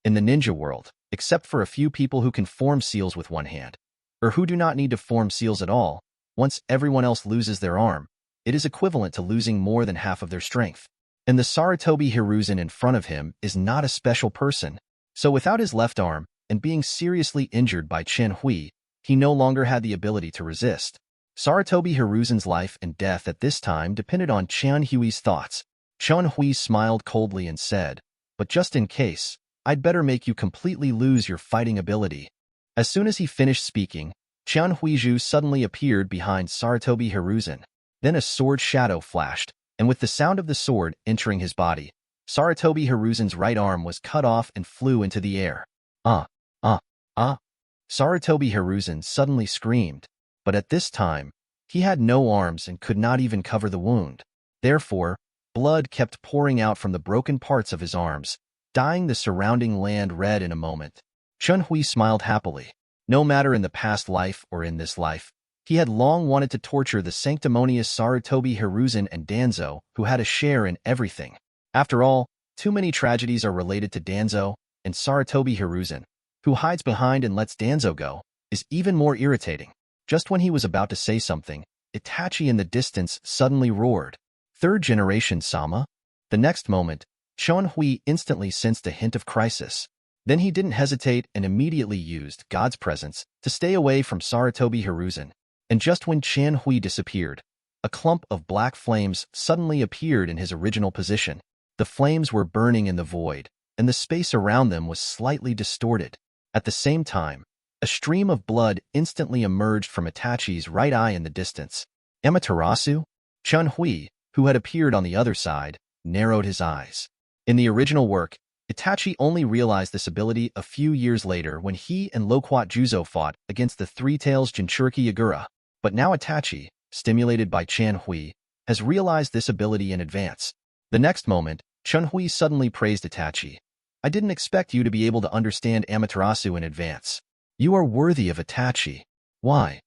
In the ninja world, except for a few people who can form seals with one hand, or who do not need to form seals at all, once everyone else loses their arm, it is equivalent to losing more than half of their strength. And the Sarutobi Hiruzen in front of him is not a special person. So without his left arm, and being seriously injured by Chen Hui, he no longer had the ability to resist. Sarutobi Hiruzen's life and death at this time depended on Chen Hui's thoughts. Chen Hui smiled coldly and said, But just in case, I'd better make you completely lose your fighting ability. As soon as he finished speaking, Chen Huiju suddenly appeared behind Sarutobi Hiruzen. Then a sword shadow flashed, and with the sound of the sword entering his body, Sarutobi Hiruzen's right arm was cut off and flew into the air. Sarutobi Hiruzen suddenly screamed, but at this time, he had no arms and could not even cover the wound. Therefore, blood kept pouring out from the broken parts of his arms, dyeing the surrounding land red in a moment. Chen Hui smiled happily. No matter in the past life or in this life, he had long wanted to torture the sanctimonious Sarutobi Hiruzen and Danzo, who had a share in everything. After all, too many tragedies are related to Danzo, and Sarutobi Hiruzen, who hides behind and lets Danzo go, is even more irritating. Just when he was about to say something, Itachi in the distance suddenly roared, Third generation Sama? The next moment, Chen Hui instantly sensed a hint of crisis. Then he didn't hesitate and immediately used God's presence to stay away from Sarutobi Hiruzen. And just when Chen Hui disappeared, a clump of black flames suddenly appeared in his original position. The flames were burning in the void, and the space around them was slightly distorted. At the same time, a stream of blood instantly emerged from Itachi's right eye in the distance. Amaterasu? Chen Hui, who had appeared on the other side, narrowed his eyes. In the original work, Itachi only realized this ability a few years later when he and Loquat Juzo fought against the Ten Tails Jinchūriki Yagura. But now Itachi, stimulated by Chen Hui, has realized this ability in advance. The next moment, Chen Hui suddenly praised Itachi. I didn't expect you to be able to understand Amaterasu in advance. You are worthy of Itachi. Why?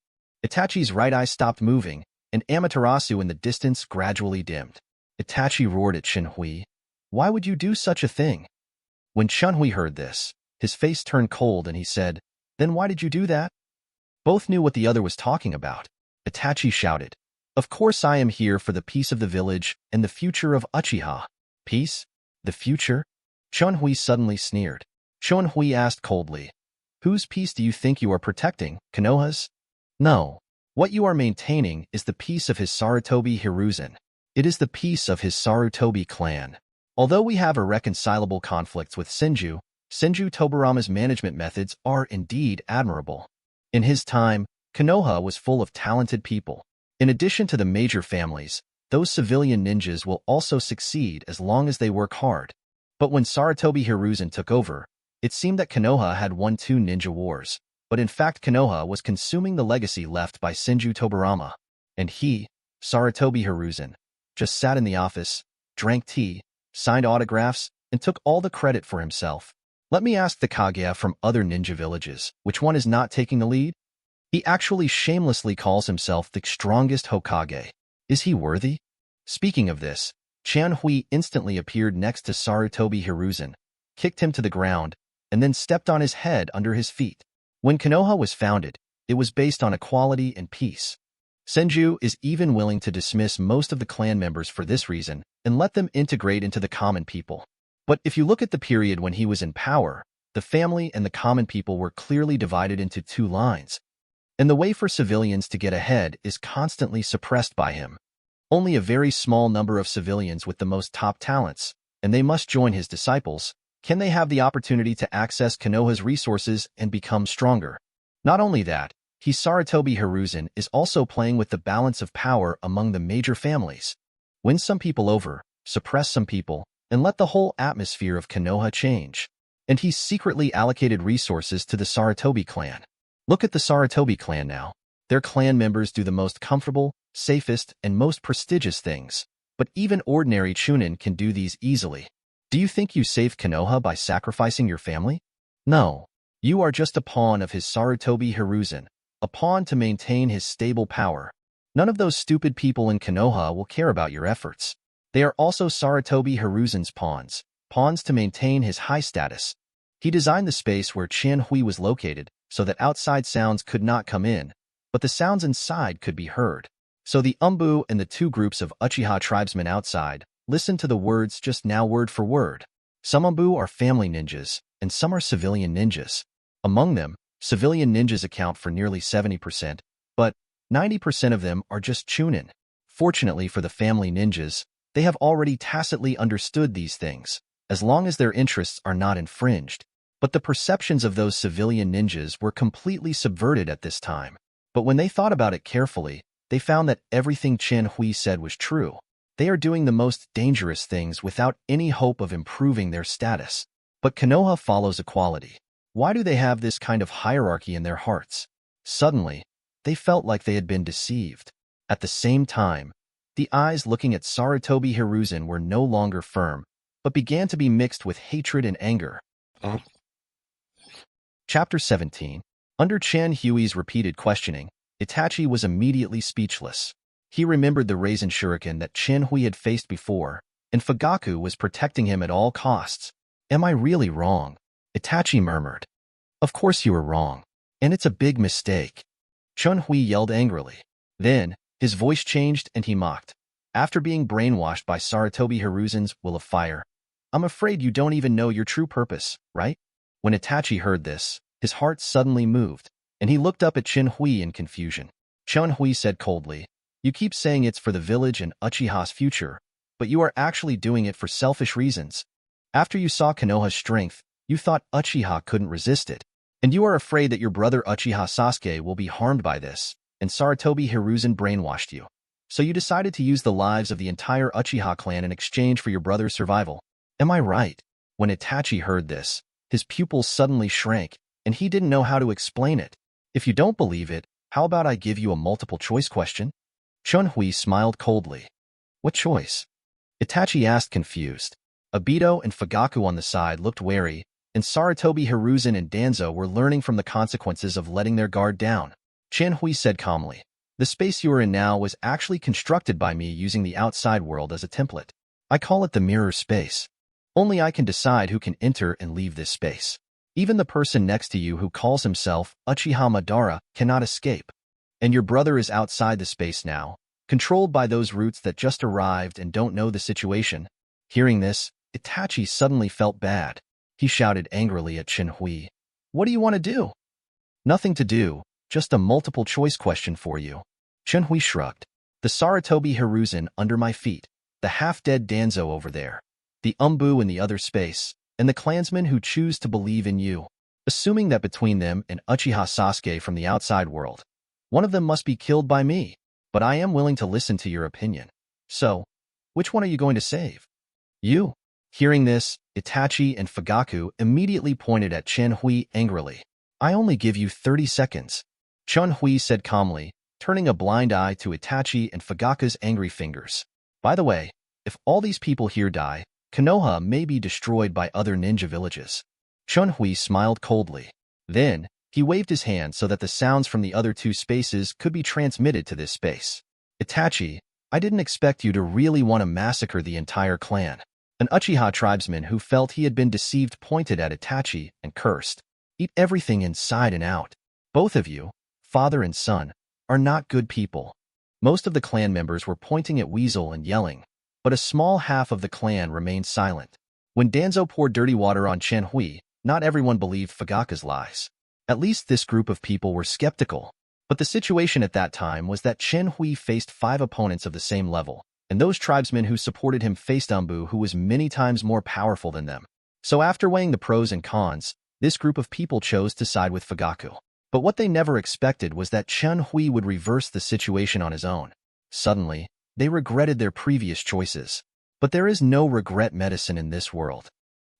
Itachi's right eye stopped moving, and Amaterasu in the distance gradually dimmed. Itachi roared at Chen Hui. Why would you do such a thing? When Chen Hui heard this, his face turned cold and he said, Then why did you do that? Both knew what the other was talking about. Itachi shouted, Of course I am here for the peace of the village and the future of Uchiha. Peace? The future? Chen Hui suddenly sneered. Chen Hui asked coldly, Whose peace do you think you are protecting, Konoha's? No. What you are maintaining is the peace of his Sarutobi Hiruzen. It is the peace of his Sarutobi clan. Although we have irreconcilable conflicts with Senju Tobirama's management methods are indeed admirable. In his time, Konoha was full of talented people. In addition to the major families, those civilian ninjas will also succeed as long as they work hard. But when Sarutobi Hiruzen took over, it seemed that Konoha had won 2 ninja wars. But in fact Konoha was consuming the legacy left by Senju Tobarama. And he, Sarutobi Hiruzen, just sat in the office, drank tea, signed autographs, and took all the credit for himself. Let me ask the Kaguya from other ninja villages, which one is not taking the lead? He actually shamelessly calls himself the strongest Hokage. Is he worthy? Speaking of this, Hui instantly appeared next to Sarutobi Hiruzen, kicked him to the ground, and then stepped on his head under his feet. When Konoha was founded, it was based on equality and peace. Senju is even willing to dismiss most of the clan members for this reason and let them integrate into the common people. But if you look at the period when he was in power, the family and the common people were clearly divided into 2 lines. And the way for civilians to get ahead is constantly suppressed by him. Only a very small number of civilians with the most top talents, and they must join his disciples, can they have the opportunity to access Konoha's resources and become stronger. Not only that, Sarutobi Hiruzen is also playing with the balance of power among the major families. Win some people over, suppress some people, and let the whole atmosphere of Konoha change. And he secretly allocated resources to the Sarutobi clan. Look at the Sarutobi clan now. Their clan members do the most comfortable, safest, and most prestigious things. But even ordinary chunin can do these easily. Do you think you saved Konoha by sacrificing your family? No. You are just a pawn of his Sarutobi Hiruzen, a pawn to maintain his stable power. None of those stupid people in Konoha will care about your efforts. They are also Sarutobi Hiruzen's pawns, pawns to maintain his high status. He designed the space where Hui was located so that outside sounds could not come in, but the sounds inside could be heard. So the Umbu and the 2 groups of Uchiha tribesmen outside listened to the words just now word for word. Some Umbu are family ninjas, and some are civilian ninjas. Among them, civilian ninjas account for nearly 70%, but 90% of them are just chunin. Fortunately for the family ninjas, they have already tacitly understood these things, as long as their interests are not infringed. But the perceptions of those civilian ninjas were completely subverted at this time. But when they thought about it carefully, they found that everything Hui said was true. They are doing the most dangerous things without any hope of improving their status. But Konoha follows equality. Why do they have this kind of hierarchy in their hearts? Suddenly, they felt like they had been deceived. At the same time, the eyes looking at Sarutobi Hiruzen were no longer firm, but began to be mixed with hatred and anger. Chapter 17. Under Hui's repeated questioning, Itachi was immediately speechless. He remembered the Raisin Shuriken that Hui had faced before, and Fugaku was protecting him at all costs. Am I really wrong? Itachi murmured. Of course you were wrong, and it's a big mistake. Hui yelled angrily. Then, his voice changed and he mocked. After being brainwashed by Sarutobi Hiruzen's will of fire, I'm afraid you don't even know your true purpose, right? When Itachi heard this, his heart suddenly moved, and he looked up at Hui in confusion. Hui said coldly, You keep saying it's for the village and Uchiha's future, but you are actually doing it for selfish reasons. After you saw Konoha's strength, you thought Uchiha couldn't resist it, and you are afraid that your brother Uchiha Sasuke will be harmed by this, and Sarutobi Hiruzen brainwashed you. So you decided to use the lives of the entire Uchiha clan in exchange for your brother's survival. Am I right? When Itachi heard this, his pupils suddenly shrank, and he didn't know how to explain it. If you don't believe it, how about I give you a multiple-choice question? Hui smiled coldly. What choice? Itachi asked confused. Obito and Fugaku on the side looked wary, and Sarutobi Hiruzen and Danzo were learning from the consequences of letting their guard down. Hui said calmly, The space you are in now was actually constructed by me using the outside world as a template. I call it the mirror space. Only I can decide who can enter and leave this space. Even the person next to you who calls himself Uchiha Madara cannot escape. And your brother is outside the space now, controlled by those roots that just arrived and don't know the situation. Hearing this, Itachi suddenly felt bad. He shouted angrily at Hui. What do you want to do? Nothing to do, just a multiple-choice question for you. Hui shrugged. The Sarutobi Hiruzen under my feet, the half-dead Danzo over there, the Umbu in the other space, and the clansmen who choose to believe in you. Assuming that between them and Uchiha Sasuke from the outside world, one of them must be killed by me, but I am willing to listen to your opinion. So, which one are you going to save? You. Hearing this, Itachi and Fugaku immediately pointed at Chen Hui angrily. I only give you 30 seconds. Chen Hui said calmly, turning a blind eye to Itachi and Fugaku's angry fingers. By the way, if all these people here die, Konoha may be destroyed by other ninja villages. Chen Hui smiled coldly. Then, he waved his hand so that the sounds from the other two spaces could be transmitted to this space. Itachi, I didn't expect you to really want to massacre the entire clan. An Uchiha tribesman who felt he had been deceived pointed at Itachi and cursed. Eat everything inside and out. Both of you, father and son, are not good people. Most of the clan members were pointing at Weasel and yelling, but a small half of the clan remained silent. When Danzo poured dirty water on Chen Hui, not everyone believed Fugaku's lies. At least this group of people were skeptical. But the situation at that time was that Chen Hui faced 5 opponents of the same level, and those tribesmen who supported him faced Umbu, who was many times more powerful than them. So after weighing the pros and cons, this group of people chose to side with Fugaku. But what they never expected was that Chen Hui would reverse the situation on his own. Suddenly, they regretted their previous choices. But there is no regret medicine in this world.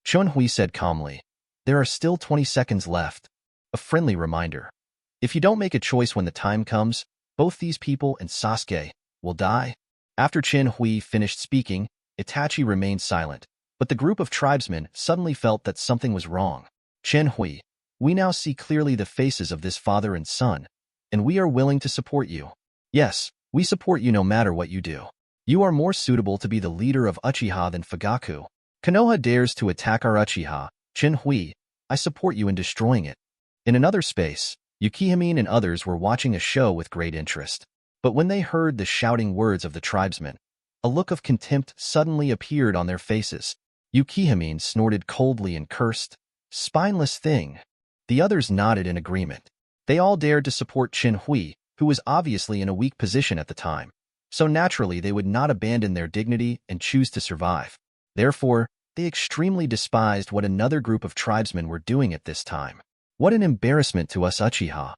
Chen Hui said calmly, there are still 20 seconds left. A friendly reminder. If you don't make a choice when the time comes, both these people and Sasuke will die. After Chen Hui finished speaking, Itachi remained silent, but the group of tribesmen suddenly felt that something was wrong. Chen Hui, we now see clearly the faces of this father and son, and we are willing to support you. Yes, we support you no matter what you do. You are more suitable to be the leader of Uchiha than Fugaku. Konoha dares to attack our Uchiha. Chen Hui, I support you in destroying it. In another space, Yukihime and others were watching a show with great interest. But when they heard the shouting words of the tribesmen, a look of contempt suddenly appeared on their faces. Yukihime snorted coldly and cursed, spineless thing. The others nodded in agreement. They all dared to support Chen Hui, who was obviously in a weak position at the time. So naturally they would not abandon their dignity and choose to survive. Therefore, they extremely despised what another group of tribesmen were doing at this time. What an embarrassment to us Uchiha.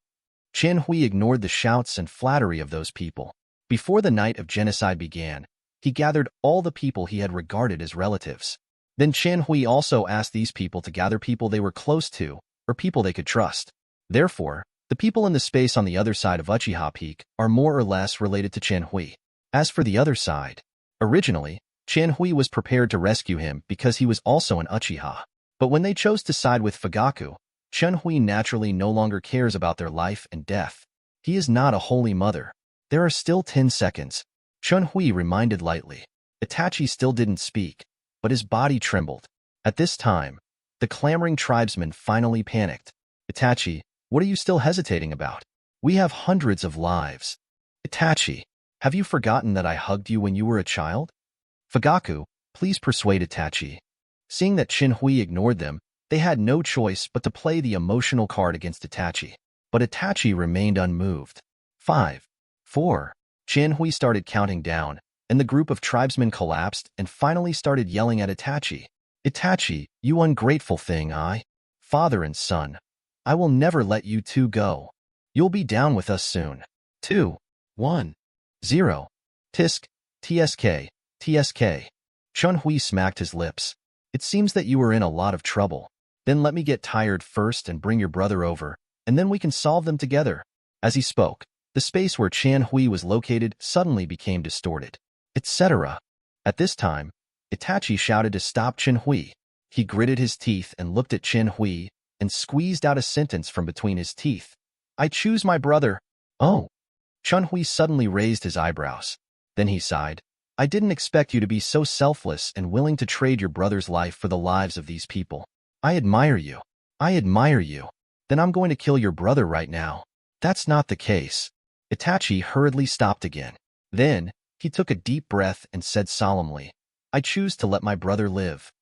Chen Hui ignored the shouts and flattery of those people. Before the night of genocide began, he gathered all the people he had regarded as relatives. Then Chen Hui also asked these people to gather people they were close to, or people they could trust. Therefore, the people in the space on the other side of Uchiha Peak are more or less related to Chen Hui. As for the other side, originally, Chen Hui was prepared to rescue him because he was also an Uchiha. But when they chose to side with Fugaku, Chen Hui naturally no longer cares about their life and death. He is not a holy mother. There are still 10 seconds. Chen Hui reminded lightly. Itachi still didn't speak, but his body trembled. At this time, the clamoring tribesmen finally panicked. Itachi, what are you still hesitating about? We have hundreds of lives. Itachi, have you forgotten that I hugged you when you were a child? Fugaku, please persuade Itachi. Seeing that Chen Hui ignored them, they had no choice but to play the emotional card against Itachi. But Itachi remained unmoved. 5, 4. Chen Hui started counting down, and the group of tribesmen collapsed and finally started yelling at Itachi. Itachi, you ungrateful thing, father and son. I will never let you two go. You'll be down with us soon. 2, 1, 0. Tisk, TSK, TSK. Chen Hui smacked his lips. It seems that you are in a lot of trouble. Then let me get tired first and bring your brother over, and then we can solve them together. As he spoke, the space where Chen Hui was located suddenly became distorted, etc. At this time, Itachi shouted to stop Chen Hui. He gritted his teeth and looked at Chen Hui and squeezed out a sentence from between his teeth. I choose my brother. Oh. Chen Hui suddenly raised his eyebrows. Then he sighed. I didn't expect you to be so selfless and willing to trade your brother's life for the lives of these people. I admire you. I admire you. Then I'm going to kill your brother right now. That's not the case. Itachi hurriedly stopped again. Then, he took a deep breath and said solemnly, I choose to let my brother live.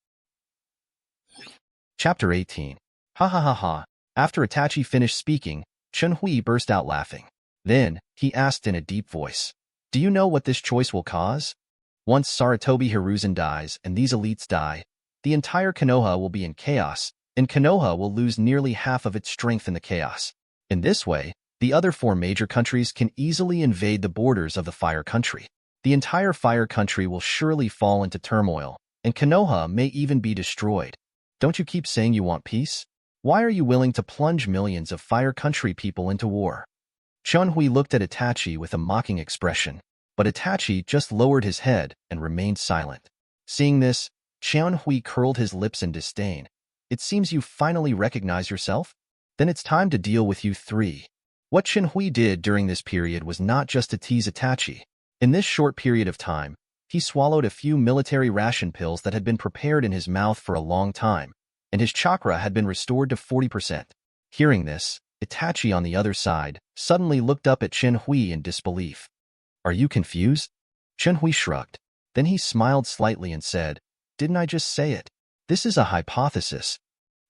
Chapter 18. Ha ha ha ha. After Itachi finished speaking, Chen Hui burst out laughing. Then, he asked in a deep voice, do you know what this choice will cause? Once Sarutobi Hiruzen dies and these elites die, the entire Konoha will be in chaos, and Konoha will lose nearly half of its strength in the chaos. In this way, the other 4 major countries can easily invade the borders of the Fire Country. The entire fire country will surely fall into turmoil, and Konoha may even be destroyed. Don't you keep saying you want peace? Why are you willing to plunge millions of fire country people into war? Chunhui looked at Itachi with a mocking expression, but Itachi just lowered his head and remained silent. Seeing this, Chunhui curled his lips in disdain. It seems you finally recognize yourself? Then it's time to deal with you three. What Chunhui did during this period was not just to tease Itachi. In this short period of time, he swallowed a few military ration pills that had been prepared in his mouth for a long time, and his chakra had been restored to 40%. Hearing this, Itachi on the other side suddenly looked up at Chunhui in disbelief. Are you confused? Chunhui shrugged. Then he smiled slightly and said, Didn't I just say it? This is a hypothesis.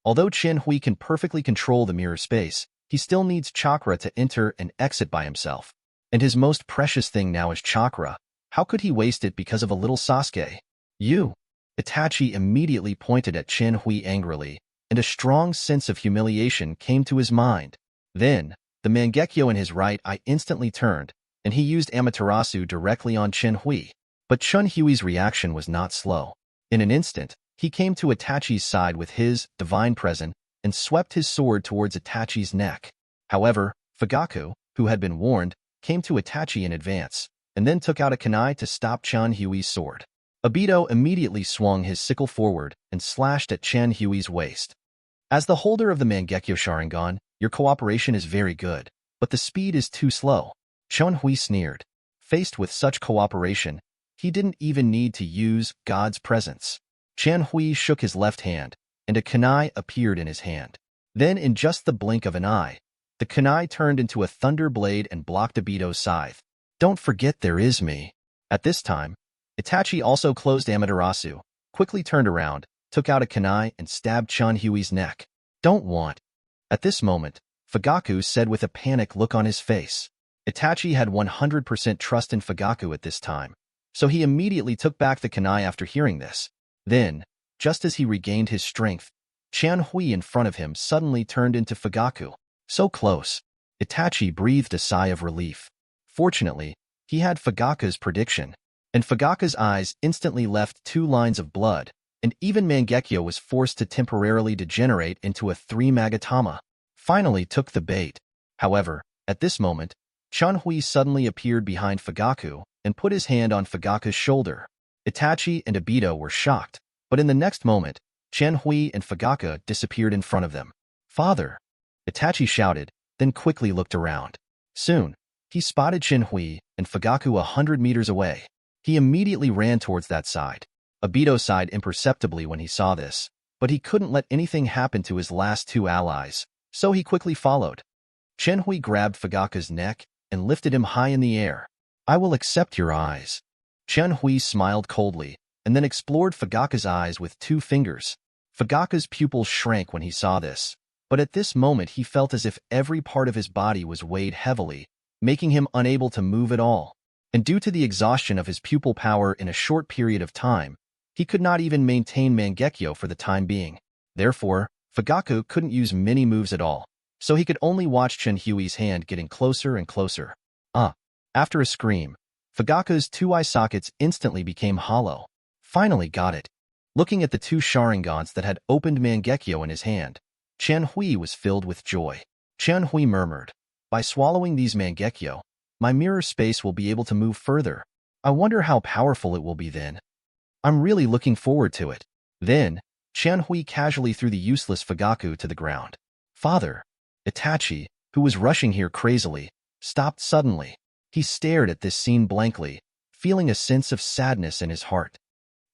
Although Chunhui can perfectly control the mirror space, he still needs chakra to enter and exit by himself. And his most precious thing now is chakra. How could he waste it because of a little Sasuke? You! Itachi immediately pointed at Chunhui angrily, and a strong sense of humiliation came to his mind. Then, the Mangekyo in his right eye instantly turned, and he used Amaterasu directly on Chunhui. But Chunhui's reaction was not slow. In an instant, he came to Itachi's side with his divine present and swept his sword towards Itachi's neck. However, Fugaku, who had been warned, came to Itachi in advance, and then took out a kunai to stop Chunhui's sword. Obito immediately swung his sickle forward and slashed at Chunhui's waist. As the holder of the Mangekyo Sharingan, your cooperation is very good, but the speed is too slow. Chunhui sneered. Faced with such cooperation, he didn't even need to use God's presence. Chunhui shook his left hand, and a kunai appeared in his hand. Then, in just the blink of an eye, the kunai turned into a thunder blade and blocked Obito's scythe. Don't forget there is me. At this time, Itachi also closed Amaterasu, quickly turned around, took out a kunai and stabbed Chunhui's neck. Don't want. At this moment, Fugaku said with a panic look on his face. Itachi had 100% trust in Fugaku at this time, so he immediately took back the kunai after hearing this. Then, just as he regained his strength, Chunhui in front of him suddenly turned into Fugaku. So close. Itachi breathed a sigh of relief. Fortunately, he had Fugaku's prediction, and Fugaku's eyes instantly left 2 lines of blood, and even Mangekyo was forced to temporarily degenerate into a 3 Magatama. Finally took the bait. However, at this moment, Chunhui suddenly appeared behind Fugaku and put his hand on Fugaku's shoulder. Itachi and Obito were shocked, but in the next moment, Chunhui and Fugaku disappeared in front of them. Father! Itachi shouted, then quickly looked around. Soon, he spotted Chunhui and Fugaku 100 meters away. He immediately ran towards that side. Obito sighed imperceptibly when he saw this, but he couldn't let anything happen to his last 2 allies, so he quickly followed. Chunhui grabbed Fugaku's neck and lifted him high in the air. I will accept your eyes. Chunhui smiled coldly, and then explored Fugaku's eyes with 2 fingers. Fugaku's pupils shrank when he saw this, but at this moment he felt as if every part of his body was weighed heavily, making him unable to move at all. And due to the exhaustion of his pupil power in a short period of time, he could not even maintain Mangekyo for the time being. Therefore, Fugaku couldn't use many moves at all, so he could only watch Chunhui's hand getting closer and closer. After a scream, Fugaku's 2 eye sockets instantly became hollow. Finally got it. Looking at the 2 Sharingans that had opened Mangekyo in his hand, Chunhui was filled with joy. Chunhui murmured, by swallowing these Mangekyo, my mirror space will be able to move further. I wonder how powerful it will be then. I'm really looking forward to it. Then, Chunhui casually threw the useless Fugaku to the ground. Father! Itachi, who was rushing here crazily, stopped suddenly. He stared at this scene blankly, feeling a sense of sadness in his heart.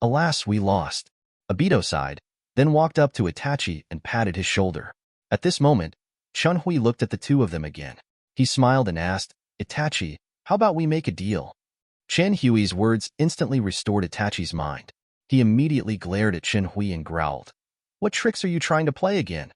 Alas, we lost. Obito sighed, then walked up to Itachi and patted his shoulder. At this moment, Chunhui looked at the 2 of them again. He smiled and asked, Itachi, how about we make a deal? Chunhui's words instantly restored Itachi's mind. He immediately glared at Chunhui and growled. What tricks are you trying to play again?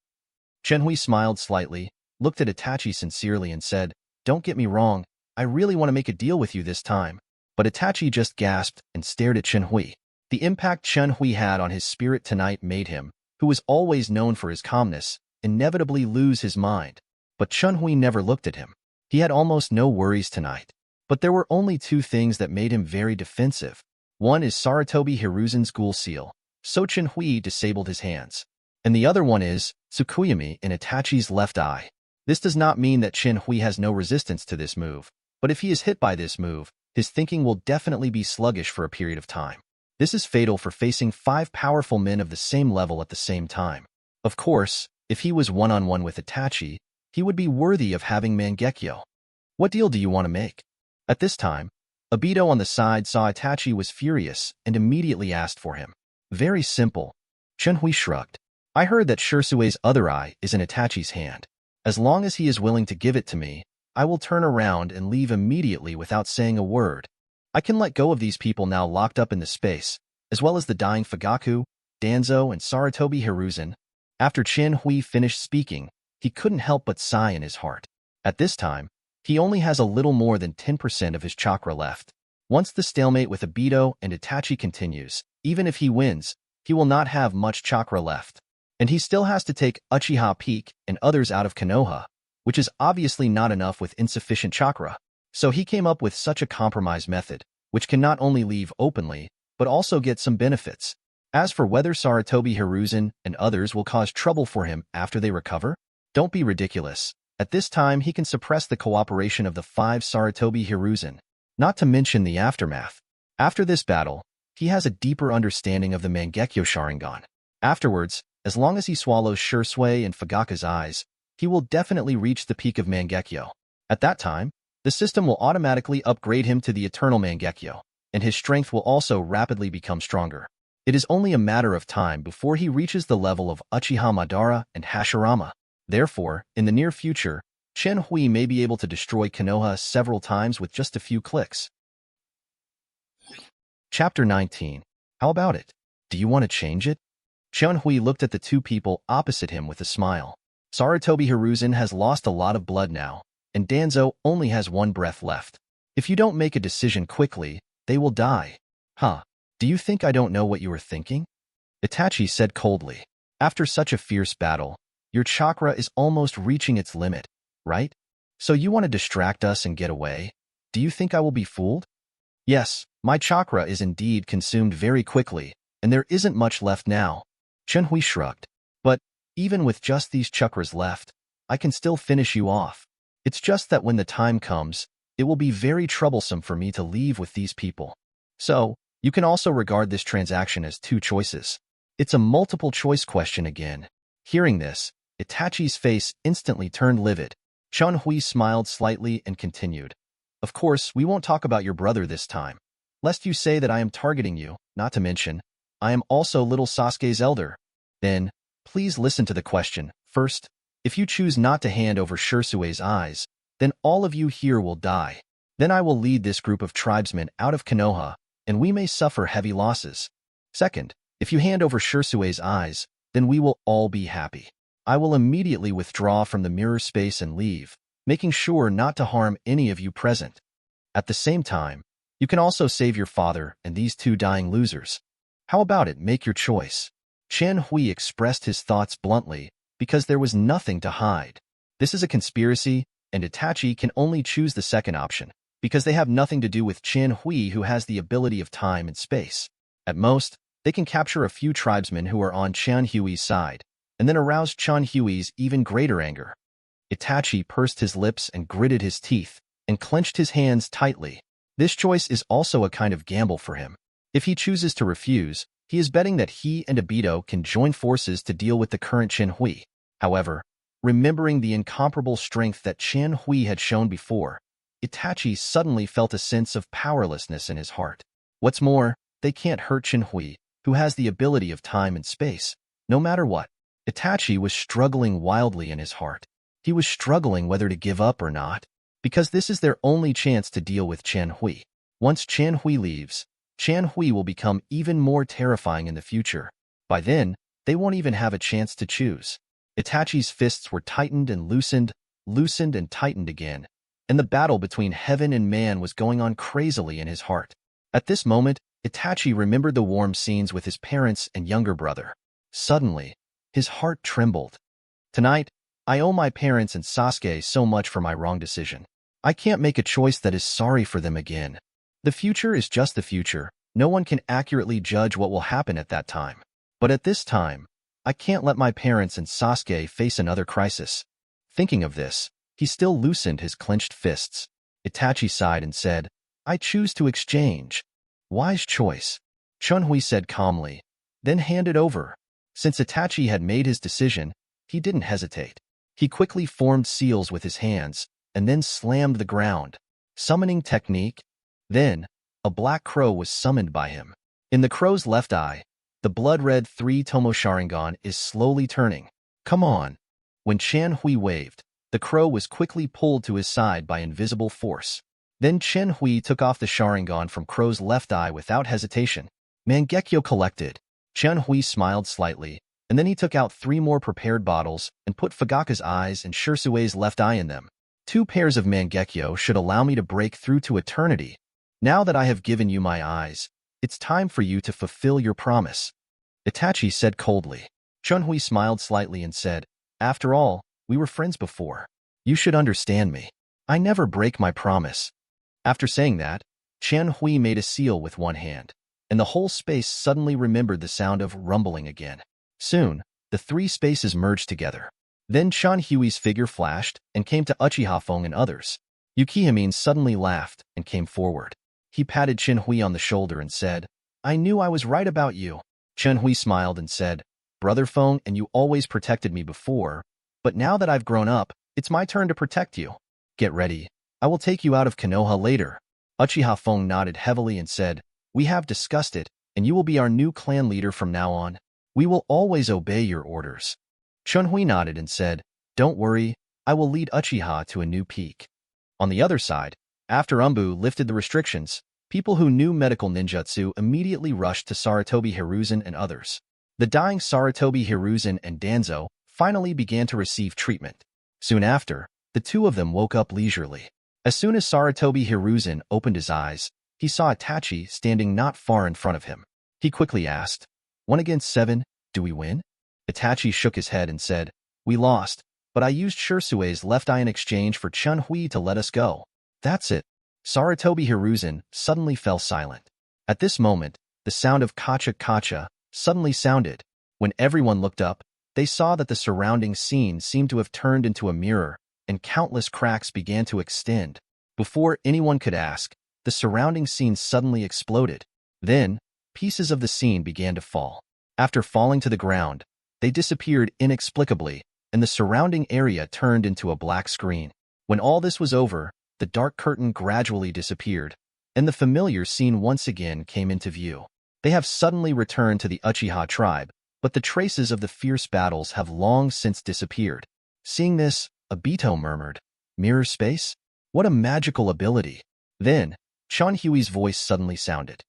Chunhui smiled slightly, looked at Itachi sincerely and said, Don't get me wrong, I really want to make a deal with you this time. But Itachi just gasped and stared at Chunhui. The impact Chunhui had on his spirit tonight made him, who was always known for his calmness, inevitably lose his mind. But Chunhui never looked at him. He had almost no worries tonight. But there were only two things that made him very defensive. One is Sarutobi Hiruzen's ghoul seal, so Chen-Hui disabled his hands. And the other one is Tsukuyami in Itachi's left eye. This does not mean that Chen-Hui has no resistance to this move, but if he is hit by this move, his thinking will definitely be sluggish for a period of time. This is fatal for facing 5 powerful men of the same level at the same time. Of course, if he was one-on-one with Itachi, he would be worthy of having Mangekyo. What deal do you want to make? At this time, Obito on the side saw Itachi was furious and immediately asked for him. Very simple. Chen-Hui shrugged. I heard that Shirsue's other eye is in Itachi's hand. As long as he is willing to give it to me, I will turn around and leave immediately without saying a word. I can let go of these people now locked up in the space, as well as the dying Fugaku, Danzo, and Sarutobi Hiruzen. After Chen-Hui finished speaking, he couldn't help but sigh in his heart. At this time, he only has a little more than 10% of his chakra left. Once the stalemate with Obito and Itachi continues, even if he wins, he will not have much chakra left. And he still has to take Uchiha Peak and others out of Konoha, which is obviously not enough with insufficient chakra. So he came up with such a compromise method, which can not only leave openly, but also get some benefits. As for whether Sarutobi Hiruzen and others will cause trouble for him after they recover, don't be ridiculous. At this time, he can suppress the cooperation of the 5 Sarutobi Hiruzen, not to mention the aftermath. After this battle, he has a deeper understanding of the Mangekyo Sharingan. Afterwards, as long as he swallows Shisui and Fugaku's eyes, he will definitely reach the peak of Mangekyo. At that time, the system will automatically upgrade him to the Eternal Mangekyo, and his strength will also rapidly become stronger. It is only a matter of time before he reaches the level of Uchiha Madara and Hashirama. Therefore, in the near future, Chen-Hui may be able to destroy Konoha several times with just a few clicks. Chapter 19. How about it? Do you want to change it? Chen-Hui looked at the two people opposite him with a smile. Sarutobi Hiruzen has lost a lot of blood now, and Danzo only has 1 breath left. If you don't make a decision quickly, they will die. Huh? Do you think I don't know what you are thinking? Itachi said coldly. After such a fierce battle, your chakra is almost reaching its limit, right? So you want to distract us and get away? Do you think I will be fooled? Yes, my chakra is indeed consumed very quickly, and there isn't much left now. Chen-Hui shrugged. But, even with just these chakras left, I can still finish you off. It's just that when the time comes, it will be very troublesome for me to leave with these people. So, you can also regard this transaction as 2 choices. It's a multiple choice question again. Hearing this, Itachi's face instantly turned livid. Chen-Hui smiled slightly and continued. Of course, we won't talk about your brother this time, lest you say that I am targeting you, not to mention, I am also little Sasuke's elder. Then, please listen to the question. First, if you choose not to hand over Shirsue's eyes, then all of you here will die. Then I will lead this group of tribesmen out of Konoha, and we may suffer heavy losses. Second, if you hand over Shirsue's eyes, then we will all be happy. I will immediately withdraw from the mirror space and leave, making sure not to harm any of you present. At the same time, you can also save your father and these 2 dying losers. How about it? Make your choice. Chen-Hui expressed his thoughts bluntly, because there was nothing to hide. This is a conspiracy, and Itachi can only choose the second option, because they have nothing to do with Chen-Hui, who has the ability of time and space. At most, they can capture a few tribesmen who are on Chen-Hui's side, and then arouse Chen-Hui's even greater anger. Itachi pursed his lips and gritted his teeth, and clenched his hands tightly. This choice is also a kind of gamble for him. If he chooses to refuse, he is betting that he and Obito can join forces to deal with the current Chen-Hui. However, remembering the incomparable strength that Chen-Hui had shown before, Itachi suddenly felt a sense of powerlessness in his heart. What's more, they can't hurt Chen-Hui, who has the ability of time and space, no matter what. Itachi was struggling wildly in his heart. He was struggling whether to give up or not, because this is their only chance to deal with Chen-Hui. Once Chen-Hui leaves, Chen-Hui will become even more terrifying in the future. By then, they won't even have a chance to choose. Itachi's fists were tightened and loosened and tightened again, and the battle between heaven and man was going on crazily in his heart. At this moment, Itachi remembered the warm scenes with his parents and younger brother. Suddenly, his heart trembled. Tonight, I owe my parents and Sasuke so much for my wrong decision. I can't make a choice that is sorry for them again. The future is just the future. No one can accurately judge what will happen at that time. But at this time, I can't let my parents and Sasuke face another crisis. Thinking of this, he still loosened his clenched fists. Itachi sighed and said, I choose to exchange. Wise choice, Chunhui said calmly, then handed over. Since Itachi had made his decision, he didn't hesitate. He quickly formed seals with his hands, and then slammed the ground. Summoning technique? Then, a black crow was summoned by him. In the crow's left eye, the blood-red 3-tomo Sharingan is slowly turning. Come on. When Chen Hui waved, the crow was quickly pulled to his side by invisible force. Then Chen Hui took off the Sharingan from Crow's left eye without hesitation. Mangekyo collected. Chen Hui smiled slightly, and then he took out 3 more prepared bottles and put Fugaka's eyes and Shirsue's left eye in them. 2 pairs of Mangekyo should allow me to break through to eternity. Now that I have given you my eyes, it's time for you to fulfill your promise. Itachi said coldly. Chen Hui smiled slightly and said, After all, we were friends before. You should understand me. I never break my promise. After saying that, Chen Hui made a seal with one hand, and the whole space suddenly remembered the sound of rumbling again. Soon, the 3 spaces merged together. Then Chen Hui's figure flashed and came to Uchiha Feng and others. Yukihime suddenly laughed and came forward. He patted Chen Hui on the shoulder and said, I knew I was right about you. Chen Hui smiled and said, Brother Feng, and you always protected me before, but now that I've grown up, it's my turn to protect you. Get ready. I will take you out of Konoha later. Uchiha Feng nodded heavily and said, We have discussed it, and you will be our new clan leader from now on. We will always obey your orders. Chen Hui nodded and said, Don't worry, I will lead Uchiha to a new peak. On the other side, after Umbu lifted the restrictions, people who knew medical ninjutsu immediately rushed to Sarutobi Hiruzen and others. The dying Sarutobi Hiruzen and Danzo finally began to receive treatment. Soon after, the 2 of them woke up leisurely. As soon as Sarutobi Hiruzen opened his eyes, he saw Itachi standing not far in front of him. He quickly asked, 1 against 7, do we win? Itachi shook his head and said, We lost, but I used Shirsue's left eye in exchange for Chen Hui to let us go. That's it. Sarutobi Hiruzen suddenly fell silent. At this moment, the sound of kacha kacha suddenly sounded. When everyone looked up, they saw that the surrounding scene seemed to have turned into a mirror, and countless cracks began to extend. Before anyone could ask, the surrounding scene suddenly exploded. Then, pieces of the scene began to fall. After falling to the ground, they disappeared inexplicably, and the surrounding area turned into a black screen. When all this was over, the dark curtain gradually disappeared, and the familiar scene once again came into view. They have suddenly returned to the Uchiha tribe, but the traces of the fierce battles have long since disappeared. Seeing this, Obito murmured, Mirror space? What a magical ability. Then, Chen Hui's voice suddenly sounded.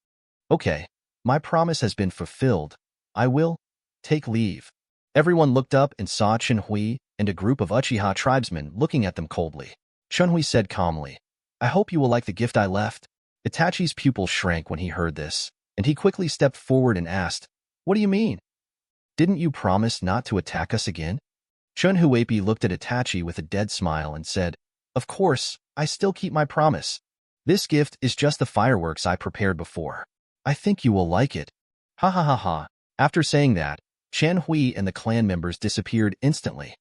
Okay, my promise has been fulfilled. I will take leave. Everyone looked up and saw Chen Hui and a group of Uchiha tribesmen looking at them coldly. Chen Hui said calmly, I hope you will like the gift I left. Itachi's pupils shrank when he heard this, and he quickly stepped forward and asked, What do you mean? Didn't you promise not to attack us again? Chen Huipi looked at Itachi with a dead smile and said, Of course, I still keep my promise. This gift is just the fireworks I prepared before. I think you will like it. Ha ha ha ha. After saying that, Chen Hui and the clan members disappeared instantly.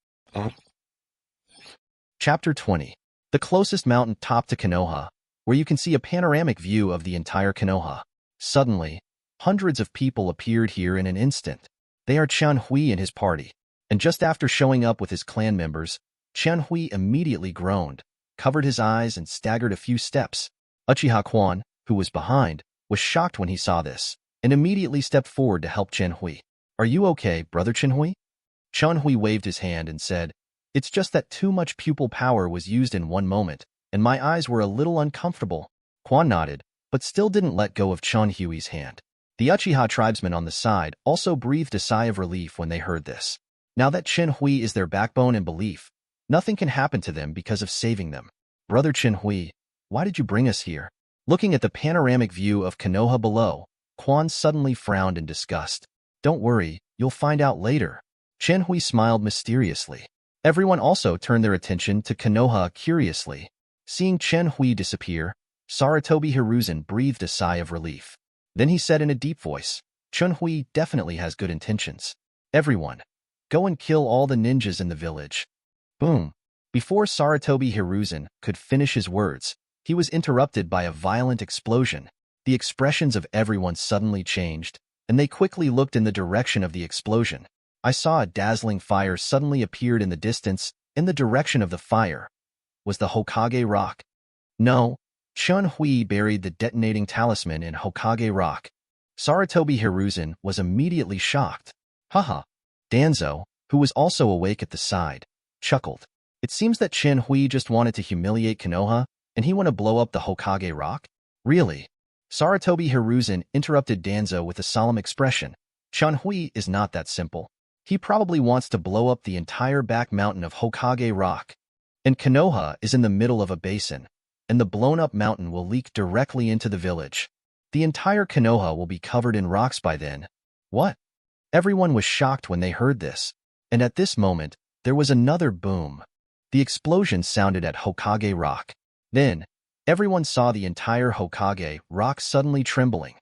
Chapter 20. The closest mountain top to Konoha, where you can see a panoramic view of the entire Konoha. Suddenly, hundreds of people appeared here in an instant. They are Chen Hui and his party. And just after showing up with his clan members, Chen Hui immediately groaned, covered his eyes, and staggered a few steps. Uchiha Quan, who was behind, was shocked when he saw this, and immediately stepped forward to help Chen Hui. Are you okay, brother Chen Hui? Chen Hui waved his hand and said, It's just that too much pupil power was used in one moment, and my eyes were a little uncomfortable. Quan nodded, but still didn't let go of Chen Hui's hand. The Uchiha tribesmen on the side also breathed a sigh of relief when they heard this. Now that Chen Hui is their backbone and belief, nothing can happen to them because of saving them. Brother Chen Hui, why did you bring us here? Looking at the panoramic view of Konoha below, Quan suddenly frowned in disgust. Don't worry, you'll find out later. Chen Hui smiled mysteriously. Everyone also turned their attention to Konoha curiously. Seeing Chen Hui disappear, Sarutobi Hiruzen breathed a sigh of relief. Then he said in a deep voice, Chen Hui definitely has good intentions. Everyone, go and kill all the ninjas in the village. Boom. Before Sarutobi Hiruzen could finish his words, he was interrupted by a violent explosion. The expressions of everyone suddenly changed, and they quickly looked in the direction of the explosion. I saw a dazzling fire suddenly appeared in the distance. In the direction of the fire was the Hokage rock. No, Chen Hui buried the detonating talisman in Hokage rock. Sarutobi Hiruzen was immediately shocked. Haha. Danzo, who was also awake at the side, chuckled. It seems that Chen Hui just wanted to humiliate Konoha, and he want to blow up the Hokage rock? Really? Sarutobi Hiruzen interrupted Danzo with a solemn expression. Chen Hui is not that simple. He probably wants to blow up the entire back mountain of Hokage rock. And Konoha is in the middle of a basin, and the blown-up mountain will leak directly into the village. The entire Konoha will be covered in rocks by then. What? Everyone was shocked when they heard this. And at this moment, there was another boom. The explosion sounded at Hokage rock. Then, everyone saw the entire Hokage rock suddenly trembling.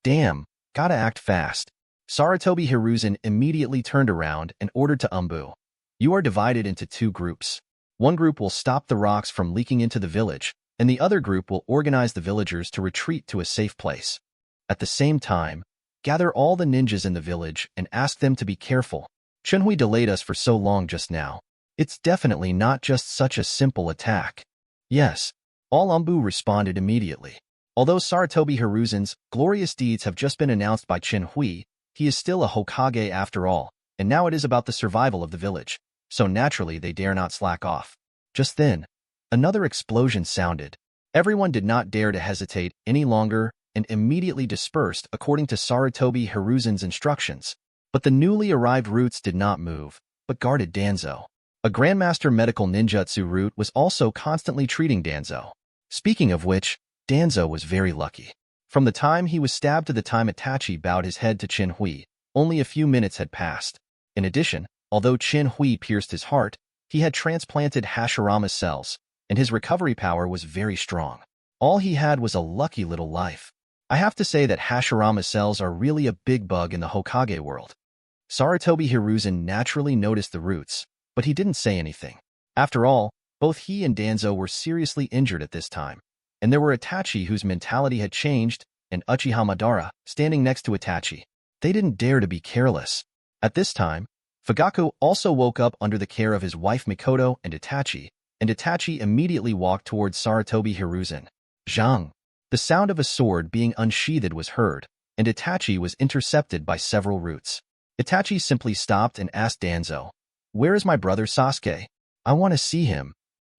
Damn, gotta act fast. Sarutobi Hiruzen immediately turned around and ordered to Umbu. You are divided into two groups. One group will stop the rocks from leaking into the village, and the other group will organize the villagers to retreat to a safe place. At the same time, gather all the ninjas in the village and ask them to be careful. Chen Hui delayed us for so long just now. It's definitely not just such a simple attack. Yes, all Umbu responded immediately. Although Sarutobi Hiruzen's glorious deeds have just been announced by Chen Hui, he is still a Hokage after all, and now it is about the survival of the village, so naturally they dare not slack off. Just then, another explosion sounded. Everyone did not dare to hesitate any longer and immediately dispersed according to Sarutobi Hiruzen's instructions. But the newly arrived roots did not move, but guarded Danzo. A Grandmaster Medical Ninjutsu root was also constantly treating Danzo. Speaking of which, Danzo was very lucky. From the time he was stabbed to the time Itachi bowed his head to Chen Hui, only a few minutes had passed. In addition, although Chen Hui pierced his heart, he had transplanted Hashirama cells, and his recovery power was very strong. All he had was a lucky little life. I have to say that Hashirama cells are really a big bug in the Hokage world. Sarutobi Hiruzen naturally noticed the roots, but he didn't say anything. After all, both he and Danzo were seriously injured at this time, and there were Itachi whose mentality had changed, and Uchiha Madara standing next to Itachi. They didn't dare to be careless. At this time, Fugaku also woke up under the care of his wife Mikoto and Itachi immediately walked towards Sarutobi Hiruzen. Zhang. The sound of a sword being unsheathed was heard, and Itachi was intercepted by several roots. Itachi simply stopped and asked Danzo, "Where is my brother Sasuke? I want to see him."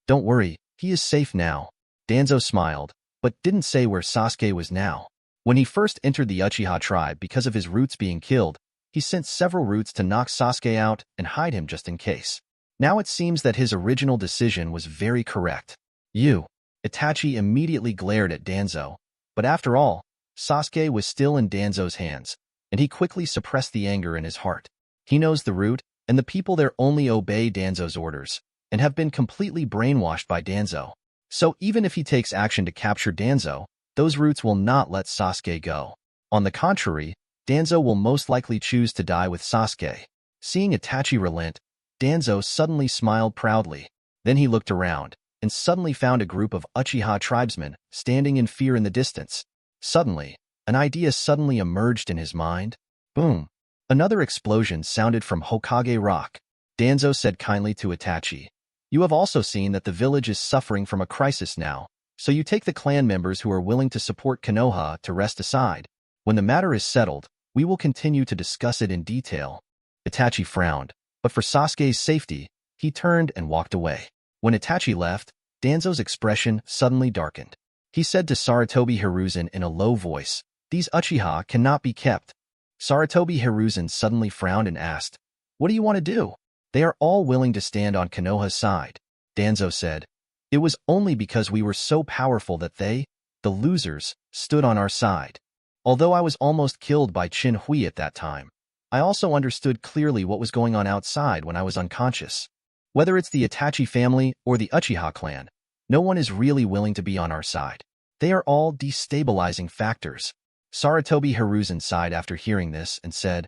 "Don't worry, he is safe now." Danzo smiled, but didn't say where Sasuke was now. When he first entered the Uchiha tribe because of his roots being killed, he sent several roots to knock Sasuke out and hide him just in case. Now it seems that his original decision was very correct. Itachi immediately glared at Danzo, but after all, Sasuke was still in Danzo's hands, and he quickly suppressed the anger in his heart. He knows the root, and the people there only obey Danzo's orders, and have been completely brainwashed by Danzo. So even if he takes action to capture Danzo, those roots will not let Sasuke go. On the contrary, Danzo will most likely choose to die with Sasuke. Seeing Itachi relent, Danzo suddenly smiled proudly. Then he looked around, and suddenly found a group of Uchiha tribesmen standing in fear in the distance. Suddenly, an idea suddenly emerged in his mind. Boom! Another explosion sounded from Hokage Rock. Danzo said kindly to Itachi, "You have also seen that the village is suffering from a crisis now, so you take the clan members who are willing to support Konoha to rest aside. When the matter is settled, we will continue to discuss it in detail." Itachi frowned, but for Sasuke's safety, he turned and walked away. When Itachi left, Danzo's expression suddenly darkened. He said to Sarutobi Hiruzen in a low voice, "These Uchiha cannot be kept." Sarutobi Hiruzen suddenly frowned and asked, "What do you want to do?" "They are all willing to stand on Konoha's side," Danzo said. "It was only because we were so powerful that they, the losers, stood on our side. Although I was almost killed by Chen Hui at that time, I also understood clearly what was going on outside when I was unconscious. Whether it's the Itachi family or the Uchiha clan, No one is really willing to be on our side. They are all destabilizing factors. Sarutobi Hiruzen sighed after hearing this and said,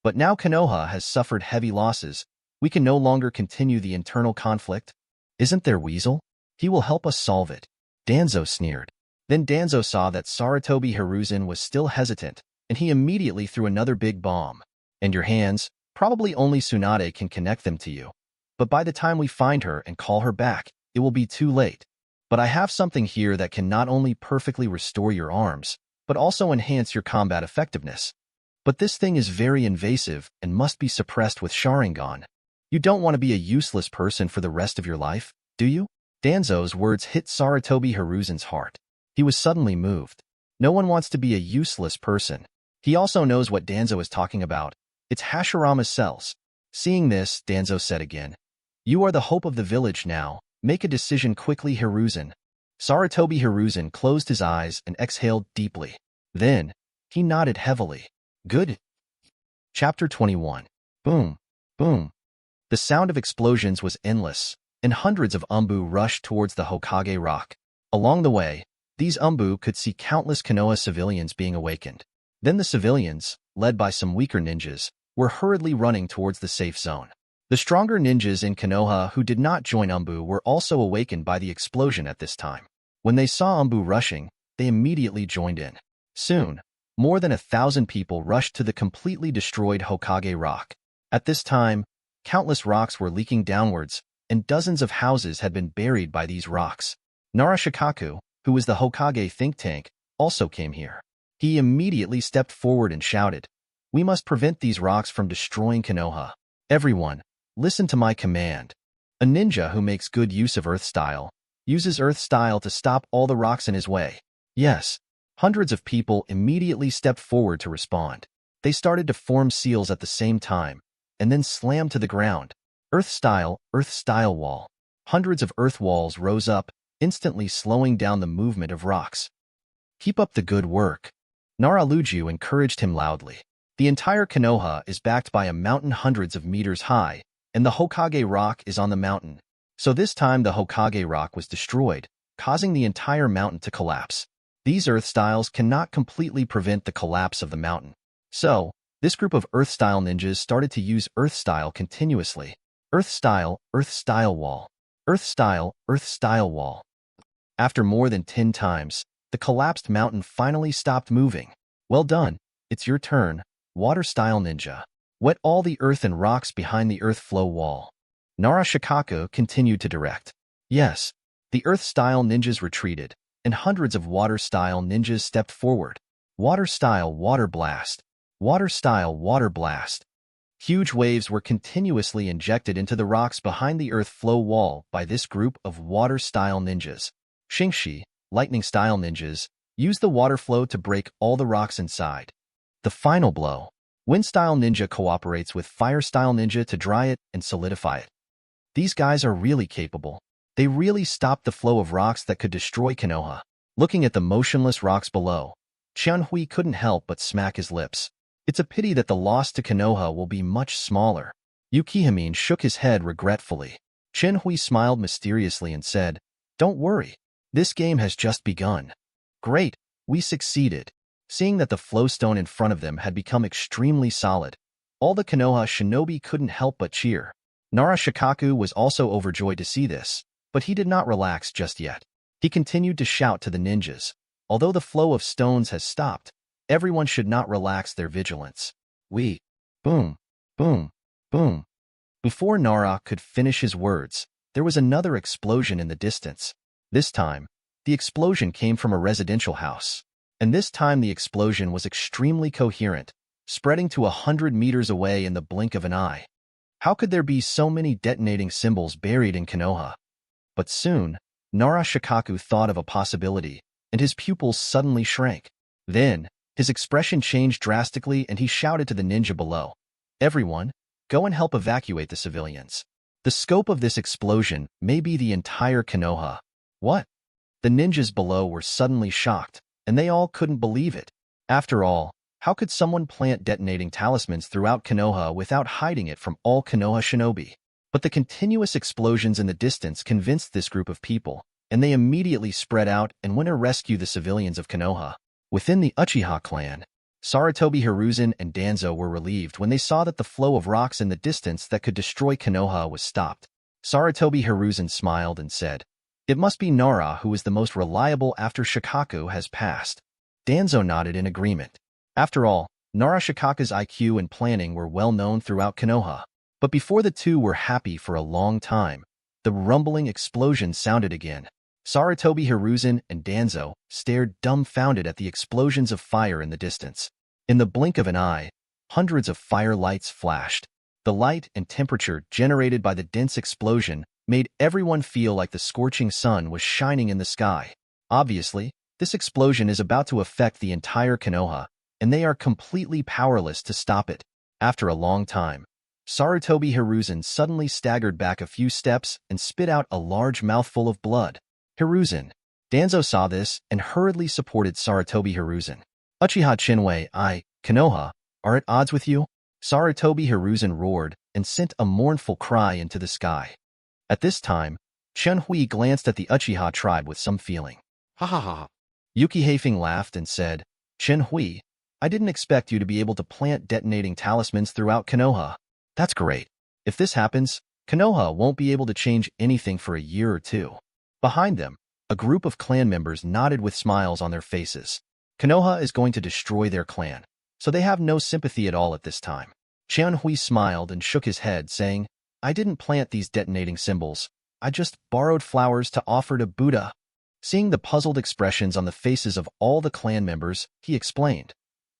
but now Konoha has suffered heavy losses. We can no longer continue the internal conflict. Isn't there Weasel? He will help us solve it. Danzo sneered. Then Danzo saw that Sarutobi Hiruzen was still hesitant, and he immediately threw another big bomb. And your hands? Probably only Tsunade can connect them to you. But by the time we find her and call her back, it will be too late. But I have something here that can not only perfectly restore your arms, but also enhance your combat effectiveness. But this thing is very invasive and must be suppressed with Sharingan. You don't want to be a useless person for the rest of your life, do you? Danzo's words hit Sarutobi Hiruzen's heart. He was suddenly moved. No one wants to be a useless person. He also knows what Danzo is talking about. It's Hashirama's cells. Seeing this, Danzo said again, you are the hope of the village now. Make a decision quickly, Hiruzen. Sarutobi Hiruzen closed his eyes and exhaled deeply. Then, he nodded heavily. Good. Chapter 21. Boom. Boom. The sound of explosions was endless, and hundreds of Umbu rushed towards the Hokage rock. Along the way, these Umbu could see countless Konoha civilians being awakened. Then the civilians, led by some weaker ninjas, were hurriedly running towards the safe zone. The stronger ninjas in Konoha who did not join Umbu were also awakened by the explosion at this time. When they saw Umbu rushing, they immediately joined in. Soon, more than 1,000 people rushed to the completely destroyed Hokage rock. At this time, countless rocks were leaking downwards, and dozens of houses had been buried by these rocks. Narashikaku, who was the Hokage think tank, also came here. He immediately stepped forward and shouted, we must prevent these rocks from destroying Konoha. Everyone, listen to my command. A ninja who makes good use of Earth Style uses Earth Style to stop all the rocks in his way. Yes. Hundreds of people immediately stepped forward to respond. They started to form seals at the same time, and then slammed to the ground. Earth Style wall. Hundreds of earth walls rose up, instantly slowing down the movement of rocks. Keep up the good work. Naraluju encouraged him loudly. The entire Konoha is backed by a mountain hundreds of meters high, and the Hokage rock is on the mountain. So this time the Hokage rock was destroyed, causing the entire mountain to collapse. These Earth Styles cannot completely prevent the collapse of the mountain. So, this group of Earth Style ninjas started to use Earth Style continuously. Earth Style wall. Earth Style wall. After more than 10 times, the collapsed mountain finally stopped moving. Well done, it's your turn, Water Style Ninja. Wet all the earth and rocks behind the earth flow wall. Narashikaku continued to direct. Yes, the Earth Style ninjas retreated, and hundreds of Water Style ninjas stepped forward. Water Style Water Blast. Water Style Water Blast. Huge waves were continuously injected into the rocks behind the earth flow wall by this group of Water Style ninjas. Xingshi, Lightning Style ninjas, used the water flow to break all the rocks inside. The final blow. Wind Style Ninja cooperates with Fire Style Ninja to dry it and solidify it. These guys are really capable. They really stopped the flow of rocks that could destroy Konoha. Looking at the motionless rocks below, Qianhui couldn't help but smack his lips. It's a pity that the loss to Konoha will be much smaller. Yukihime shook his head regretfully. Qianhui smiled mysteriously and said, don't worry. This game has just begun. Great, we succeeded. Seeing that the flowstone in front of them had become extremely solid, all the Konoha shinobi couldn't help but cheer. Narashikaku was also overjoyed to see this, but he did not relax just yet. He continued to shout to the ninjas, although the flow of stones has stopped, everyone should not relax their vigilance. Boom, boom, boom. Before Nara could finish his words, there was another explosion in the distance. This time, the explosion came from a residential house. And this time the explosion was extremely coherent, spreading to 100 meters away in the blink of an eye. How could there be so many detonating symbols buried in Konoha? But soon, Narashikaku thought of a possibility, and his pupils suddenly shrank. Then, his expression changed drastically and he shouted to the ninja below, everyone, go and help evacuate the civilians. The scope of this explosion may be the entire Konoha. What? The ninjas below were suddenly shocked, and they all couldn't believe it. After all, how could someone plant detonating talismans throughout Konoha without hiding it from all Konoha shinobi? But the continuous explosions in the distance convinced this group of people, and they immediately spread out and went to rescue the civilians of Konoha. Within the Uchiha clan, Sarutobi Hiruzen and Danzo were relieved when they saw that the flow of rocks in the distance that could destroy Konoha was stopped. Sarutobi Hiruzen smiled and said, "It must be Nara who is the most reliable after Shikaku has passed." Danzo nodded in agreement. After all, Nara Shikaku's IQ and planning were well known throughout Konoha. But before the two were happy for a long time, the rumbling explosion sounded again. Sarutobi Hiruzen and Danzo stared dumbfounded at the explosions of fire in the distance. In the blink of an eye, hundreds of fire lights flashed. The light and temperature generated by the dense explosion made everyone feel like the scorching sun was shining in the sky. Obviously, this explosion is about to affect the entire Konoha, and they are completely powerless to stop it. After a long time, Sarutobi Hiruzen suddenly staggered back a few steps and spit out a large mouthful of blood. Hiruzen. Danzo saw this and hurriedly supported Sarutobi Hiruzen. Uchiha Chinwei, Konoha, are at odds with you? Sarutobi Hiruzen roared and sent a mournful cry into the sky. At this time, Chunhui glanced at the Uchiha tribe with some feeling. Ha ha ha. Yuki Haifeng laughed and said, "Chenhui, I didn't expect you to be able to plant detonating talismans throughout Konoha. That's great. If this happens, Konoha won't be able to change anything for a year or two." Behind them, a group of clan members nodded with smiles on their faces. Konoha is going to destroy their clan, so they have no sympathy at all at this time. Chunhui smiled and shook his head, saying, "I didn't plant these detonating symbols. I just borrowed flowers to offer to Buddha." Seeing the puzzled expressions on the faces of all the clan members, he explained,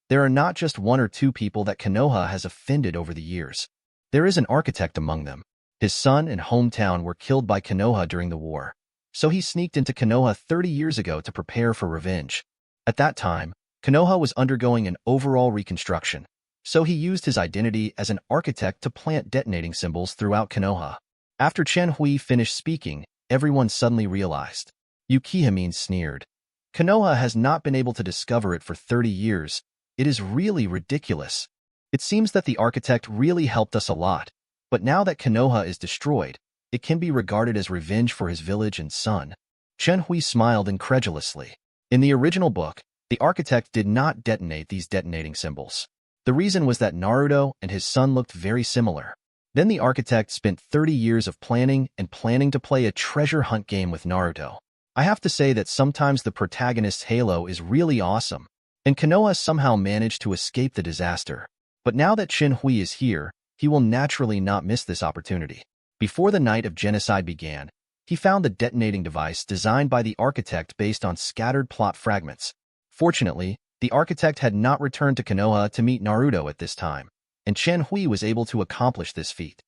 "There are not just one or two people that Konoha has offended over the years. There is an architect among them. His son and hometown were killed by Konoha during the war, so he sneaked into Konoha 30 years ago to prepare for revenge. At that time, Konoha was undergoing an overall reconstruction, so he used his identity as an architect to plant detonating symbols throughout Konoha." After Chen Hui finished speaking, everyone suddenly realized. Yukihamine sneered. "Konoha has not been able to discover it for 30 years. It is really ridiculous. It seems that the architect really helped us a lot, but now that Konoha is destroyed, it can be regarded as revenge for his village and son." Chen Hui smiled incredulously. In the original book, the architect did not detonate these detonating symbols. The reason was that Naruto and his son looked very similar. Then the architect spent 30 years of planning to play a treasure hunt game with Naruto. I have to say that sometimes the protagonist's halo is really awesome, and Konoha somehow managed to escape the disaster. But now that Chen Hui is here, he will naturally not miss this opportunity. Before the night of genocide began, he found the detonating device designed by the architect based on scattered plot fragments. Fortunately, the architect had not returned to Konoha to meet Naruto at this time, and Chen Hui was able to accomplish this feat.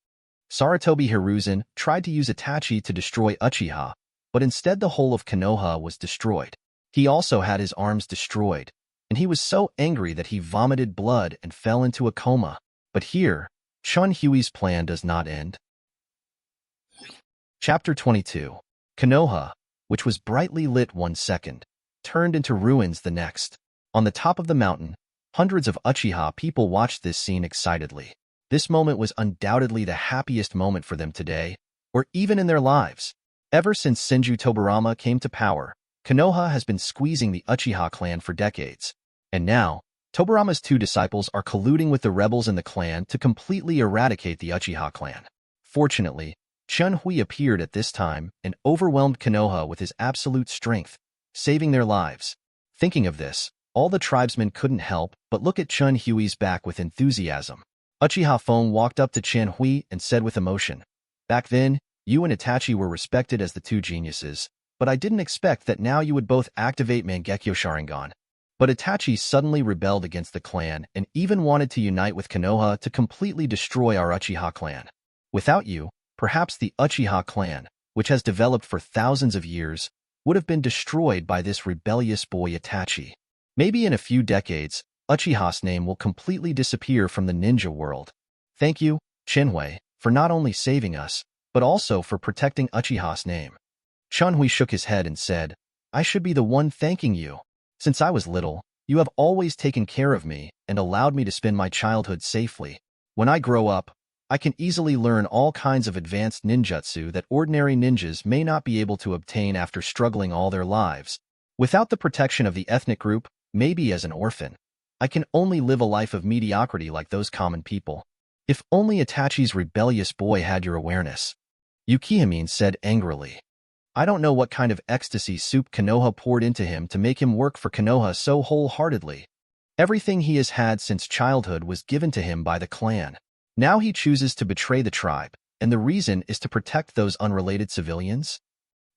Sarutobi Hiruzen tried to use Itachi to destroy Uchiha, but instead the whole of Konoha was destroyed. He also had his arms destroyed, and he was so angry that he vomited blood and fell into a coma. But here, Chun Hui's plan does not end. Chapter 22. Konoha, which was brightly lit one second, turned into ruins the next. On the top of the mountain, hundreds of Uchiha people watched this scene excitedly. This moment was undoubtedly the happiest moment for them today, or even in their lives. Ever since Senju Tobirama came to power, Konoha has been squeezing the Uchiha clan for decades. And now, Tobirama's two disciples are colluding with the rebels in the clan to completely eradicate the Uchiha clan. Fortunately, Chun Hui appeared at this time and overwhelmed Konoha with his absolute strength, saving their lives. Thinking of this, all the tribesmen couldn't help but look at Chun Hui's back with enthusiasm. Uchiha Fong walked up to Chen Hui and said with emotion, "Back then, you and Itachi were respected as the two geniuses, but I didn't expect that now you would both activate Mangekyo Sharingan." But Itachi suddenly rebelled against the clan and even wanted to unite with Konoha to completely destroy our Uchiha clan. Without you, perhaps the Uchiha clan, which has developed for thousands of years, would have been destroyed by this rebellious boy Itachi. Maybe in a few decades, Uchiha's name will completely disappear from the ninja world. Thank you, Chinwei, for not only saving us, but also for protecting Uchiha's name. Chunhui shook his head and said, "I should be the one thanking you. Since I was little, you have always taken care of me and allowed me to spend my childhood safely. When I grow up, I can easily learn all kinds of advanced ninjutsu that ordinary ninjas may not be able to obtain after struggling all their lives. Without the protection of the ethnic group, maybe as an orphan, I can only live a life of mediocrity like those common people. If only Itachi's rebellious boy had your awareness, Uchiha said angrily. I don't know what kind of ecstasy soup Konoha poured into him to make him work for Konoha so wholeheartedly. Everything he has had since childhood was given to him by the clan. Now he chooses to betray the tribe, and the reason is to protect those unrelated civilians?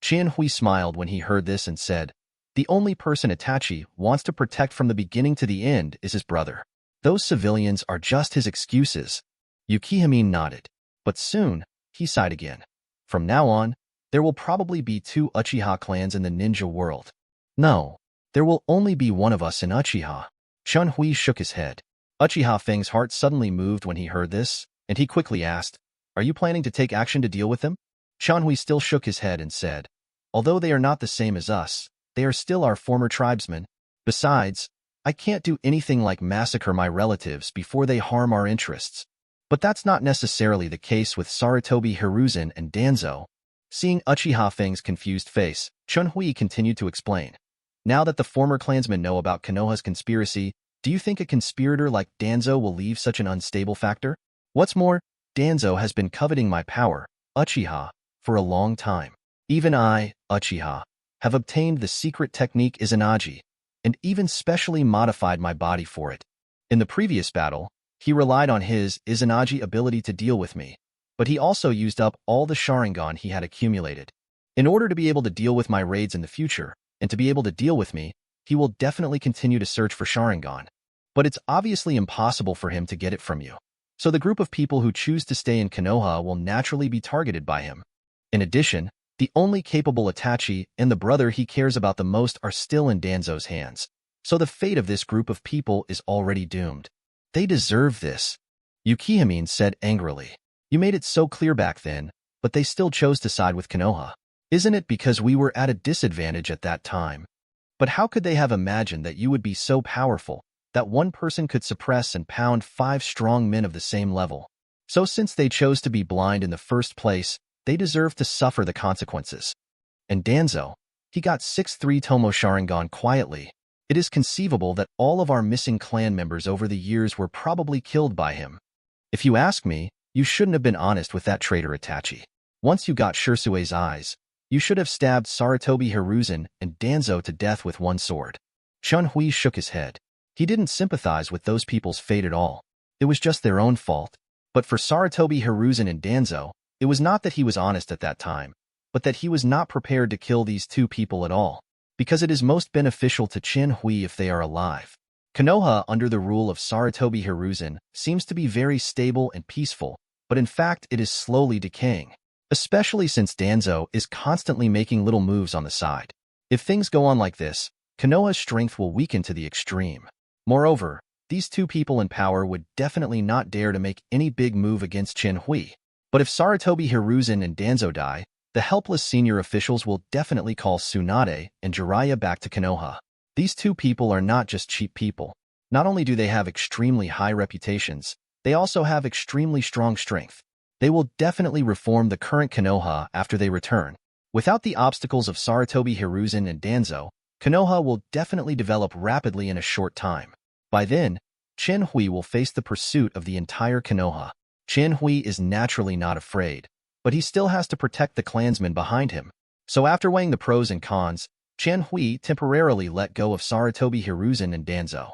Qianhui smiled when he heard this and said, the only person Itachi wants to protect from the beginning to the end is his brother. Those civilians are just his excuses. Uchiha nodded. But soon, he sighed again. From now on, there will probably be 2 Uchiha clans in the ninja world. No, there will only be one of us in Uchiha. Chunhui shook his head. Uchiha Feng's heart suddenly moved when he heard this, and he quickly asked, are you planning to take action to deal with them? Chunhui still shook his head and said, although they are not the same as us, they are still our former tribesmen. Besides, I can't do anything like massacre my relatives before they harm our interests. But that's not necessarily the case with Sarutobi Hiruzen and Danzo. Seeing Uchiha Feng's confused face, Chunhui continued to explain. Now that the former clansmen know about Konoha's conspiracy, do you think a conspirator like Danzo will leave such an unstable factor? What's more, Danzo has been coveting my power, Uchiha, for a long time. Even I, Uchiha, have obtained the secret technique Izanagi, and even specially modified my body for it. In the previous battle, he relied on his Izanagi ability to deal with me, but he also used up all the Sharingan he had accumulated. In order to be able to deal with my raids in the future, and to be able to deal with me, he will definitely continue to search for Sharingan. But it's obviously impossible for him to get it from you. So the group of people who choose to stay in Konoha will naturally be targeted by him. In addition, the only capable Itachi and the brother he cares about the most are still in Danzo's hands. So the fate of this group of people is already doomed. They deserve this. Uchiha said angrily. You made it so clear back then, but they still chose to side with Konoha. Isn't it because we were at a disadvantage at that time? But how could they have imagined that you would be so powerful, that one person could suppress and pound 5 strong men of the same level? So since they chose to be blind in the first place, they deserve to suffer the consequences. And Danzo, he got 6-3 Tomo Sharingan quietly. It is conceivable that all of our missing clan members over the years were probably killed by him. If you ask me, you shouldn't have been honest with that traitor Itachi. Once you got Shirsue's eyes, you should have stabbed Sarutobi Hiruzen and Danzo to death with one sword. Chunhui shook his head. He didn't sympathize with those people's fate at all. It was just their own fault. But for Sarutobi Hiruzen and Danzo, it was not that he was honest at that time, but that he was not prepared to kill these 2 people at all, because it is most beneficial to Chunhui if they are alive. Konoha, under the rule of Sarutobi Hiruzen, seems to be very stable and peaceful, but in fact it is slowly decaying, especially since Danzo is constantly making little moves on the side. If things go on like this, Konoha's strength will weaken to the extreme. Moreover, these 2 people in power would definitely not dare to make any big move against Chunhui. But if Sarutobi Hiruzen and Danzo die, the helpless senior officials will definitely call Tsunade and Jiraiya back to Konoha. These 2 people are not just cheap people. Not only do they have extremely high reputations, they also have extremely strong strength. They will definitely reform the current Konoha after they return. Without the obstacles of Sarutobi Hiruzen and Danzo, Konoha will definitely develop rapidly in a short time. By then, Chunhui will face the pursuit of the entire Konoha. Chunhui is naturally not afraid, but he still has to protect the clansmen behind him. So after weighing the pros and cons, Chunhui temporarily let go of Sarutobi Hiruzen and Danzo.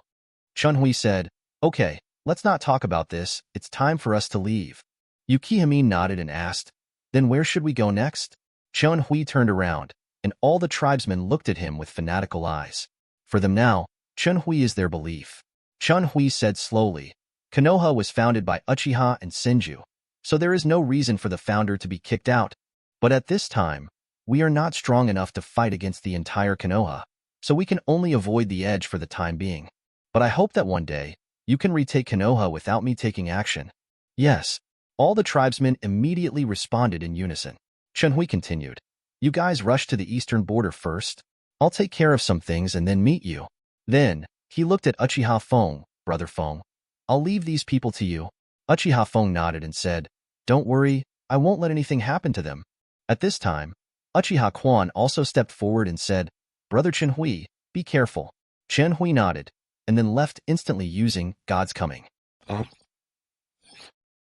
Chunhui said, okay, let's not talk about this, it's time for us to leave. Uchiha nodded and asked, then where should we go next? Chunhui turned around, and all the tribesmen looked at him with fanatical eyes. For them now, Chunhui is their belief. Chunhui said slowly, Konoha was founded by Uchiha and Senju, so there is no reason for the founder to be kicked out. But at this time, we are not strong enough to fight against the entire Konoha, so we can only avoid the edge for the time being. But I hope that one day, you can retake Konoha without me taking action. Yes. All the tribesmen immediately responded in unison. Chunhui continued, you guys rush to the eastern border first. I'll take care of some things and then meet you. Then, he looked at Uchiha Feng, Brother Feng. I'll leave these people to you. Uchiha Feng nodded and said, "Don't worry, I won't let anything happen to them." At this time, Uchiha Quan also stepped forward and said, "Brother Chenhui, be careful." Chenhui nodded, and then left instantly using God's Coming.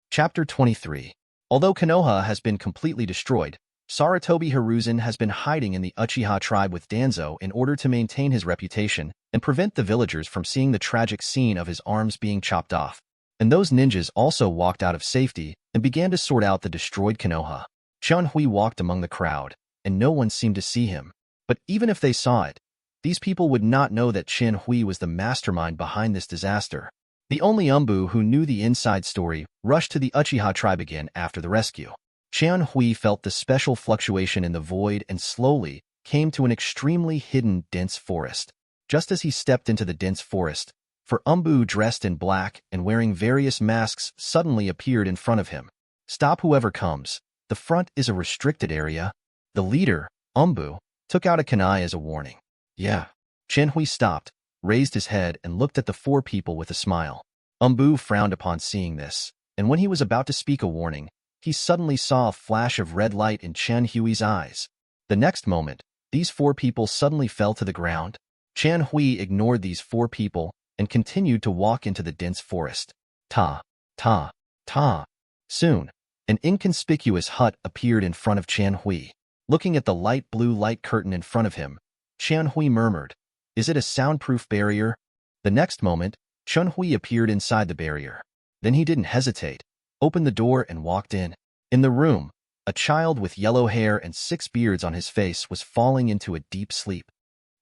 Chapter 23. Although Konoha has been completely destroyed, Sarutobi Hiruzen has been hiding in the Uchiha tribe with Danzo in order to maintain his reputation and prevent the villagers from seeing the tragic scene of his arms being chopped off. And those ninjas also walked out of safety and began to sort out the destroyed Konoha. Chenhui walked among the crowd, and no one seemed to see him. But even if they saw it, these people would not know that Chenhui was the mastermind behind this disaster. The only Umbu who knew the inside story rushed to the Uchiha tribe again after the rescue. Chenhui felt the special fluctuation in the void and slowly came to an extremely hidden, dense forest. Just as he stepped into the dense forest, for Umbu dressed in black and wearing various masks suddenly appeared in front of him. "Stop whoever comes. The front is a restricted area." The leader, Umbu, took out a kunai as a warning. "Yeah." Chenhui stopped, raised his head, and looked at the four people with a smile. Umbu frowned upon seeing this, and when he was about to speak a warning, he suddenly saw a flash of red light in Chenhui's eyes. The next moment, these four people suddenly fell to the ground. Chenhui ignored these four people and continued to walk into the dense forest. Ta, ta, ta. Soon, an inconspicuous hut appeared in front of Chenhui. Looking at the light blue light curtain in front of him, Chenhui murmured, "Is it a soundproof barrier?" The next moment, Chenhui appeared inside the barrier. Then he didn't hesitate, opened the door and walked in. In the room, a child with yellow hair and 6 beards on his face was falling into a deep sleep.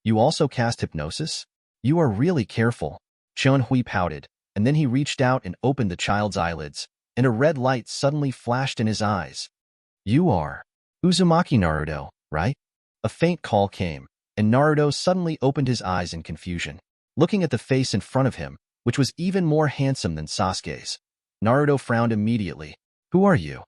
"You also cast hypnosis? You are really careful." Chenhui pouted, and then he reached out and opened the child's eyelids, and a red light suddenly flashed in his eyes. "You are Uzumaki Naruto, right?" A faint call came, and Naruto suddenly opened his eyes in confusion. Looking at the face in front of him, which was even more handsome than Sasuke's, Naruto frowned immediately. "Who are you?"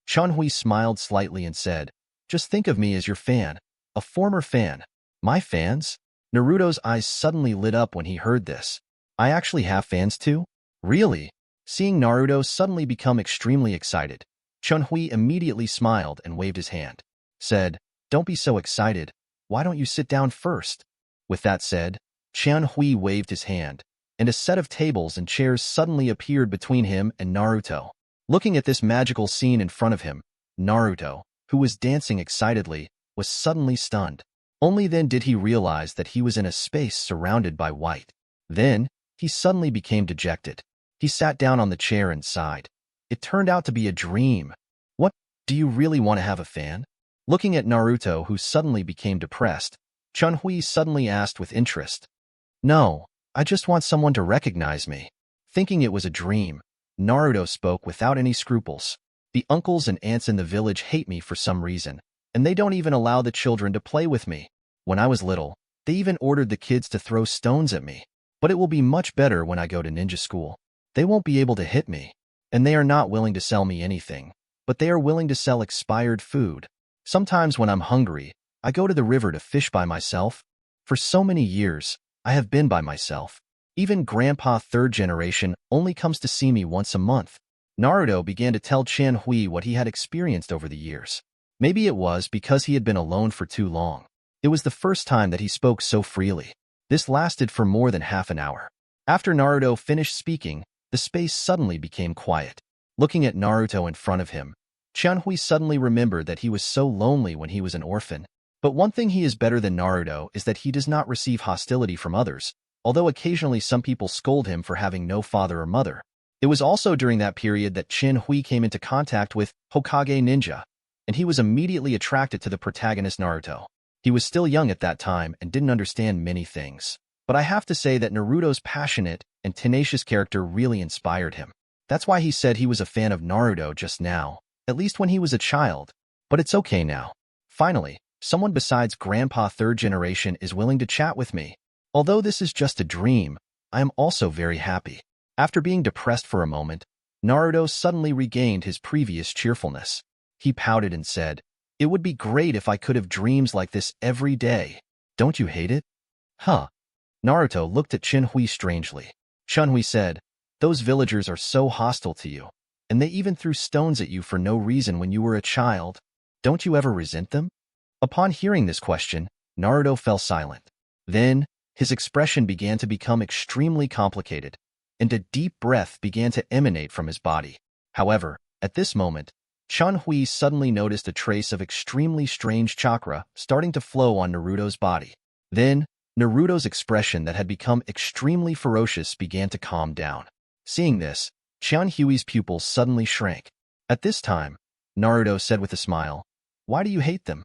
Chenhui smiled slightly and said, "Just think of me as your fan, a former fan." "My fans?" Naruto's eyes suddenly lit up when he heard this. "I actually have fans too? Really?" Seeing Naruto suddenly become extremely excited, Chenhui immediately smiled and waved his hand. Said, "Don't be so excited. Why don't you sit down first?" With that said, Chenhui waved his hand, and a set of tables and chairs suddenly appeared between him and Naruto. Looking at this magical scene in front of him, Naruto, who was dancing excitedly, was suddenly stunned. Only then did he realize that he was in a space surrounded by white. Then, he suddenly became dejected. He sat down on the chair and sighed. It turned out to be a dream. "What, do you really want to have a fan?" Looking at Naruto, who suddenly became depressed, Chenhui suddenly asked with interest. "No, I just want someone to recognize me." Thinking it was a dream, Naruto spoke without any scruples. "The uncles and aunts in the village hate me for some reason, and they don't even allow the children to play with me. When I was little, they even ordered the kids to throw stones at me. But it will be much better when I go to ninja school. They won't be able to hit me, and they are not willing to sell me anything, but they are willing to sell expired food. Sometimes when I'm hungry, I go to the river to fish by myself. For so many years, I have been by myself. Even Grandpa third generation only comes to see me once a month." Naruto began to tell Chenhui what he had experienced over the years. Maybe it was because he had been alone for too long. It was the first time that he spoke so freely. This lasted for more than half an hour. After Naruto finished speaking, the space suddenly became quiet. Looking at Naruto in front of him, Chenhui suddenly remembered that he was so lonely when he was an orphan. But one thing he is better than Naruto is that he does not receive hostility from others, although occasionally some people scold him for having no father or mother. It was also during that period that Chenhui came into contact with Hokage Ninja, and he was immediately attracted to the protagonist Naruto. He was still young at that time and didn't understand many things. But I have to say that Naruto's passionate and tenacious character really inspired him. That's why he said he was a fan of Naruto just now, at least when he was a child. But it's okay now. Finally, someone besides Grandpa third generation is willing to chat with me. Although this is just a dream, I am also very happy. After being depressed for a moment, Naruto suddenly regained his previous cheerfulness. He pouted and said, "It would be great if I could have dreams like this every day. Don't you hate it?" "Huh?" Naruto looked at Chenhui strangely. Chenhui said, "Those villagers are so hostile to you. and they even threw stones at you for no reason when you were a child. Don't you ever resent them? Upon hearing this question, Naruto fell silent. Then, his expression began to become extremely complicated, and a deep breath began to emanate from his body. However, at this moment, Chun-Hui suddenly noticed a trace of extremely strange chakra starting to flow on Naruto's body. Then, Naruto's expression that had become extremely ferocious began to calm down. Seeing this, Chun-Hui's pupils suddenly shrank. At this time, Naruto said with a smile, "Why do you hate them?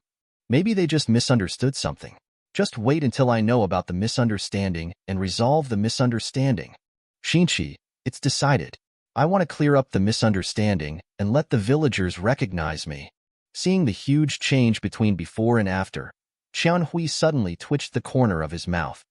Maybe they just misunderstood something. Just wait until I know about the misunderstanding and resolve the misunderstanding." "Shinchi, it's decided. I want to clear up the misunderstanding and let the villagers recognize me." Seeing the huge change between before and after, Chun-Hui suddenly twitched the corner of his mouth.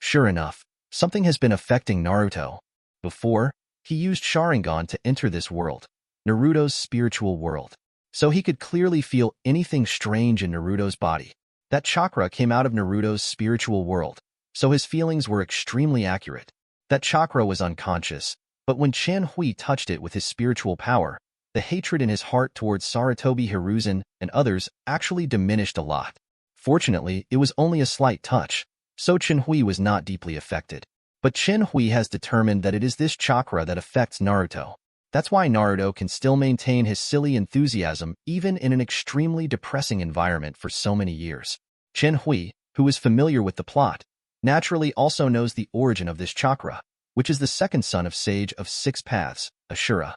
Sure enough, something has been affecting Naruto. Before, he used Sharingan to enter this world, Naruto's spiritual world, so he could clearly feel anything strange in Naruto's body. That chakra came out of Naruto's spiritual world, so his feelings were extremely accurate. That chakra was unconscious, but when Chun-Hui touched it with his spiritual power, the hatred in his heart towards Sarutobi Hiruzen and others actually diminished a lot. Fortunately, it was only a slight touch, so Chun-Hui was not deeply affected. But Chun-Hui has determined that it is this chakra that affects Naruto. That's why Naruto can still maintain his silly enthusiasm even in an extremely depressing environment for so many years. Chun-Hui, who is familiar with the plot, naturally also knows the origin of this chakra, which is the second son of Sage of Six Paths, Ashura.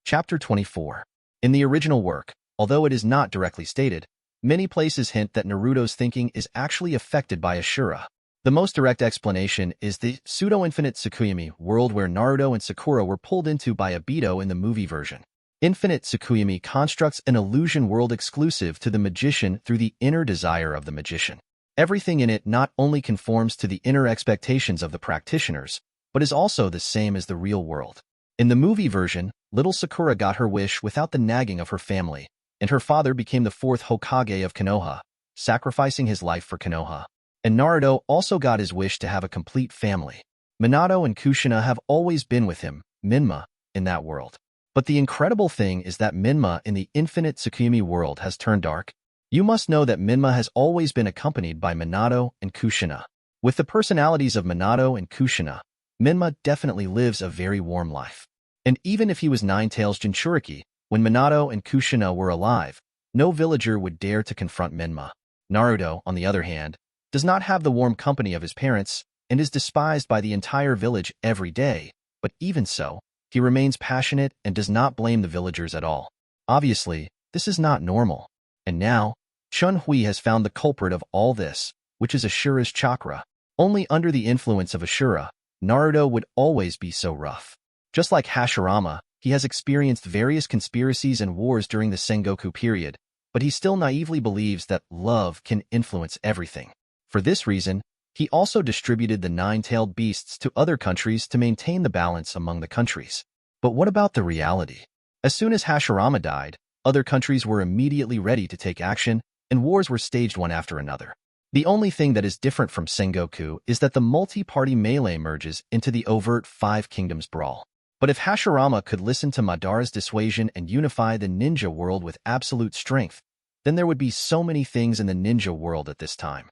Chapter 24. In the original work, although it is not directly stated, many places hint that Naruto's thinking is actually affected by Ashura. The most direct explanation is the pseudo-infinite Tsukuyomi world where Naruto and Sakura were pulled into by Obito in the movie version. Infinite Tsukuyomi constructs an illusion world exclusive to the magician through the inner desire of the magician. Everything in it not only conforms to the inner expectations of the practitioners, but is also the same as the real world. In the movie version, little Sakura got her wish without the nagging of her family, and her father became the fourth Hokage of Konoha, sacrificing his life for Konoha. And Naruto also got his wish to have a complete family. Minato and Kushina have always been with him, Minma, in that world. But the incredible thing is that Minma in the infinite Tsukuyomi world has turned dark. You must know that Minma has always been accompanied by Minato and Kushina. With the personalities of Minato and Kushina, Minma definitely lives a very warm life. And even if he was Ten Tails Jinchūriki, when Minato and Kushina were alive, no villager would dare to confront Minma. Naruto, on the other hand, does not have the warm company of his parents and is despised by the entire village every day, but even so, he remains passionate and does not blame the villagers at all. Obviously, this is not normal. And now, Chun-Hui has found the culprit of all this, which is Ashura's chakra. Only under the influence of Ashura, Naruto would always be so rough. Just like Hashirama, he has experienced various conspiracies and wars during the Sengoku period, but he still naively believes that love can influence everything. For this reason, he also distributed the nine-tailed beasts to other countries to maintain the balance among the countries. But what about the reality? As soon as Hashirama died, other countries were immediately ready to take action, and wars were staged one after another. The only thing that is different from Sengoku is that the multi-party melee merges into the overt Five Kingdoms brawl. But if Hashirama could listen to Madara's dissuasion and unify the ninja world with absolute strength, then there would be so many things in the ninja world at this time.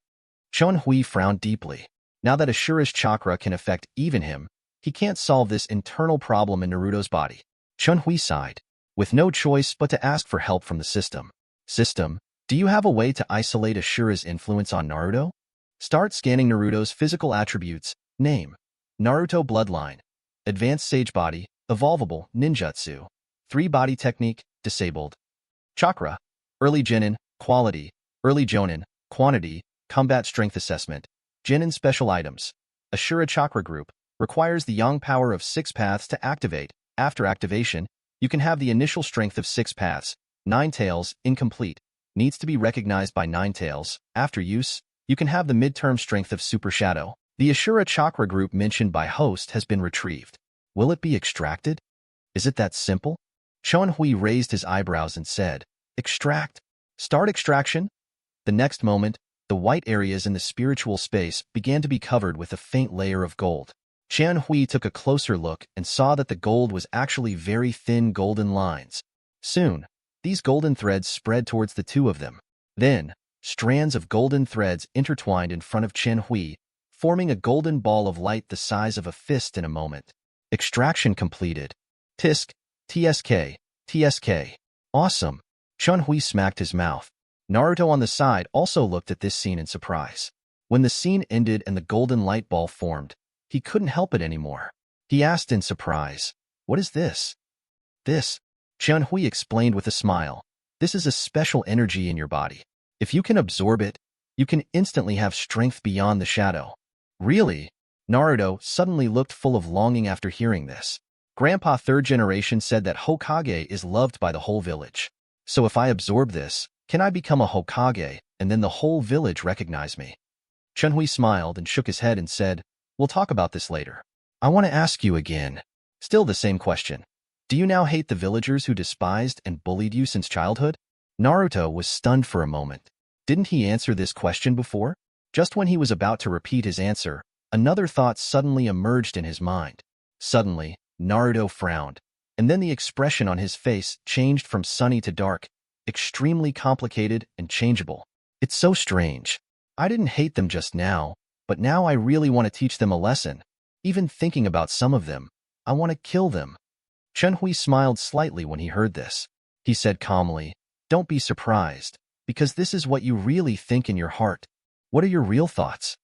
Chun-Hui frowned deeply. Now that Ashura's chakra can affect even him, he can't solve this internal problem in Naruto's body. Chun-Hui sighed, with no choice but to ask for help from the system. System, do you have a way to isolate Ashura's influence on Naruto? Start scanning Naruto's physical attributes. Name: Naruto Bloodline. Advanced Sage Body, Evolvable, Ninjutsu. 3 Body Technique, Disabled. Chakra: Early Genin, Quality. Early Jonin, Quantity. Combat Strength Assessment. Genin Special Items. Ashura Chakra Group. Requires the Yang power of 6 paths to activate. After activation, you can have the initial strength of 6 paths. 9 tails, incomplete. Needs to be recognized by 9 tails. After use, you can have the midterm strength of Super Shadow. The Ashura Chakra Group mentioned by host has been retrieved. Will it be extracted? Is it that simple? Chun-Hui raised his eyebrows and said, "Extract? Start extraction?" The next moment, the white areas in the spiritual space began to be covered with a faint layer of gold. Qian Hui took a closer look and saw that the gold was actually very thin golden lines. Soon, these golden threads spread towards the two of them. Then, strands of golden threads intertwined in front of Qian Hui, forming a golden ball of light the size of a fist in a moment. Extraction completed. Tisk, TSK, TSK. Awesome. Qian Hui smacked his mouth. Naruto on the side also looked at this scene in surprise. When the scene ended and the golden light ball formed, he couldn't help it anymore. He asked in surprise, "What is this?" "This," Qian Hui explained with a smile. "This is a special energy in your body. If you can absorb it, you can instantly have strength beyond the shadow." "Really?" Naruto suddenly looked full of longing after hearing this. Grandpa third generation said that Hokage is loved by the whole village. So if I absorb this, can I become a Hokage and then the whole village recognize me? Qian Hui smiled and shook his head and said, "We'll talk about this later. I want to ask you again." Still the same question. "Do you now hate the villagers who despised and bullied you since childhood?" Naruto was stunned for a moment. Didn't he answer this question before? Just when he was about to repeat his answer, another thought suddenly emerged in his mind. Suddenly, Naruto frowned, and then the expression on his face changed from sunny to dark, extremely complicated and changeable. "It's so strange. I didn't hate them just now, but now I really want to teach them a lesson. Even thinking about some of them, I want to kill them." Qian Hui smiled slightly when he heard this. He said calmly, "Don't be surprised, because this is what you really think in your heart. What are your real thoughts?"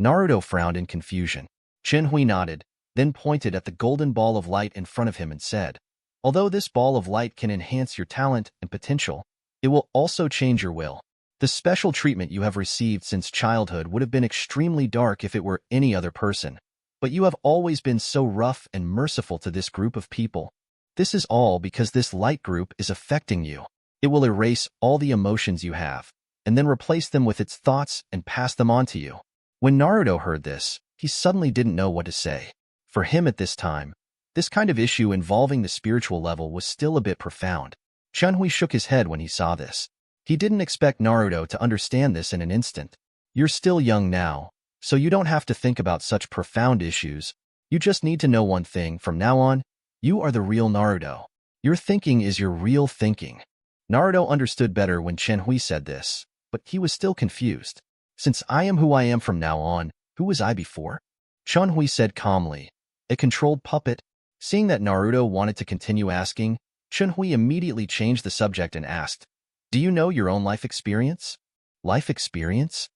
Naruto frowned in confusion. Qian Hui nodded, then pointed at the golden ball of light in front of him and said, "Although this ball of light can enhance your talent and potential, it will also change your will. The special treatment you have received since childhood would have been extremely dark if it were any other person, but you have always been so rough and merciful to this group of people. This is all because this light group is affecting you. It will erase all the emotions you have, and then replace them with its thoughts and pass them on to you." When Naruto heard this, he suddenly didn't know what to say. For him at this time, this kind of issue involving the spiritual level was still a bit profound. Qian Hui shook his head when he saw this. He didn't expect Naruto to understand this in an instant. "You're still young now, so you don't have to think about such profound issues. You just need to know one thing from now on. You are the real Naruto. Your thinking is your real thinking." Naruto understood better when Qian Hui said this, but he was still confused. "Since I am who I am from now on, who was I before?" Qian Hui said calmly, "A controlled puppet." Seeing that Naruto wanted to continue asking, Qian Hui immediately changed the subject and asked, "Do you know your own life experience?" "Life experience?"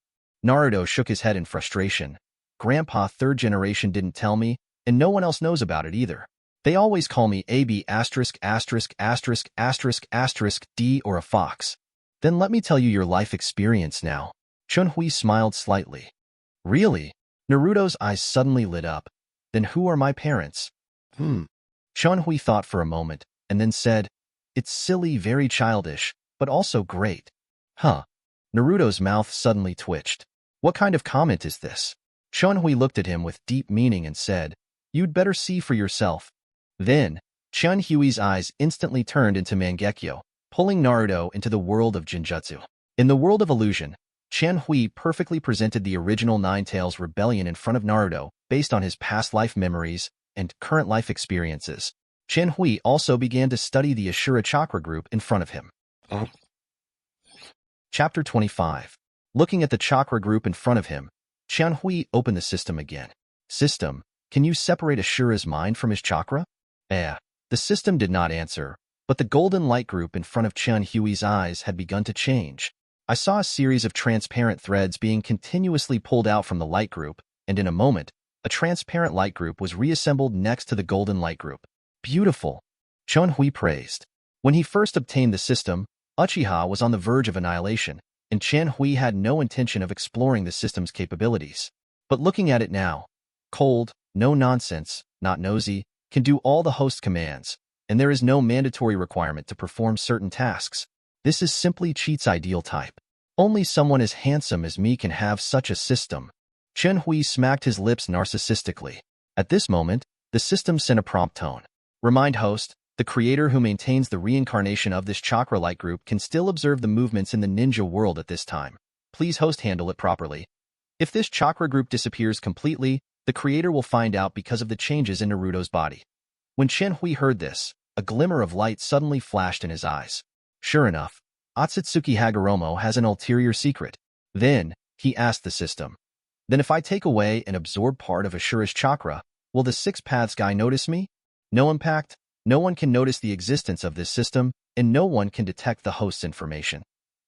Naruto shook his head in frustration. "Grandpa third generation didn't tell me, and no one else knows about it either. They always call me AB asterisk asterisk asterisk asterisk asterisk D or a fox." "Then let me tell you your life experience now." Qian Hui smiled slightly. "Really?" Naruto's eyes suddenly lit up. "Then who are my parents?" Qian Hui thought for a moment, and then said, "It's silly, very childish, but also great." "Huh." Naruto's mouth suddenly twitched. "What kind of comment is this?" Qian Hui looked at him with deep meaning and said, "You'd better see for yourself." Then, Qian Hui's eyes instantly turned into Mangekyo, pulling Naruto into the world of Jinjutsu. In the world of illusion, Qian Hui perfectly presented the original Nine Tails rebellion in front of Naruto based on his past life memories and current life experiences. Qian Hui also began to study the Ashura chakra group in front of him. Chapter 25. Looking at the chakra group in front of him, Qian Hui opened the system again. "System, can you separate Ashura's mind from his chakra?" The system did not answer, but the golden light group in front of Qian Hui's eyes had begun to change. I saw a series of transparent threads being continuously pulled out from the light group, and in a moment, a transparent light group was reassembled next to the golden light group. "Beautiful," Qian Hui praised. When he first obtained the system, Uchiha was on the verge of annihilation, and Qian Hui had no intention of exploring the system's capabilities. But looking at it now, cold, no nonsense, not nosy, can do all the host commands, and there is no mandatory requirement to perform certain tasks. This is simply Cheat's ideal type. Only someone as handsome as me can have such a system. Qian Hui smacked his lips narcissistically. At this moment, the system sent a prompt tone. "Remind host, the creator who maintains the reincarnation of this chakra light group can still observe the movements in the ninja world at this time. Please host handle it properly. If this chakra group disappears completely, The creator will find out because of the changes in Naruto's body. When Chen-Hui heard this, a glimmer of light suddenly flashed in his eyes. Sure enough, Otsutsuki Hagoromo has an ulterior secret. Then, he asked the system. Then if I take away and absorb part of Ashura's chakra, will the Six Paths guy notice me? No impact, no one can notice the existence of this system, and no one can detect the host's information.